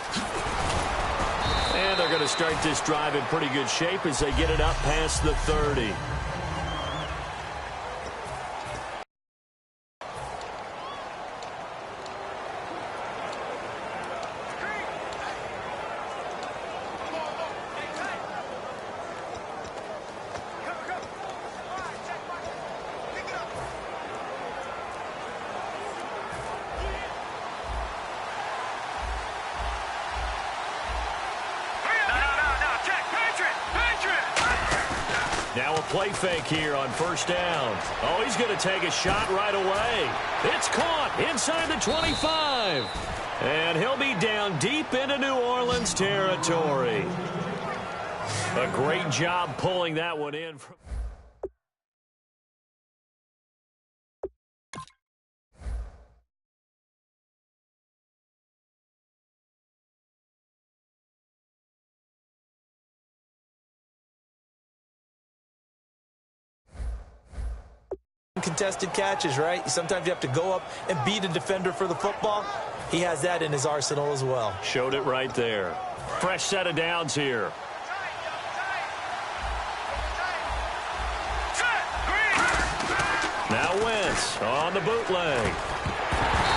And they're going to start this drive in pretty good shape as they get it up past the 30. Now a play fake here on first down. Oh, he's going to take a shot right away. It's caught inside the 25. And he'll be down deep into New Orleans territory. A great job pulling that one in. Contested catches, right? Sometimes you have to go up and beat a defender for the football. He has that in his arsenal as well. Showed it right there. Fresh set of downs here. Now Wentz on the bootleg.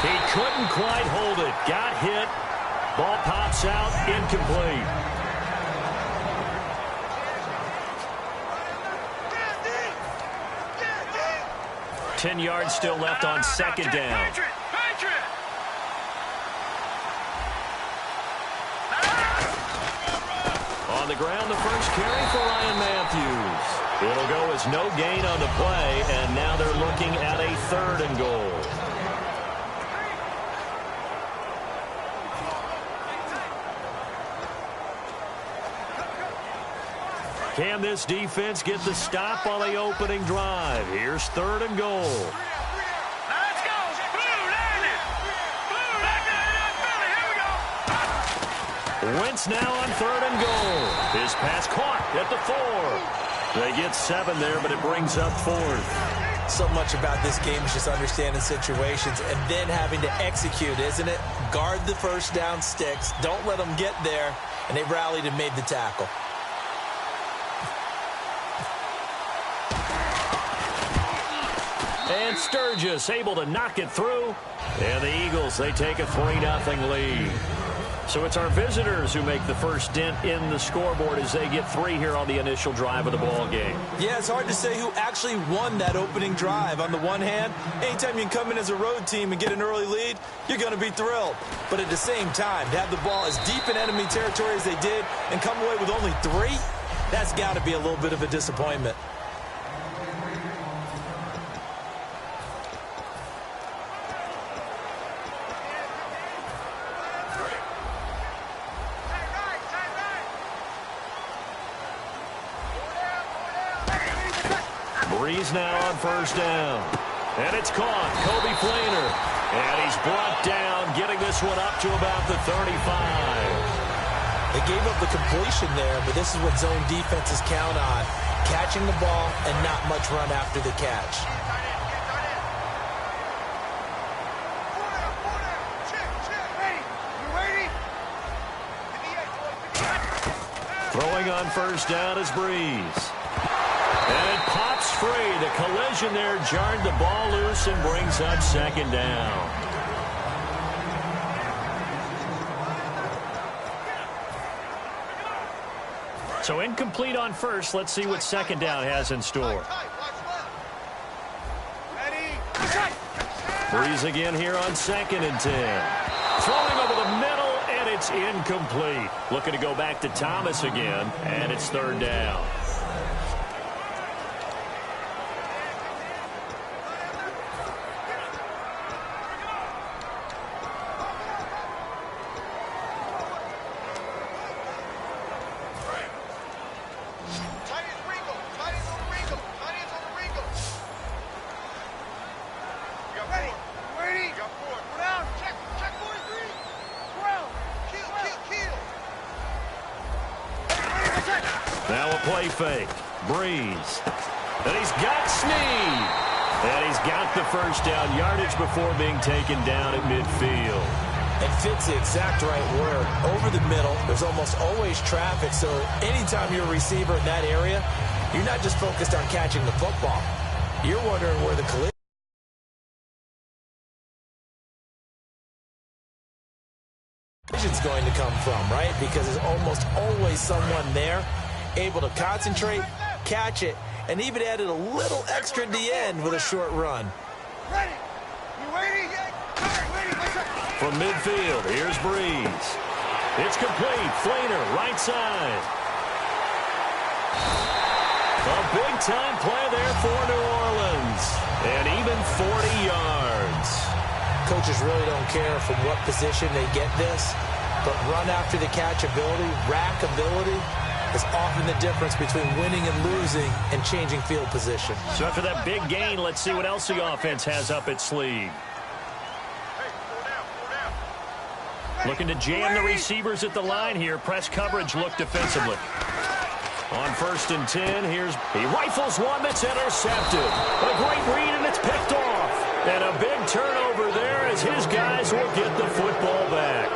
He couldn't quite hold it. Got hit. Ball pops out. Incomplete. 10 yards still left on second down. On the ground, the first carry for Ryan Matthews. It'll go as no gain on the play, and now they're looking at a 3rd and goal. Can this defense get the stop on the opening drive? Here's 3rd and goal. Let's go. Blue landed. Blue landed. Here we go. Wentz now on 3rd and goal. His pass caught at the 4. They get 7 there, but it brings up 4th. So much about this game is just understanding situations and then having to execute, isn't it? Guard the first down sticks. Don't let them get there. And they rallied and made the tackle. And Sturgis able to knock it through. And the Eagles, they take a 3-0 lead. So it's our visitors who make the first dent in the scoreboard as they get 3 here on the initial drive of the ball game. Yeah, it's hard to say who actually won that opening drive. On the one hand, anytime you can come in as a road team and get an early lead, you're going to be thrilled. But at the same time, to have the ball as deep in enemy territory as they did and come away with only 3, that's got to be a little bit of a disappointment. Breeze now on first down. And it's caught. Kobe Fleener. And he's brought down, getting this one up to about the 35. They gave up the completion there, but this is what zone defenses count on. Catching the ball and not much run after the catch. Throwing on first down is Breeze. And it pops free. The collision there jarred the ball loose and brings up 2nd down. So incomplete on first. Let's see what 2nd down has in store. Breeze again here on 2nd and 10. Throwing over the middle, and it's incomplete. Looking to go back to Thomas again, and it's 3rd down. play fake. Breeze. And he's got Snead. And he's got the first down, yardage before being taken down at midfield. And Fitz the exact right word. Over the middle, there's almost always traffic, so anytime you're a receiver in that area, you're not just focused on catching the football. You're wondering where the collision is going to come from, right? Because there's almost always someone there able to concentrate, catch it, and even added a little extra at the end with a short run. Ready? You ready? From midfield, here's Breeze. It's complete. Flainer, right side. A big-time play there for New Orleans. And even 40 yards. Coaches really don't care from what position they get this, but run after the catch ability, rack ability, is often the difference between winning and losing and changing field position. So after that big gain, let's see what else the offense has up its sleeve. Looking to jam the receivers at the line here. Press coverage look defensively. On 1st and 10, he rifles one that's intercepted. A great read, and it's picked off. And a big turnover there as his guys will get the football back.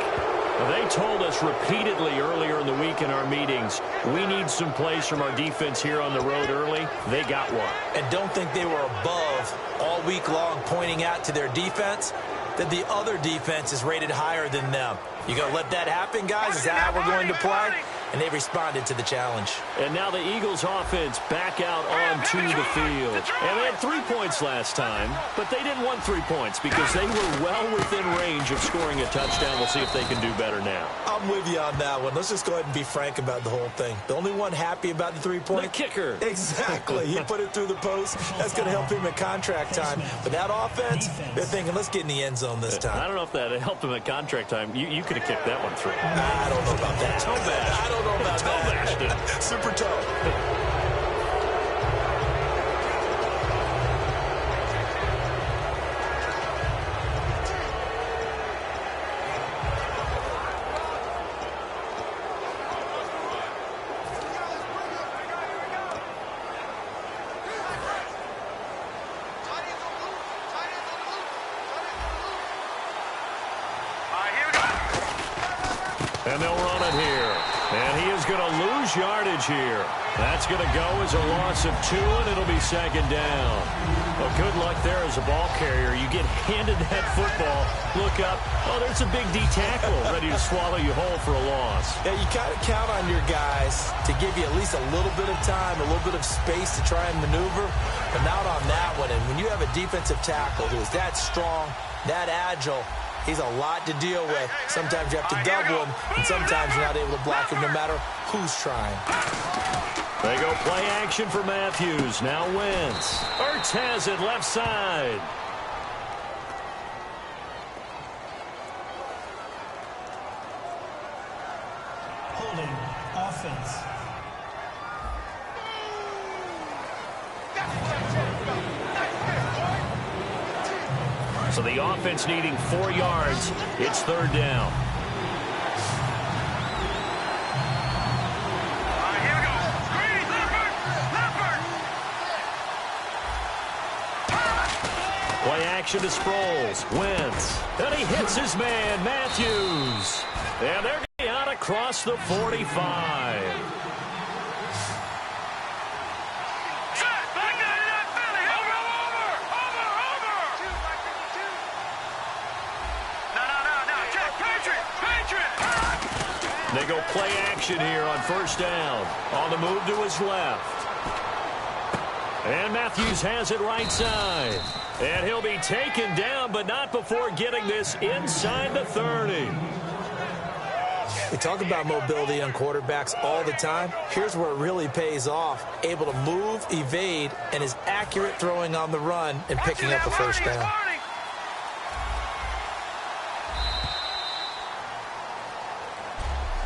Now, they told us repeatedly earlier in the week in our meetings, we need some plays from our defense here on the road early. They got one. And don't think they were above all week long pointing out to their defense that the other defense is rated higher than them. You going to let that happen, guys? Is that how we're going to play? And they responded to the challenge. And now the Eagles offense back out onto the field. And they had 3 points last time, but they didn't want 3 points because they were well within range of scoring a touchdown. We'll see if they can do better now. I'm with you on that one. Let's just go ahead and be frank about the whole thing. The only one happy about the 3-point? The kicker. Exactly. He put it through the post. That's going to help him at contract time. But that offense, they're thinking, let's get in the end zone this time. I don't know if that helped him at contract time. You could have kicked that one through. I don't know about that. Toe bash. I don't know about toe bashed it. Super toe. And they'll run it here. And he is going to lose yardage here. That's going to go as a loss of 2, and it'll be 2nd down. Well, good luck there as a ball carrier. You get handed that football, look up, oh, there's a big D tackle ready to swallow you whole for a loss. Yeah, you got to count on your guys to give you at least a little bit of time, a little bit of space to try and maneuver, but not on that one. And when you have a defensive tackle who is that strong, that agile, he's a lot to deal with. Sometimes you have to double him, and sometimes you're not able to block him no matter who's trying. They go play action for Matthews. Now Wentz. Ertz has it left side. Holding offense. So the offense needing 4 yards. It's 3rd down. Play action to Sproles. Wentz. And he hits his man, Matthews. And they're getting out across the 45. They go play action here on 1st down. On the move to his left. And Matthews has it right side. And he'll be taken down, but not before getting this inside the 30. We talk about mobility on quarterbacks all the time. Here's where it really pays off. Able to move, evade, and is accurate throwing on the run and picking up a 1st down.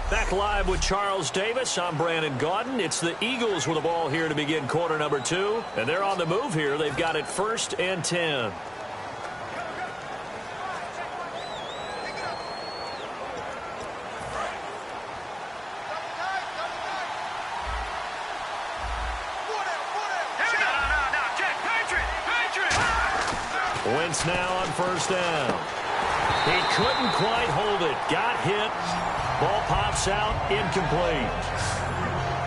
Back live with Charles Davis. I'm Brandon Gaudin. It's the Eagles with the ball here to begin quarter number 2. And they're on the move here. They've got it 1st and 10. Wentz now on first down. He couldn't quite hold it. Got hit. Ball pops out. Incomplete.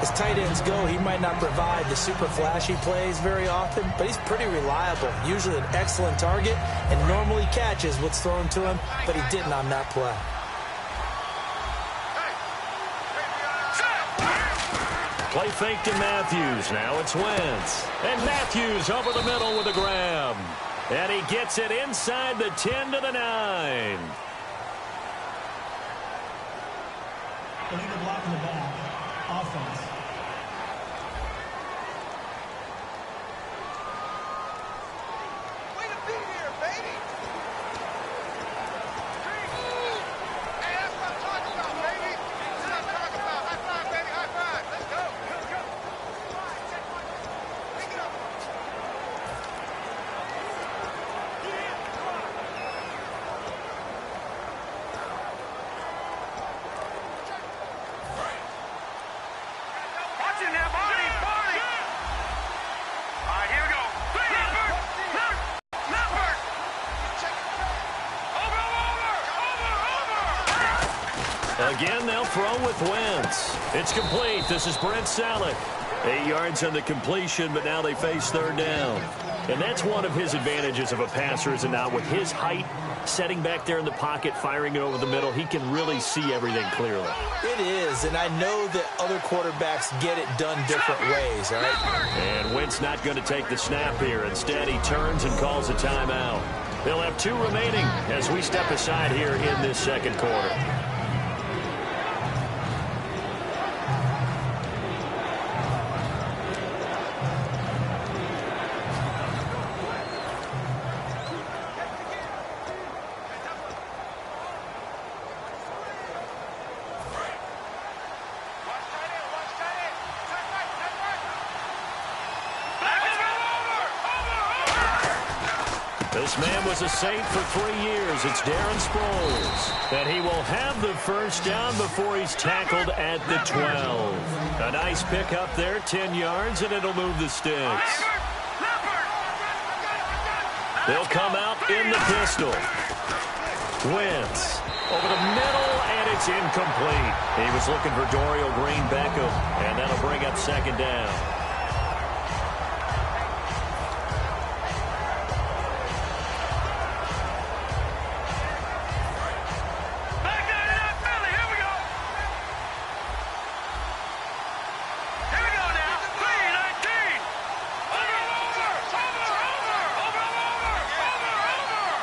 As tight ends go, he might not provide the super flashy plays very often, but he's pretty reliable. Usually an excellent target and normally catches what's thrown to him, but he didn't on that play. Play fake to Matthews. Now it's Wentz. And Matthews over the middle with a grab. And he gets it inside the 10 to the 9. Illegal block in the back. Offense. Way to be here, baby! Hey, that's what I'm talking about, baby! That's what I'm talking about. High five, baby, high five! Let's go! Pick it up! Watch it now, Barney! Barney! All right, here we go. Leopard! Over! Again, they'll throw with Wentz. It's complete. This is Brent Salek. 8 yards on the completion, but now they face third down. And that's one of his advantages of a passer, is it not? With his height, setting back there in the pocket, firing it over the middle, he can really see everything clearly. It is, and I know that other quarterbacks get it done different ways, all right? And Wentz not going to take the snap here. Instead, he turns and calls a timeout. They'll have 2 remaining as we step aside here in this second quarter. This man was a Saint for 3 years. It's Darren Sproles. And he will have the first down before he's tackled at the 12. A nice pickup there, 10 yards, and it'll move the sticks. They'll come out in the pistol. Wentz over the middle, and it's incomplete. He was looking for Dorial Green-Beckham, and that'll bring up second down.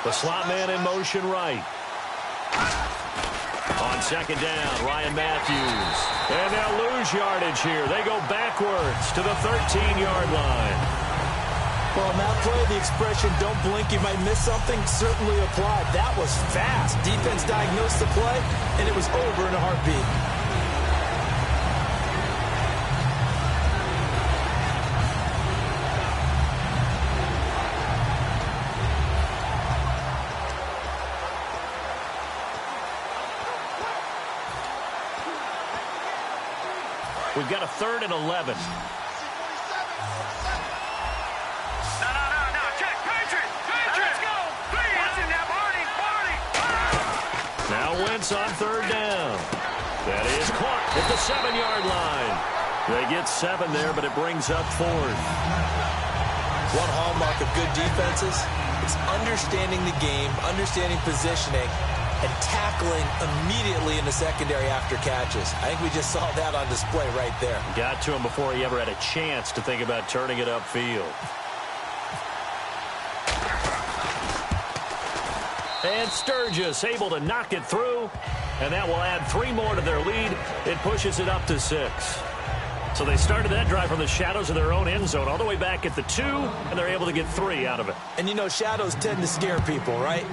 The slot man in motion right. On second down, Ryan Matthews. And they'll lose yardage here. They go backwards to the 13-yard line. Well, on that play, the expression, don't blink, you might miss something, certainly applied. That was fast. Defense diagnosed the play, and it was over in a heartbeat. We've got a 3rd and 11. No. Check. Patriots. Let's go. Watch it now, Barney. Now Wentz on 3rd down. That is caught at the 7-yard line. They get 7 there, but it brings up 4th. One hallmark of good defenses is understanding the game, understanding positioning, and tackling immediately in the secondary after catches. I think we just saw that on display right there. Got to him before he ever had a chance to think about turning it upfield. And Sturgis able to knock it through, and that will add 3 more to their lead. It pushes it up to 6. So they started that drive from the shadows of their own end zone all the way back at the 2, and they're able to get 3 out of it. And, you know, shadows tend to scare people, right?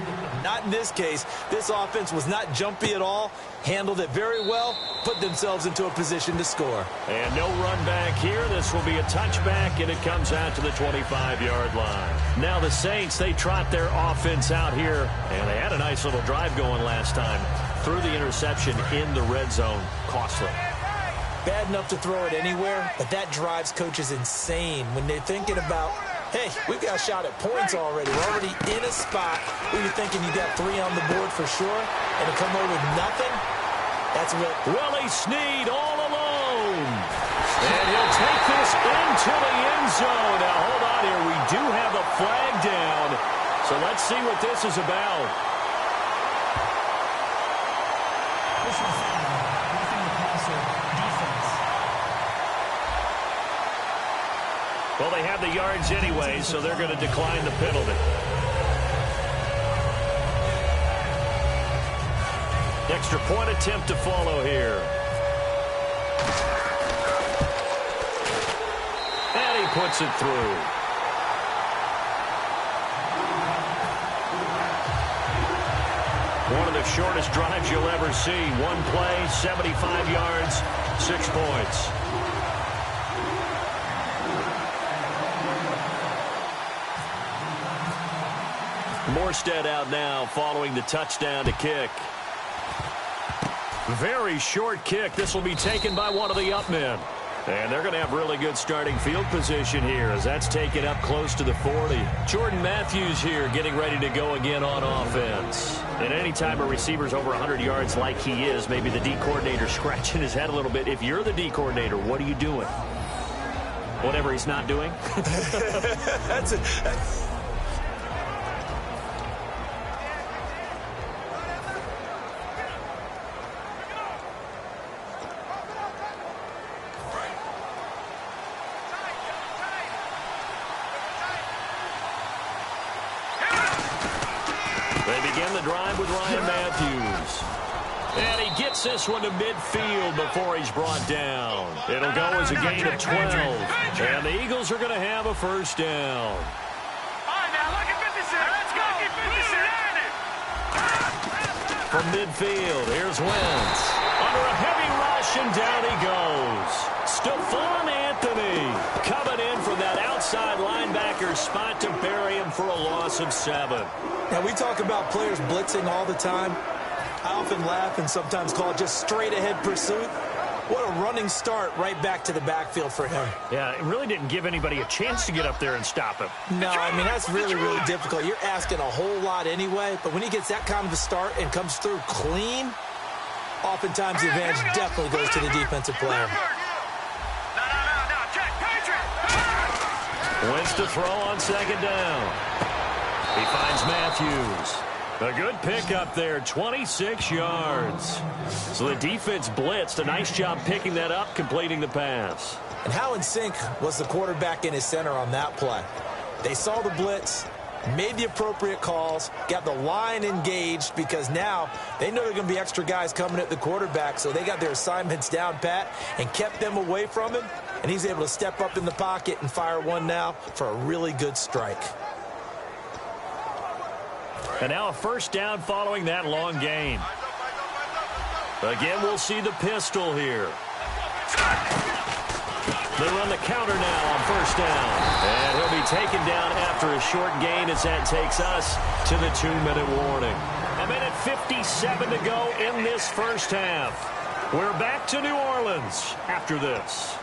Not in this case. This offense was not jumpy at all, handled it very well, put themselves into a position to score. And no run back here. This will be a touchback, and it comes out to the 25-yard line. Now the Saints, they trot their offense out here, and they had a nice little drive going last time. Threw the interception in the red zone. Costly. Bad enough to throw it anywhere, but that drives coaches insane when they're thinking about Hey, we've got a shot at points already. We're already in a spot where you're thinking you got 3 on the board for sure, and to come away with nothing, that's what... Willie Snead all alone. And he'll take this into the end zone. Now, hold on here. We do have a flag down. So let's see what this is about. Personal foul, roughing the passer, defense. Well, they have the yards anyway, so they're going to decline the penalty. Extra point attempt to follow here. And he puts it through. One of the shortest drives you'll ever see. One play, 75 yards, 6 points. Morstead out now following the touchdown to kick. Very short kick. This will be taken by one of the up men. And they're going to have really good starting field position here as that's taken up close to the 40. Jordan Matthews here getting ready to go again on offense. And anytime a receiver's over 100 yards like he is, maybe the D coordinator scratching his head a little bit. If you're the D coordinator, what are you doing? Whatever he's not doing? That's it. With Ryan Matthews. And he gets this one to midfield before he's brought down. It'll go as a gain of 12. And the Eagles are going to have a first down. All right, now look at 56. Let's go. From midfield, here's Wentz. Under a heavy rush, and down he goes. Stephon Anthony coming in from that outside linebacker spot to bury him for a loss of 7. Now, we talk about players blitzing all the time. I often laugh and sometimes call it just straight-ahead pursuit. What a running start right back to the backfield for him. Yeah, it really didn't give anybody a chance to get up there and stop him. No, I mean, that's really, really difficult. You're asking a whole lot anyway, but when he gets that kind of a start and comes through clean, oftentimes the advantage definitely goes to the defensive player. Wentz to throw on second down. He finds Matthews. A good pickup there, 26 yards. So the defense blitzed. A nice job picking that up, completing the pass. And how in sync was the quarterback in his center on that play? They saw the blitz, made the appropriate calls, got the line engaged because now they know there are going to be extra guys coming at the quarterback, so they got their assignments down pat and kept them away from him, and he's able to step up in the pocket and fire one now for a really good strike. And now a first down following that long gain. Again, we'll see the pistol here. They run the counter now on first down. And he'll be taken down after a short gain as that takes us to the 2-minute warning. A minute 57 to go in this first half. We're back to New Orleans after this.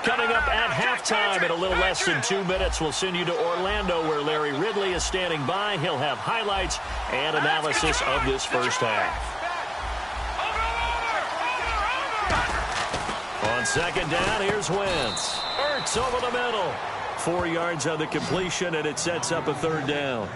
Coming up at halftime in a little less than 2 minutes, we'll send you to Orlando where Larry Ridley is standing by. He'll have highlights and analysis of this first half. On second down, here's Wentz. Ertz over the middle. 4 yards on the completion, and it sets up a third down.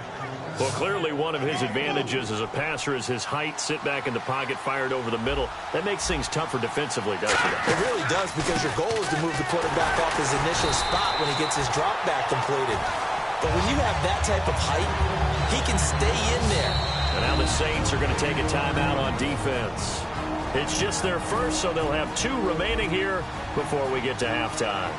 Well, clearly one of his advantages as a passer is his height. Sit back in the pocket, fired over the middle. That makes things tougher defensively, doesn't it? It really does, because your goal is to move the quarterback off his initial spot when he gets his drop back completed. But when you have that type of height, he can stay in there. And now the Saints are going to take a timeout on defense. It's just their first, so they'll have 2 remaining here before we get to halftime.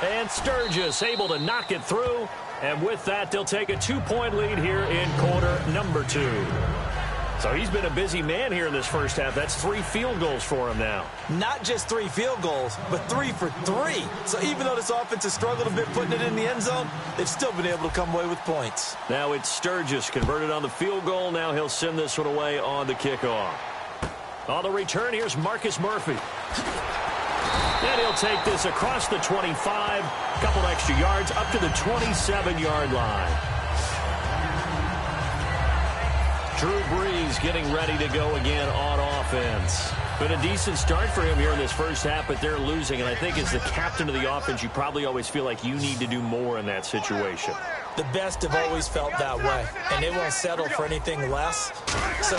And Sturgis able to knock it through. And with that, they'll take a 2-point lead here in quarter number 2. So he's been a busy man here in this first half. That's 3 field goals for him now. Not just 3 field goals, but 3 for 3. So even though this offense has struggled a bit putting it in the end zone, they've still been able to come away with points. Now it's Sturgis converted on the field goal. Now he'll send this one away on the kickoff. On the return, here's Marcus Murphy. And he'll take this across the 25, couple extra yards up to the 27-yard line. Drew Brees getting ready to go again on offense. Been a decent start for him here in this first half, but they're losing. And I think as the captain of the offense, you probably always feel like you need to do more in that situation. The best have always felt that way, and they won't settle for anything less. So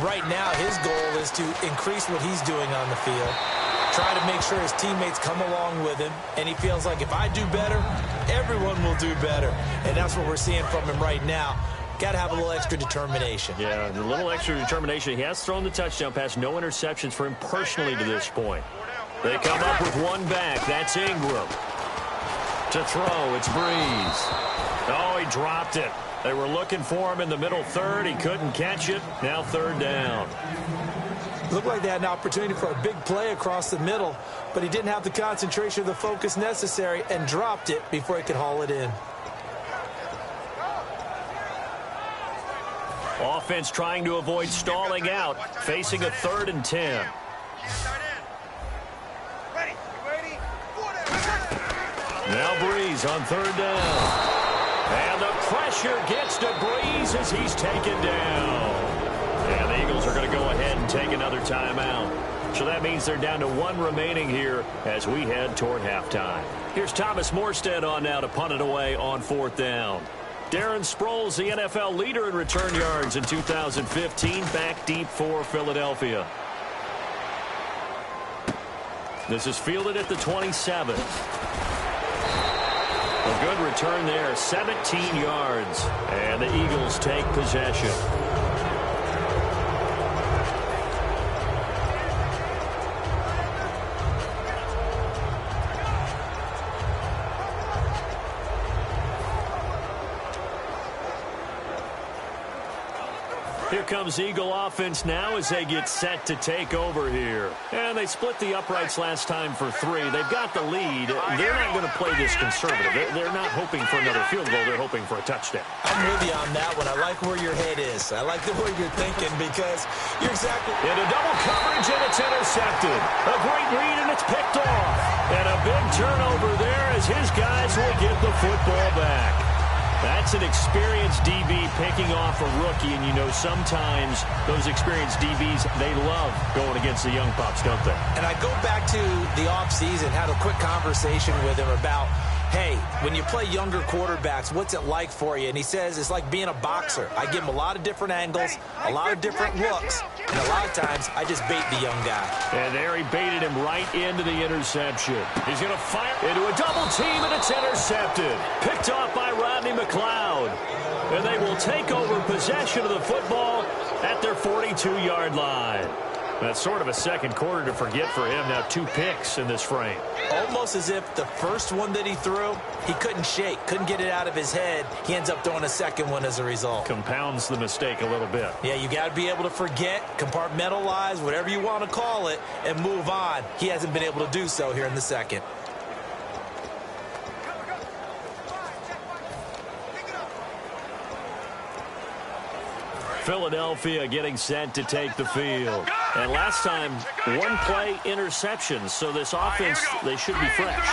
right now, his goal is to increase what he's doing on the field, try to make sure his teammates come along with him, and he feels like if I do better, everyone will do better. And that's what we're seeing from him right now. Got to have a little extra determination. Yeah, a little extra determination. He has thrown the touchdown pass. No interceptions for him personally to this point. They come up with one back. That's Ingram. To throw, it's Brees. Oh, he dropped it. They were looking for him in the middle third. He couldn't catch it. Now 3rd down. Looked like they had an opportunity for a big play across the middle, but he didn't have the concentration or the focus necessary and dropped it before he could haul it in. Offense trying to avoid stalling out, facing a 3rd and 10. Now Brees on 3rd down. And the pressure gets to Brees as he's taken down. And the Eagles are going to go ahead and take another timeout. So that means they're down to 1 remaining here as we head toward halftime. Here's Thomas Morstead on now to punt it away on 4th down. Darren Sproles, the NFL leader in return yards in 2015, back deep for Philadelphia. This is fielded at the 27. A good return there, 17 yards, and the Eagles take possession. Here comes Eagle offense now as they get set to take over here. And they split the uprights last time for 3. They've got the lead. They're not going to play this conservative. They're not hoping for another field goal. They're hoping for a touchdown. I'm with you on that one. I like where your head is. I like the way you're thinking because you're exactly... Into double coverage, and it's intercepted. A great read, and it's picked off. And a big turnover there as his guys will get the football back. That's an experienced DB picking off a rookie, and you know sometimes those experienced DBs, they love going against the young pups, don't they? And I go back to the offseason, had a quick conversation with him about, hey, when you play younger quarterbacks, what's it like for you? And he says it's like being a boxer. I give him a lot of different angles, a lot of different looks, and a lot of times I just bait the young guy. And there he baited him right into the interception. He's going to fire into a double team, and it's intercepted. Picked off by Rodney McLeod. And they will take over possession of the football at their 42-yard line. That's sort of a second quarter to forget for him. Now 2 picks in this frame. Almost as if the first one that he threw, he couldn't shake, couldn't get it out of his head. He ends up throwing a second one as a result. Compounds the mistake a little bit. Yeah, you got to be able to forget, compartmentalize, whatever you want to call it, and move on. He hasn't been able to do so here in the second. Philadelphia getting set to take the field. And last time, 1 play interception. So this offense, they should be fresh.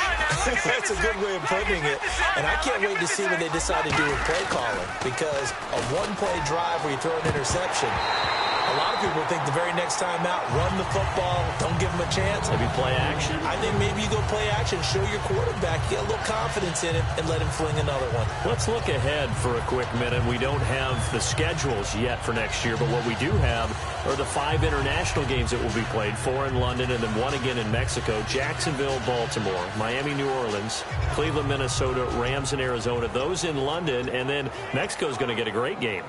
That's a good way of putting it. And I can't wait to see what they decide to do with play calling. Because a 1-play drive where you throw an interception, a lot of people think the very next time out, run the football, don't give them a chance. Maybe play action. I think maybe you go play action, show your quarterback, get a little confidence in him, and let him fling another one. Let's look ahead for a quick minute. We don't have the schedules yet for next year, but what we do have are the 5 international games that will be played, 4 in London and then 1 again in Mexico, Jacksonville, Baltimore, Miami, New Orleans, Cleveland, Minnesota, Rams, and Arizona. Those in London, and then Mexico's going to get a great game.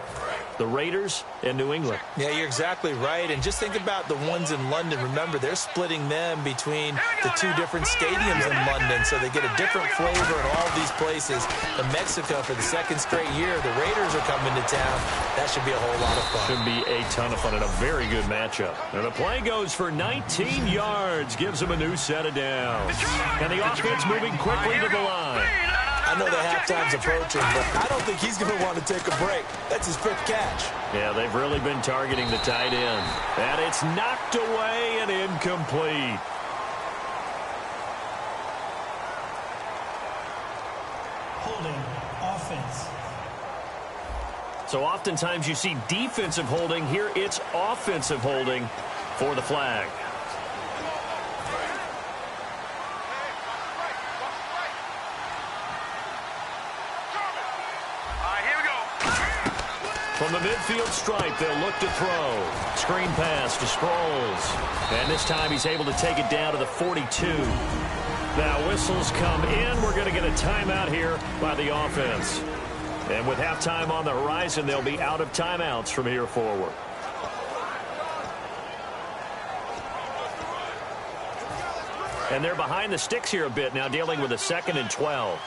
the Raiders and New England. Yeah, you're exactly right. And just think about the ones in London. Remember, they're splitting them between the two different stadiums in London, so they get a different flavor in all of these places. In Mexico, for the second straight year, the Raiders are coming to town. That should be a whole lot of fun. Should be a ton of fun and a very good matchup. And the play goes for 19 yards, gives them a new set of downs. And the offense moving quickly to the line. I know the halftime's approaching, but I don't think he's going to want to take a break. That's his fifth catch. Yeah, they've really been targeting the tight end. And it's knocked away and incomplete. Holding, offense. So oftentimes you see defensive holding. Here it's offensive holding for the flag. From the midfield stripe, they'll look to throw. Screen pass to Sproles. And this time he's able to take it down to the 42. Now whistles come in. We're going to get a timeout here by the offense. And with halftime on the horizon, they'll be out of timeouts from here forward. And they're behind the sticks here a bit now, dealing with a 2nd and 12.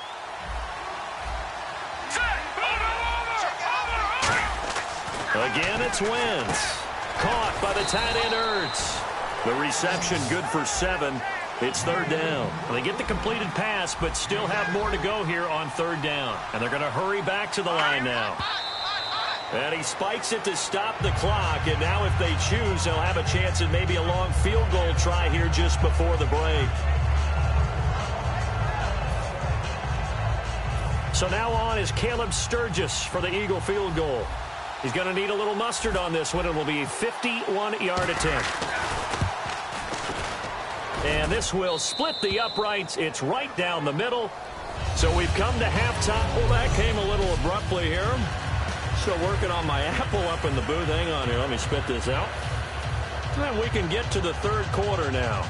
Again, it's Wentz. Caught by the tight end, Ertz. The reception good for 7. It's 3rd down. They get the completed pass, but still have more to go here on 3rd down. And they're going to hurry back to the line now. And he spikes it to stop the clock. And now if they choose, they'll have a chance at maybe a long field goal try here just before the break. So now on is Caleb Sturgis for the Eagle field goal. He's going to need a little mustard on this one. It will be a 51-yard attempt. And this will split the uprights. It's right down the middle. So we've come to halftime. Well, that came a little abruptly here. Still working on my apple up in the booth. Hang on here. Let me spit this out. And we can get to the 3rd quarter now.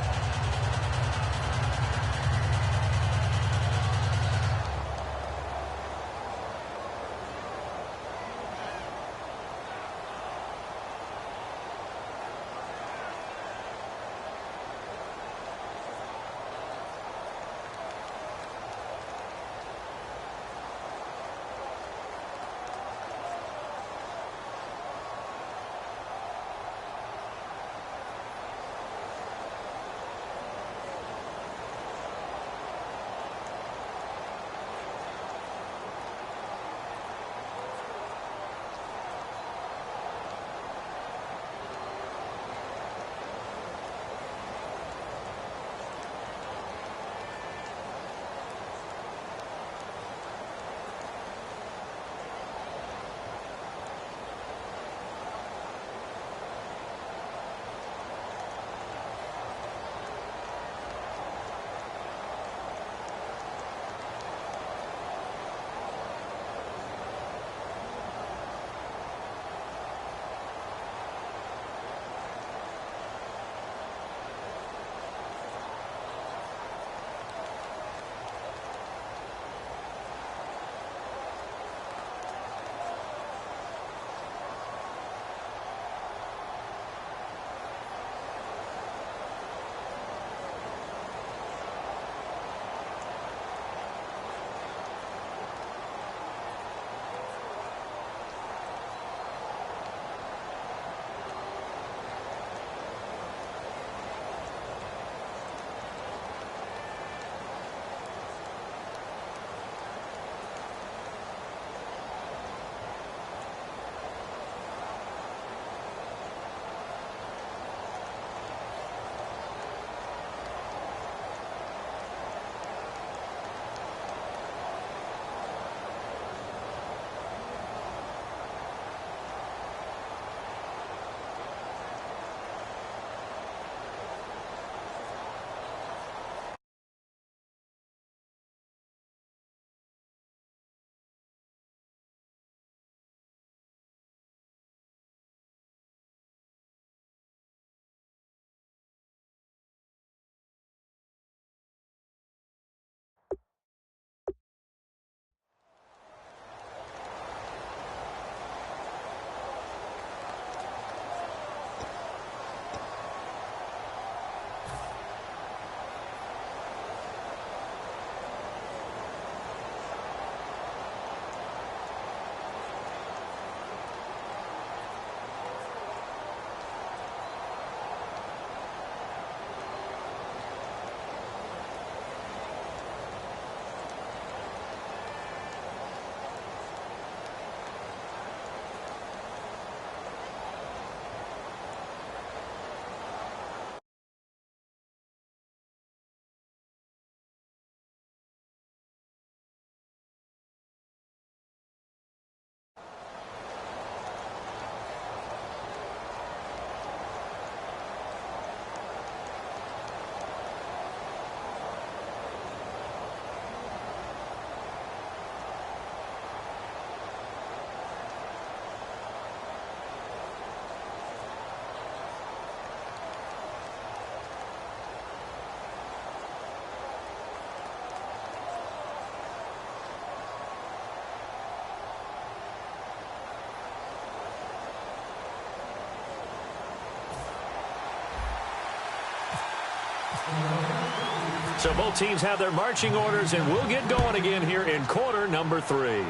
So both teams have their marching orders, and we'll get going again here in quarter number 3.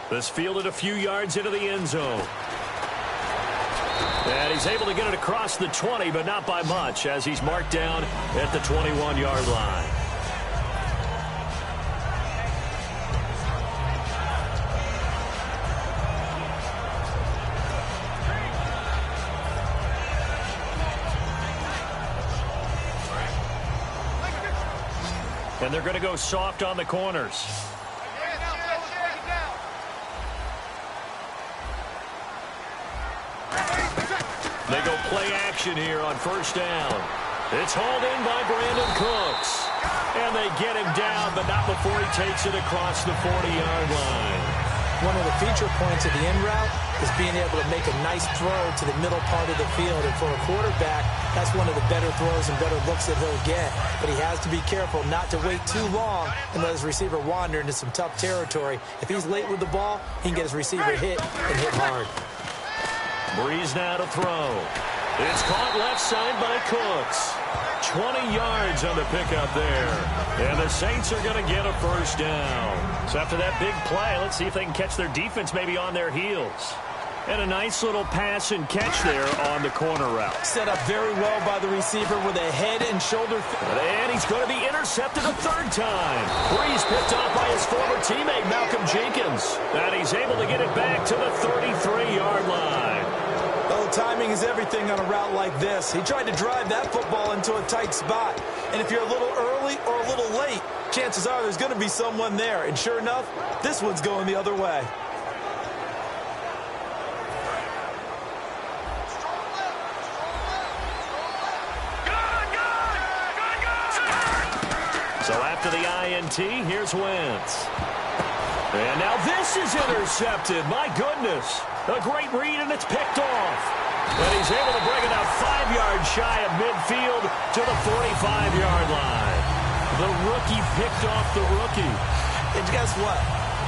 This fielded a few yards into the end zone. And he's able to get it across the 20, but not by much, as he's marked down at the 21-yard line. And they're going to go soft on the corners. They go play action here on first down. It's hauled in by Brandon Cooks. And they get him down, but not before he takes it across the 40-yard line. One of the feature points of the in route is being able to make a nice throw to the middle part of the field. And for a quarterback, that's one of the better throws and better looks that he'll get. But he has to be careful not to wait too long and let his receiver wander into some tough territory. If he's late with the ball, he can get his receiver hit and hit hard. Breeze now to throw. It's caught left side by Cooks. 20 yards on the pickup there. And the Saints are going to get a first down. So after that big play, let's see if they can catch their defense maybe on their heels. And a nice little pass and catch there on the corner route. Set up very well by the receiver with a head and shoulder. And he's going to be intercepted a third time. Breeze picked off by his former teammate, Malcolm Jenkins. And he's able to get it back to the 33-yard line. Oh, timing is everything on a route like this. He tried to drive that football into a tight spot. And if you're a little early or a little late, chances are there's going to be someone there. And sure enough, this one's going the other way. So after the INT, here's Wentz. And now this is intercepted. My goodness. A great read, and it's picked off. And he's able to bring it out 5 yards shy of midfield to the 45-yard line. The rookie picked off the rookie. And guess what?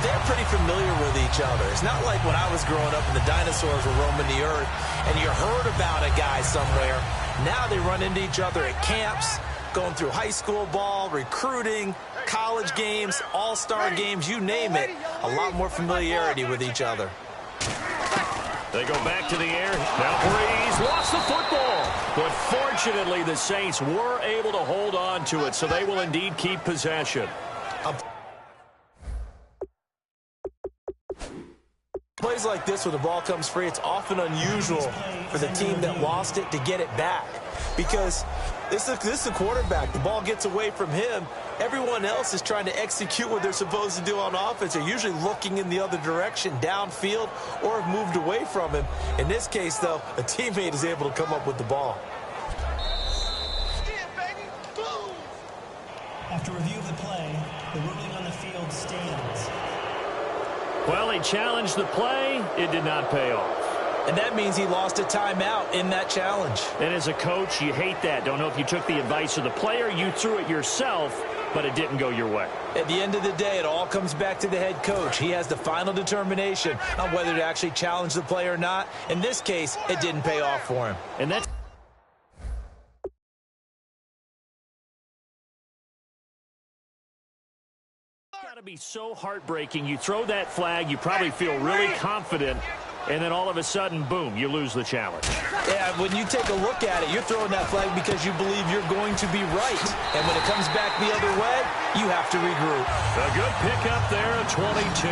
They're pretty familiar with each other. It's not like when I was growing up and the dinosaurs were roaming the earth and you heard about a guy somewhere. Now they run into each other at camps, going through high school ball, recruiting, college games, all-star games, you name it. A lot more familiarity with each other. They go back to the air. Now Breeze lost the football. But fortunately, the Saints were able to hold on to it, so they will indeed keep possession. Plays like this where the ball comes free, it's often unusual for the team that lost it to get it back. Because this is a quarterback. The ball gets away from him. Everyone else is trying to execute what they're supposed to do on offense. They're usually looking in the other direction, downfield, or have moved away from him. In this case, though, a teammate is able to come up with the ball. After review of the play, the ruling on the field stands. Well, he challenged the play. It did not pay off. And that means he lost a timeout in that challenge. And as a coach, you hate that. Don't know if you took the advice of the player, you threw it yourself, but it didn't go your way. At the end of the day, it all comes back to the head coach. He has the final determination on whether to actually challenge the play or not. In this case, it didn't pay off for him. And that's got to be so heartbreaking. You throw that flag, you probably feel really confident, and then all of a sudden, boom, you lose the challenge. Yeah, when you take a look at it, you're throwing that flag because you believe you're going to be right. And when it comes back the other way, you have to regroup. A good pickup there at 22.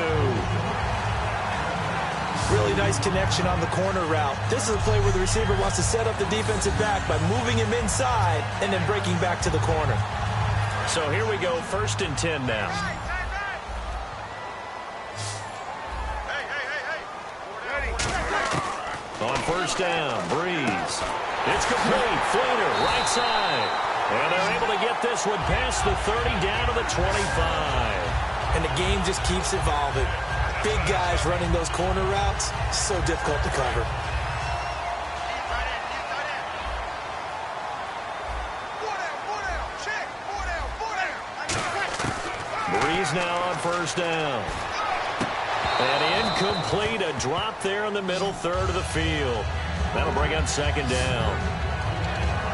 Really nice connection on the corner route. This is a play where the receiver wants to set up the defensive back by moving him inside and then breaking back to the corner. So here we go, 1st and 10 now. On first down, Breeze. It's complete. Fleener, right side. And they're able to get this one past the 30 down to the 25. And the game just keeps evolving. Big guys running those corner routes, so difficult to cover. Breeze now on first down. And incomplete, a drop there in the middle third of the field. That'll bring up 2nd down.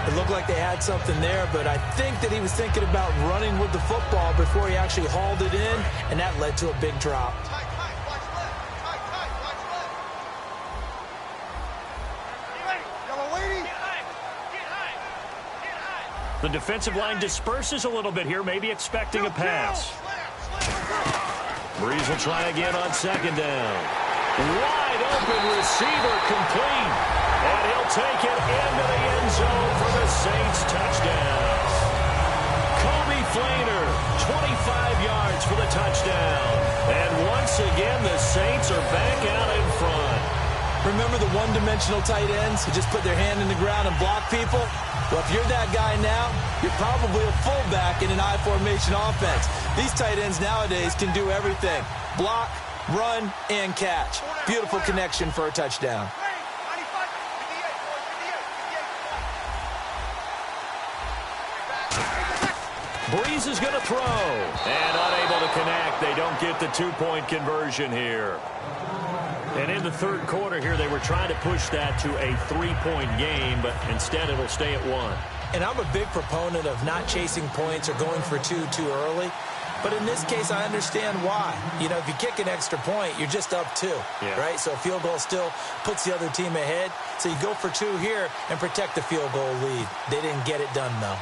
It looked like they had something there, but I think that he was thinking about running with the football before he actually hauled it in, and that led to a big drop. The defensive line disperses a little bit here, maybe expecting a pass. Breeze will try again on second down. Wide open receiver complete. And he'll take it into the end zone for the Saints touchdown. Kobe Fleener, 25 yards for the touchdown. And once again, the Saints are back out in front. Remember the one-dimensional tight ends who just put their hand in the ground and block people? Well, if you're that guy now, you're probably a fullback in an I-formation offense. These tight ends nowadays can do everything. Block, run, and catch. Beautiful connection for a touchdown. Breeze is going to throw. And unable to connect. They don't get the two-point conversion here. And in the third quarter here, they were trying to push that to a three-point game, but instead it'll stay at one. And I'm a big proponent of not chasing points or going for two too early. But in this case, I understand why. You know, if you kick an extra point, you're just up two, right? So a field goal still puts the other team ahead. So you go for two here and protect the field goal lead. They didn't get it done, though.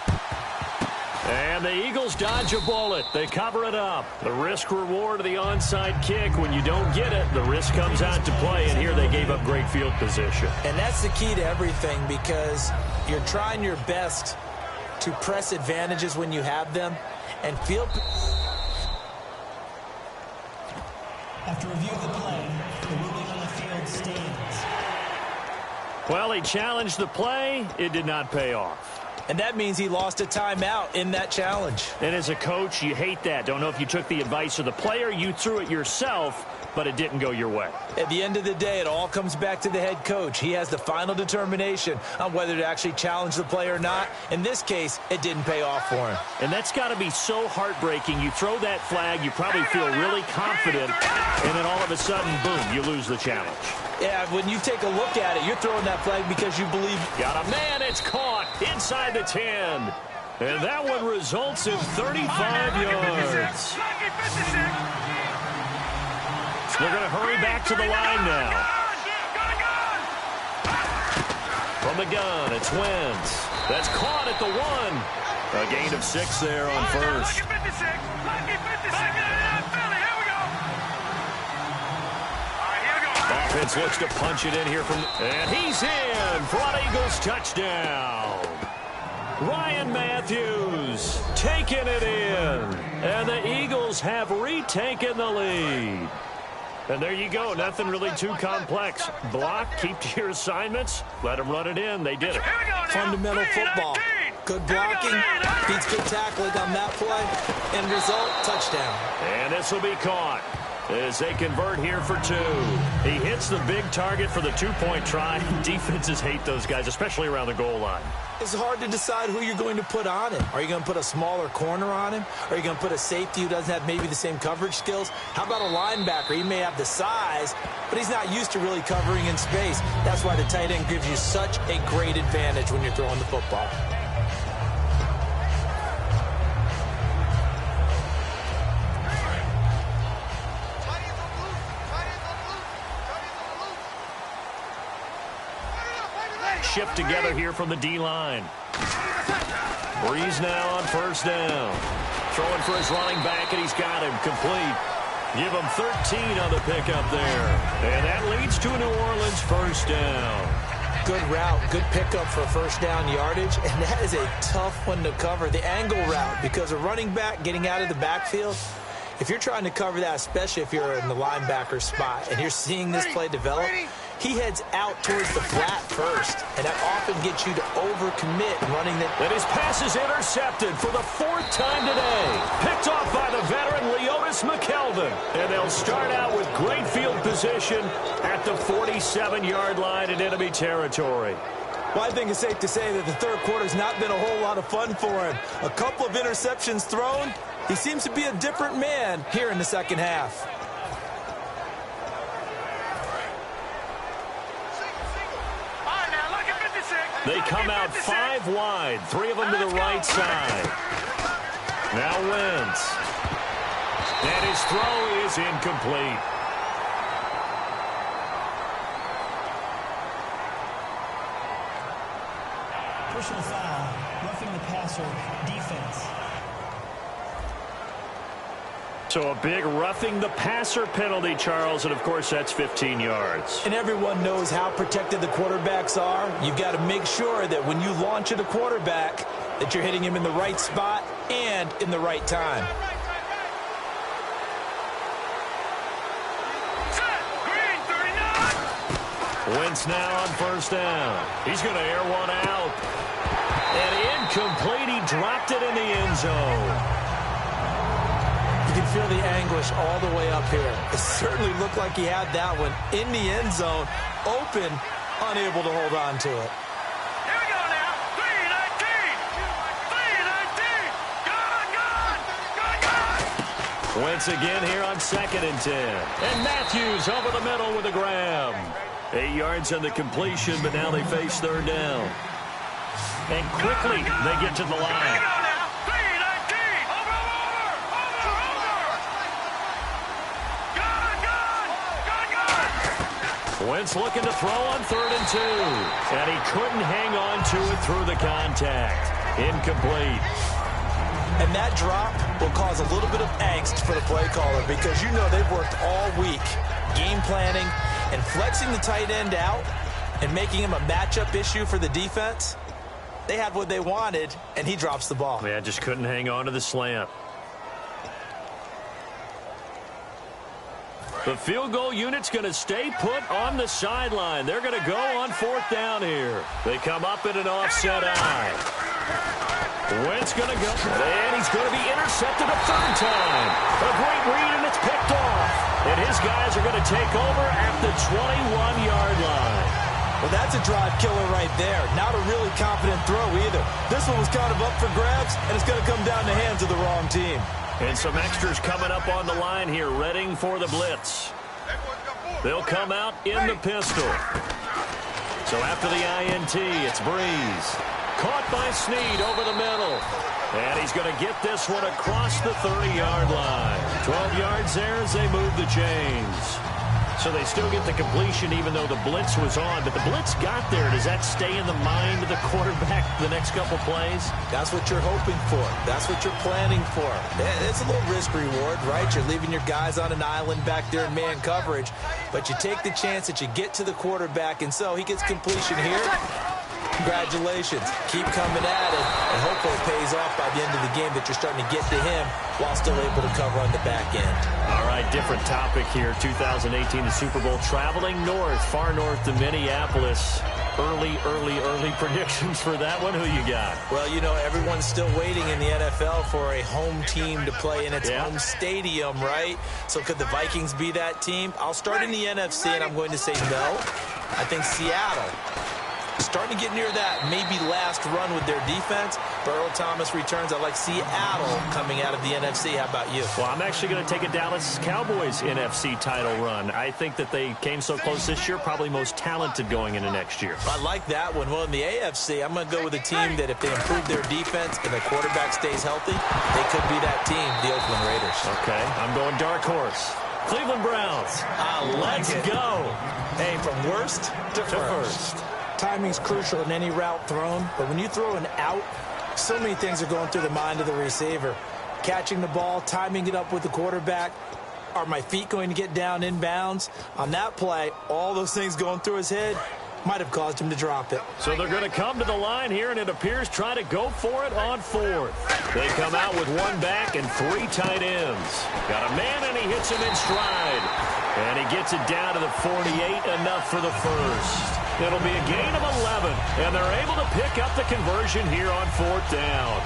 And the Eagles dodge a bullet. They cover it up. The risk-reward of the onside kick. When you don't get it, the risk comes out to play, and here they gave up great field position. And that's the key to everything, because you're trying your best to press advantages when you have them, and field... After review of the play, the ruling on the field stands. Well, he challenged the play. It did not pay off. And that means he lost a timeout in that challenge. And as a coach, you hate that. Don't know if you took the advice of the player, you threw it yourself, but it didn't go your way. At the end of the day, it all comes back to the head coach. He has the final determination on whether to actually challenge the play or not. In this case, it didn't pay off for him. And that's got to be so heartbreaking. You throw that flag, you probably feel really confident, and then all of a sudden, boom, you lose the challenge. Yeah, when you take a look at it, you're throwing that flag because you believe... Got a man, it's caught inside the 10. And that one results in 35 yards. They're going to hurry back to the line now. From the gun, it's Wentz. That's caught at the 1. A gain of 6 there on first. Offense looks to punch it in here from... And he's in for an Eagles touchdown. Ryan Matthews taking it in. And the Eagles have retaken the lead. And there you go. Nothing really too complex. Block, keep to your assignments, let them run it in. They did it. Fundamental football. Good blocking, beats good tackling on that play. End result, touchdown. And this will be caught as they convert here for 2. He hits the big target for the two-point try. Defenses hate those guys, especially around the goal line. It's hard to decide who you're going to put on him. Are you going to put a smaller corner on him? Are you going to put a safety who doesn't have maybe the same coverage skills? How about a linebacker? He may have the size, but he's not used to really covering in space. That's why the tight end gives you such a great advantage when you're throwing the football. Shift together here from the D-line. Breeze now on first down. Throwing for his running back, and he's got him complete. Give him 13 on the pickup there. And that leads to a New Orleans first down. Good route, good pickup for first down yardage, and that is a tough one to cover. The angle route, because a running back getting out of the backfield, if you're trying to cover that, especially if you're in the linebacker spot and you're seeing this play develop, he heads out towards the flat first, and that often gets you to overcommit running the... And his pass is intercepted for the 4th time today. Picked off by the veteran Leotis McKelvin. And they'll start out with great field position at the 47-yard line in enemy territory. Well, I think it's safe to say that the third quarter's not been a whole lot of fun for him. A couple of interceptions thrown. He seems to be a different man here in the second half. They come out 5 wide, 3 of them to the right side. Now Wentz. And his throw is incomplete. Personal foul, roughing the passer, defense. So a big roughing the passer penalty, Charles, and of course that's 15 yards. And everyone knows how protected the quarterbacks are. You've got to make sure that when you launch at a quarterback that you're hitting him in the right spot and in the right time. Wentz now on first down. He's going to air one out. And incomplete. He dropped it in the end zone. You can feel the anguish all the way up here. It certainly looked like he had that one in the end zone, open, unable to hold on to it. Here we go now. 3-19. 3-19. Gone. Wentz again here on 2nd and 10. And Matthews over the middle with a grab. 8 yards on the completion, but now they face 3rd down. And quickly they get to the line. Wentz looking to throw on 3rd and 2. And he couldn't hang on to it through the contact. Incomplete. And that drop will cause a little bit of angst for the play caller because you know they've worked all week game planning and flexing the tight end out and making him a matchup issue for the defense. They had what they wanted, and he drops the ball. Yeah, just couldn't hang on to the slant. The field goal unit's going to stay put on the sideline. They're going to go on 4th down here. They come up in an offset eye. Wentz going to go, and he's going to be intercepted a 3rd time. A great read, and it's picked off. And his guys are going to take over at the 21-yard line. Well, that's a drive killer right there. Not a really confident throw either. This one was kind of up for grabs, and it's going to come down the hands of the wrong team. And some extras coming up on the line here, readying for the blitz. They'll come out in the pistol. So after the INT, it's Breeze. Caught by Snead over the middle. And he's going to get this one across the 30-yard line. 12 yards there as they move the chains. So they still get the completion even though the blitz was on. But the blitz got there. Does that stay in the mind of the quarterback the next couple plays? That's what you're hoping for. That's what you're planning for. It's a little risk reward, right? You're leaving your guys on an island back there in man coverage. But you take the chance that you get to the quarterback. And so he gets completion here. Congratulations. Keep coming at it. And hopefully it pays off by the end of the game that you're starting to get to him while still able to cover on the back end. All right, different topic here. 2018, the Super Bowl, traveling north, far north to Minneapolis. Early predictions for that one. Who you got? Well, you know, everyone's still waiting in the NFL for a home team to play in its home stadium, right? So could the Vikings be that team? I'll start in the NFC, and I'm going to say no. I think Seattle starting to get near that maybe last run with their defense. Earl Thomas returns. I like Seattle coming out of the NFC. How about you? Well, I'm actually going to take a Dallas Cowboys NFC title run. I think that they came so close this year, probably most talented going into next year. I like that one. Well, in the AFC, I'm going to go with a team that if they improve their defense and the quarterback stays healthy, they could be that team, the Oakland Raiders. Okay, I'm going dark horse. Cleveland Browns. Let's go. Hey, from worst to first. Timing's crucial in any route thrown, but when you throw an out, so many things are going through the mind of the receiver. Catching the ball, timing it up with the quarterback. Are my feet going to get down in bounds? On that play, all those things going through his head might have caused him to drop it. So they're going to come to the line here, and it appears try to go for it on 4th. They come out with 1 back and 3 tight ends. Got a man, and he hits him in stride. And he gets it down to the 48, enough for the first. It'll be a gain of 11, and they're able to pick up the conversion here on 4th down.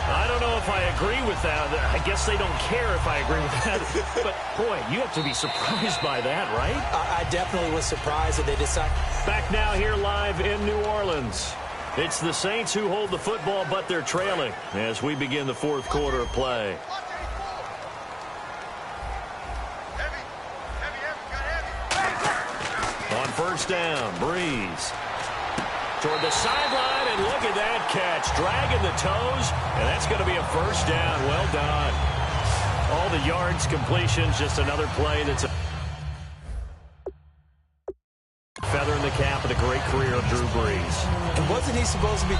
I don't know if I agree with that. I guess they don't care if I agree with that. But, boy, you have to be surprised by that, right? I definitely was surprised that they decided. Back now here live in New Orleans. It's the Saints who hold the football, but they're trailing as we begin the 4th quarter of play. On first down, Breeze. toward the sideline, and look at that catch. Dragging the toes, and that's going to be a first down. Well done. All the yards, completions, just another play that's a feather in the cap of the great career of Drew Brees. And wasn't he supposed to be...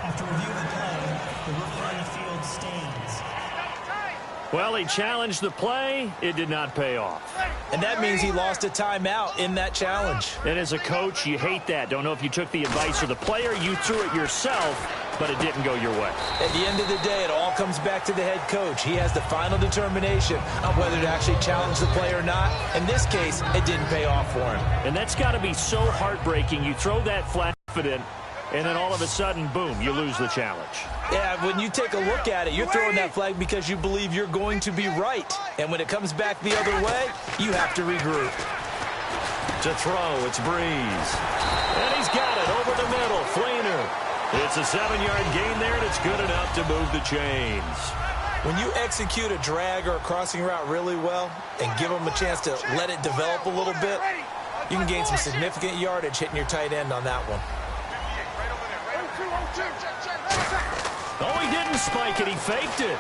After review of the play, the rookie on the field stands. Well, he challenged the play. It did not pay off. And that means he lost a timeout in that challenge. And as a coach, you hate that. Don't know if you took the advice of the player. You threw it yourself, but it didn't go your way. At the end of the day, it all comes back to the head coach. He has the final determination on whether to actually challenge the play or not. In this case, it didn't pay off for him. And that's got to be so heartbreaking. You throw that flat foot in, and then all of a sudden, boom, you lose the challenge. Yeah, when you take a look at it, you're throwing that flag because you believe you're going to be right. And when it comes back the other way, you have to regroup. To throw, it's Brees. And he's got it over the middle. Fleener. It's a 7-yard gain there, and it's good enough to move the chains. When you execute a drag or a crossing route really well and give them a chance to let it develop a little bit, you can gain some significant yardage hitting your tight end on that one. Oh, he didn't spike it. He faked it.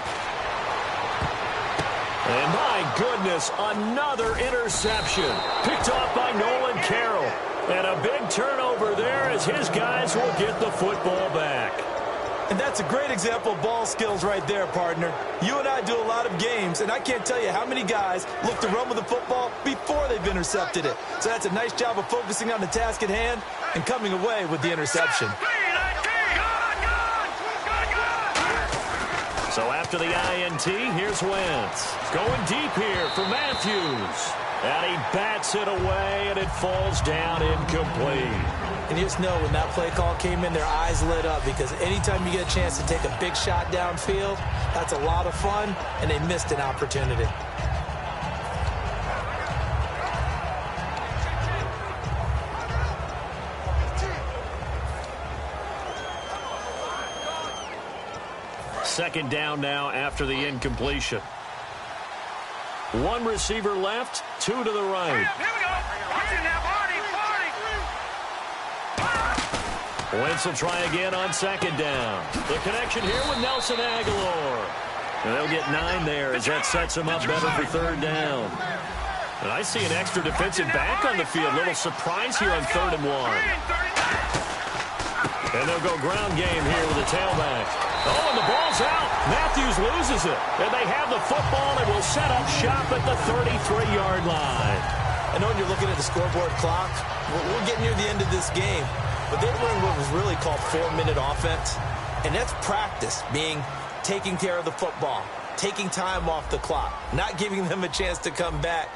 And my goodness, another interception. Picked off by Nolan Carroll. And a big turnover there as his guys will get the football back. And that's a great example of ball skills right there, partner. You and I do a lot of games, and I can't tell you how many guys look to run with the football before they've intercepted it. So that's a nice job of focusing on the task at hand and coming away with the interception. So after the INT, here's Wentz. Going deep here for Matthews. And he bats it away, and it falls down incomplete. And you just know when that play call came in, their eyes lit up because anytime you get a chance to take a big shot downfield, that's a lot of fun, and they missed an opportunity. Second down now after the incompletion. One receiver left, two to the right. Here we go. Watch it now, Barney. Wentz will try again on second down. The connection here with Nelson Aguilar. And they'll get 9 there as that sets him up better for third down. And I see an extra defensive back on the field. Little surprise here on 3rd and 1. And they'll go ground game here with the tailback. Oh, and the ball's out. Matthews loses it. And they have the football and will set up shop at the 33-yard line. I know when you're looking at the scoreboard clock, we're getting near the end of this game. But they were in what was really called 4-minute offense. And that's practice, being taking care of the football, taking time off the clock, not giving them a chance to come back.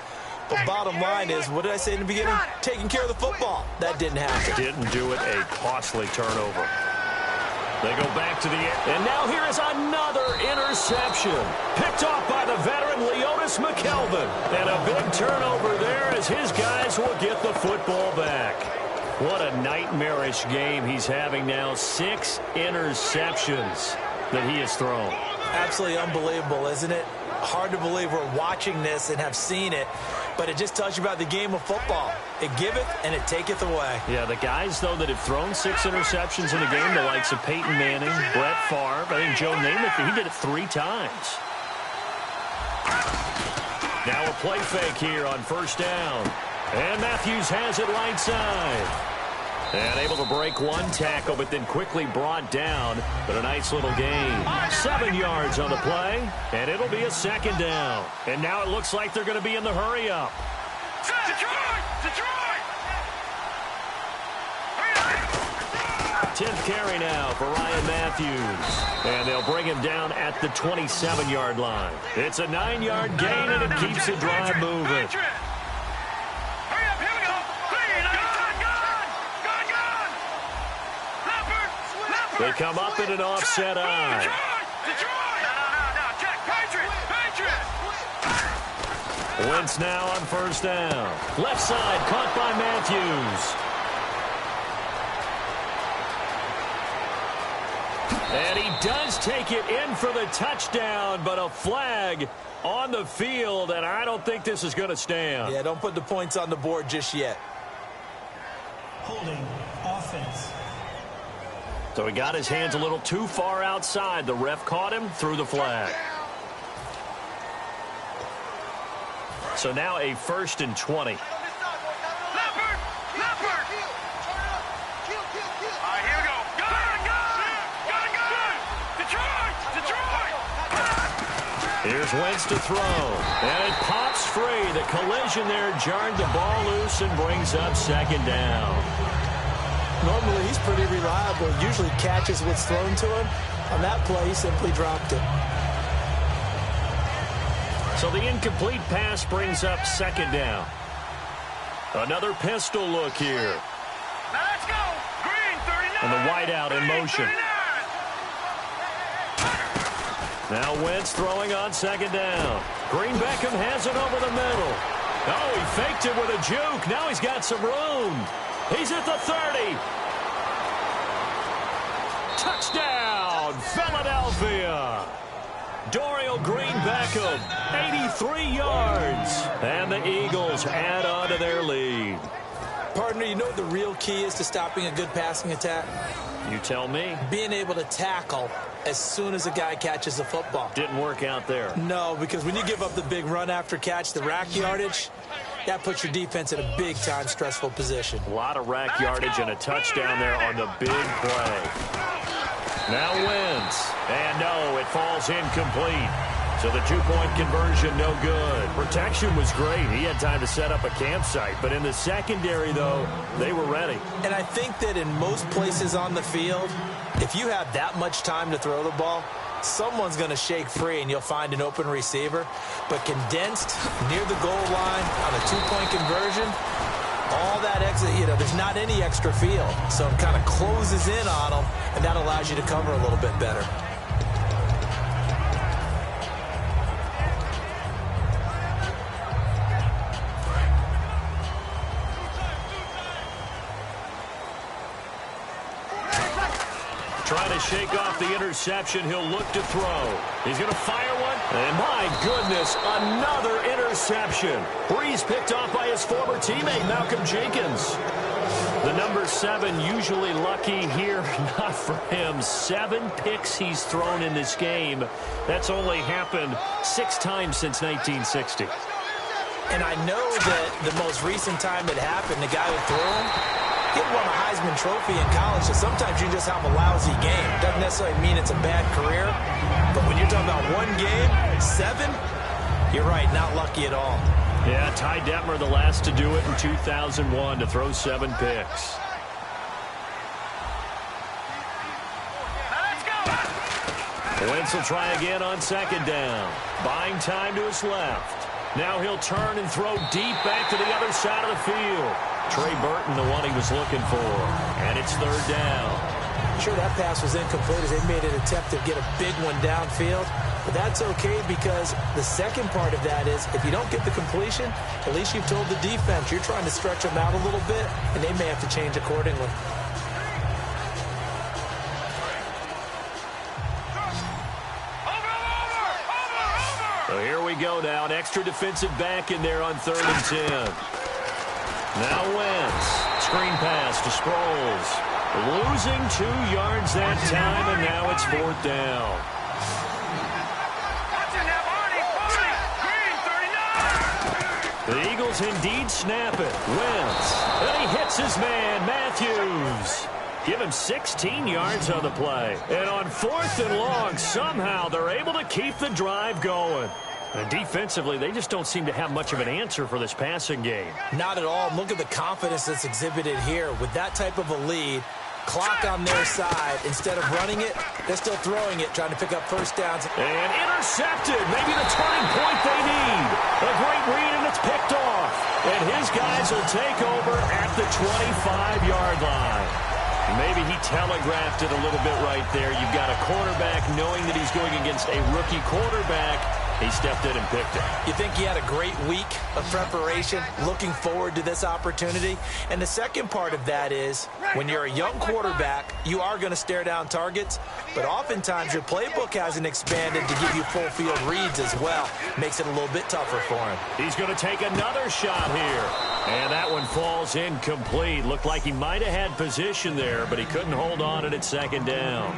But bottom line is, what did I say in the beginning? Taking care of the football. That didn't happen. Didn't do it. A costly turnover. They go back to the end. And now here is another interception. Picked off by the veteran Leotis McKelvin. And a big turnover there as his guys will get the football back. What a nightmarish game he's having now. 6 interceptions that he has thrown. Absolutely unbelievable, isn't it? Hard to believe we're watching this and have seen it, but it just tells you about the game of football. It giveth and it taketh away. Yeah, the guys, though, that have thrown 6 interceptions in a game, the likes of Peyton Manning, Brett Favre, I think Joe Namath, he did it 3 times. Now a play fake here on first down. And Matthews has it right side. And able to break one tackle, but then quickly brought down. But a nice little gain. 7 yards on the play, and it'll be a second down. And now it looks like they're going to be in the hurry-up. Detroit! 10th carry now for Ryan Matthews. And they'll bring him down at the 27-yard line. It's a 9-yard gain, and it keeps the drive moving. They come up in an offset eye. Wentz now on first down. Left side caught by Matthews. And he does take it in for the touchdown, but a flag on the field, and I don't think this is going to stand. Yeah, don't put the points on the board just yet. Holding. Offense. So he got his hands a little too far outside. The ref caught him, threw the flag. So now a 1st and 20. Leopard! Leopard! All right, here we go. Gun! Detroit! Detroit! Here's Wentz to throw. And it pops free. The collision there jarred the ball loose and brings up 2nd down. Normally, he's pretty reliable. Usually catches what's thrown to him. On that play, he simply dropped it. So the incomplete pass brings up 2nd down. Another pistol look here. Now let's go! Green, 39! And the wideout in motion. 39! Now Wentz throwing on 2nd down. Green Beckham has it over the middle. Oh, he faked it with a juke. Now he's got some room. He's at the 30. Touchdown, Philadelphia. Dorial Green Beckham, 83 yards. And the Eagles add on to their lead. Partner, you know what the real key is to stopping a good passing attack? You tell me. Being able to tackle as soon as a guy catches the football. Didn't work out there. No, because when you give up the big run after catch, the rack yardage, that puts your defense in a big-time stressful position. A lot of rack yardage and a touchdown there on the big play. Now Wentz. And no, it falls incomplete. So the 2-point conversion, no good. Protection was great. He had time to set up a campsite. But in the secondary, though, they were ready. And I think that in most places on the field, if you have that much time to throw the ball, someone's going to shake free and you'll find an open receiver. But condensed near the goal line on a 2-point conversion, all that exit, there's not any extra field. So it kind of closes in on them, and that allows you to cover a little bit better. Trying to shake off the interception. He'll look to throw. He's going to fire one. And my goodness, another interception. Breeze picked off by his former teammate, Malcolm Jenkins. The number 7 usually lucky here. Not for him. 7 picks he's thrown in this game. That's only happened 6 times since 1960. And I know that the most recent time it happened, the guy who threw him, he won a Heisman Trophy in college, so sometimes you just have a lousy game. Doesn't necessarily mean it's a bad career, but when you're talking about one game, 7, you're right, not lucky at all. Yeah, Ty Detmer, the last to do it in 2001, to throw 7 picks. Wentz will try again on 2nd down. Buying time to his left. Now he'll turn and throw deep back to the other side of the field. Trey Burton, the one he was looking for. And it's 3rd down. Sure, that pass was incomplete as they made an attempt to get a big one downfield. But that's okay because the second part of that is if you don't get the completion, at least you've told the defense you're trying to stretch them out a little bit, and they may have to change accordingly. So here we go now. An extra defensive back in there on 3rd and 10. Now Wentz. Screen pass to Sproles. Losing 2 yards that time, and now it's 4th down. The Eagles indeed snap it. Wentz. And he hits his man, Matthews. Give him 16 yards on the play. And on 4th and long, somehow they're able to keep the drive going. And defensively, they just don't seem to have much of an answer for this passing game. Not at all. Look at the confidence that's exhibited here. With that type of a lead, clock on their side, instead of running it, they're still throwing it, trying to pick up 1st downs. And intercepted. Maybe the turning point they need. A great read, and it's picked off. And his guys will take over at the 25-yard line. Maybe he telegraphed it a little bit right there. You've got a quarterback knowing that he's going against a rookie quarterback. He stepped in and picked it. You think he had a great week of preparation, looking forward to this opportunity? And the second part of that is, when you're a young quarterback, you are going to stare down targets, but oftentimes your playbook hasn't expanded to give you full field reads as well. Makes it a little bit tougher for him. He's going to take another shot here. And that one falls incomplete. Looked like he might have had position there, but he couldn't hold on at second down.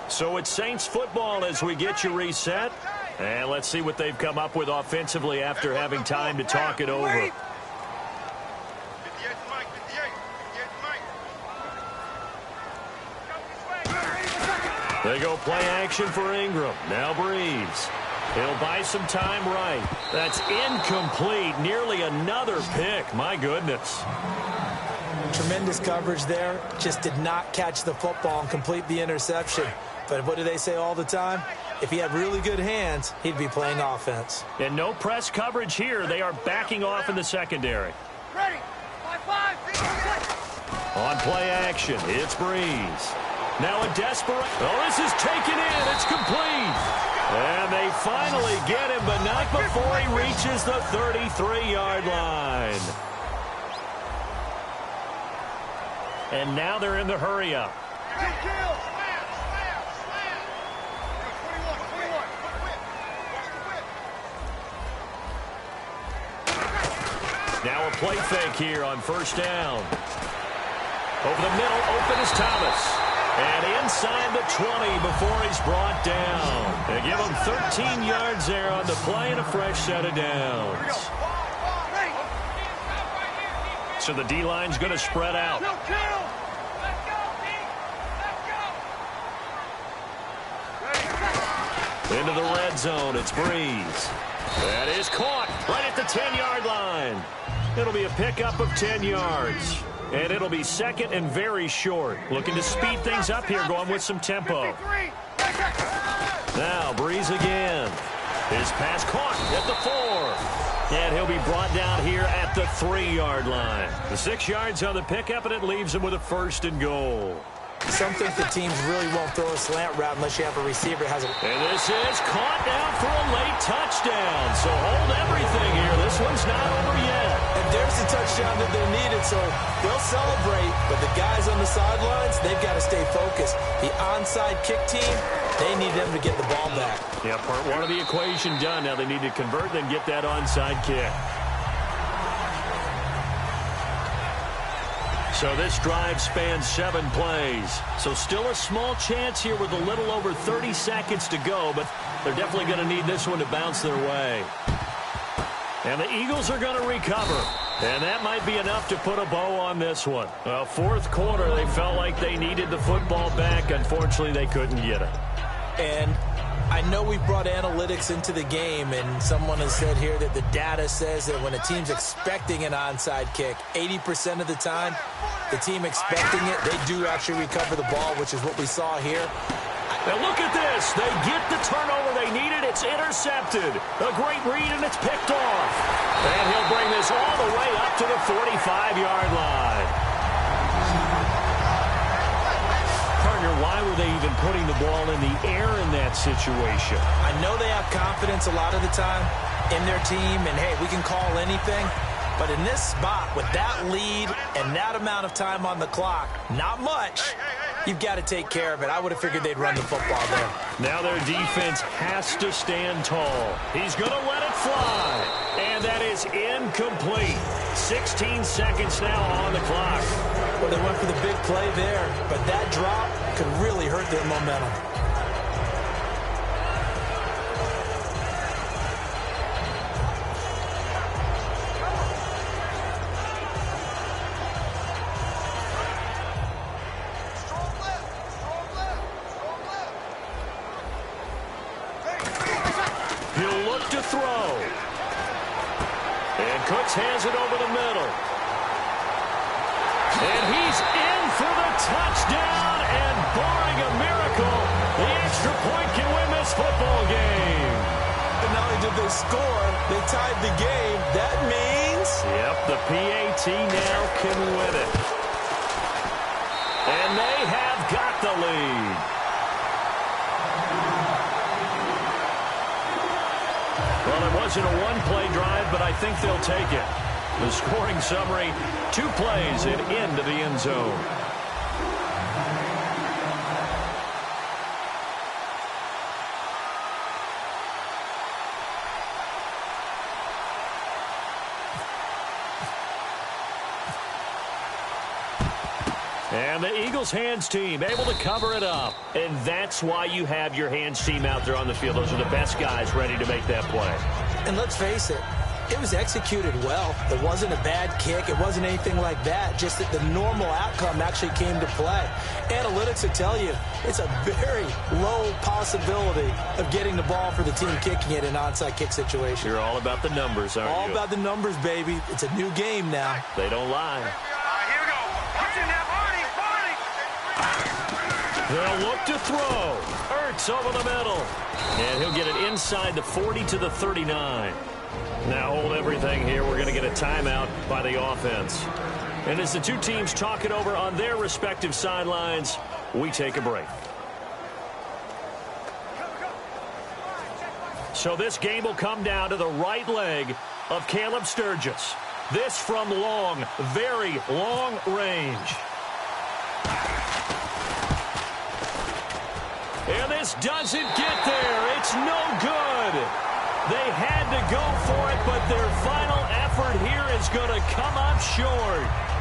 So it's Saints football as we get you reset. And let's see what they've come up with offensively after having time to talk it over. They go play action for Ingram. Now Breeze. He'll buy some time right. That's incomplete. Nearly another pick. My goodness. Tremendous coverage there. Just did not catch the football and complete the interception. But what do they say all the time? If he had really good hands, he'd be playing offense. And no press coverage here. They are backing off in the secondary. Ready. 5-5. On play action, it's Breeze. Now a desperate. Oh, this is taken in. It's complete. And they finally get him, but not before he reaches the 33-yard line. And now they're in the hurry-up. Now a play fake here on first down. Over the middle, open is Thomas. And inside the 20 before he's brought down. They give him 13 yards there on the play and a fresh set of downs. So the D-line's going to spread out. Into the red zone, it's Breeze. That is caught right at the 10-yard line. It'll be a pickup of 10 yards. And it'll be second and very short. Looking to speed things up here, going with some tempo. Now, Breeze again. His pass caught at the 4. And he'll be brought down here at the 3-yard line. The 6 yards on the pickup, and it leaves him with a first and goal. Some think the teams really won't throw a slant route unless you have a receiver has a... And this is caught down for a late touchdown. So hold everything here. This one's not over yet. And there's the touchdown that they needed, so they'll celebrate. But the guys on the sidelines, they've got to stay focused. The onside kick team, they need them to get the ball back. Yeah, part one of the equation done. Now they need to convert and get that onside kick. So this drive spans 7 plays. So still a small chance here with a little over 30 seconds to go, but they're definitely going to need this one to bounce their way. And the Eagles are going to recover. And that might be enough to put a bow on this one. Fourth quarter, they felt like they needed the football back. Unfortunately, they couldn't get it. And I know we brought analytics into the game, and someone has said here that the data says that when a team's expecting an onside kick, 80% of the time, the team expecting it, they do actually recover the ball, which is what we saw here. Now look at this. They get the turnover they needed. It's intercepted. A great read, and it's picked off. And he'll bring this all the way up to the 45-yard line. Partner, why were they even putting the ball in the air in that situation? I know they have confidence a lot of the time in their team, and, hey, we can call anything. But in this spot, with that lead and that amount of time on the clock, not much, you've got to take care of it. I would have figured they'd run the football there. Now their defense has to stand tall. He's going to let it fly. And that is incomplete. 16 seconds now on the clock. Well, they went for the big play there, but that drop could really hurt their momentum. He'll look to throw. And Cooks hands it over the middle. And he's in for the touchdown. And barring a miracle, the extra point can win this football game. And not only did they score, they tied the game. That means... Yep, the PAT now can win it. And they have got the lead. Well, it wasn't a one-play drive, but I think they'll take it. The scoring summary, 2 plays and into the end zone. And the Eagles hands team able to cover it up. And that's why you have your hands team out there on the field. Those are the best guys ready to make that play. And let's face it, it was executed well. It wasn't a bad kick. It wasn't anything like that. Just that the normal outcome actually came to play. Analytics will tell you it's a very low possibility of getting the ball for the team kicking it in an onside kick situation. You're all about the numbers, aren't you? All about the numbers, baby. It's a new game now. They don't lie. Here we go. What's in there, Barney? They'll look to throw. Ertz over the middle. And he'll get it inside the 40 to the 39. Now hold everything here. We're going to get a timeout by the offense. And as the two teams talk it over on their respective sidelines, we take a break. So this game will come down to the right leg of Caleb Sturgis. This from long, very long range. And this doesn't get there. It's no good. They had to go for it, but their final effort here is going to come up short.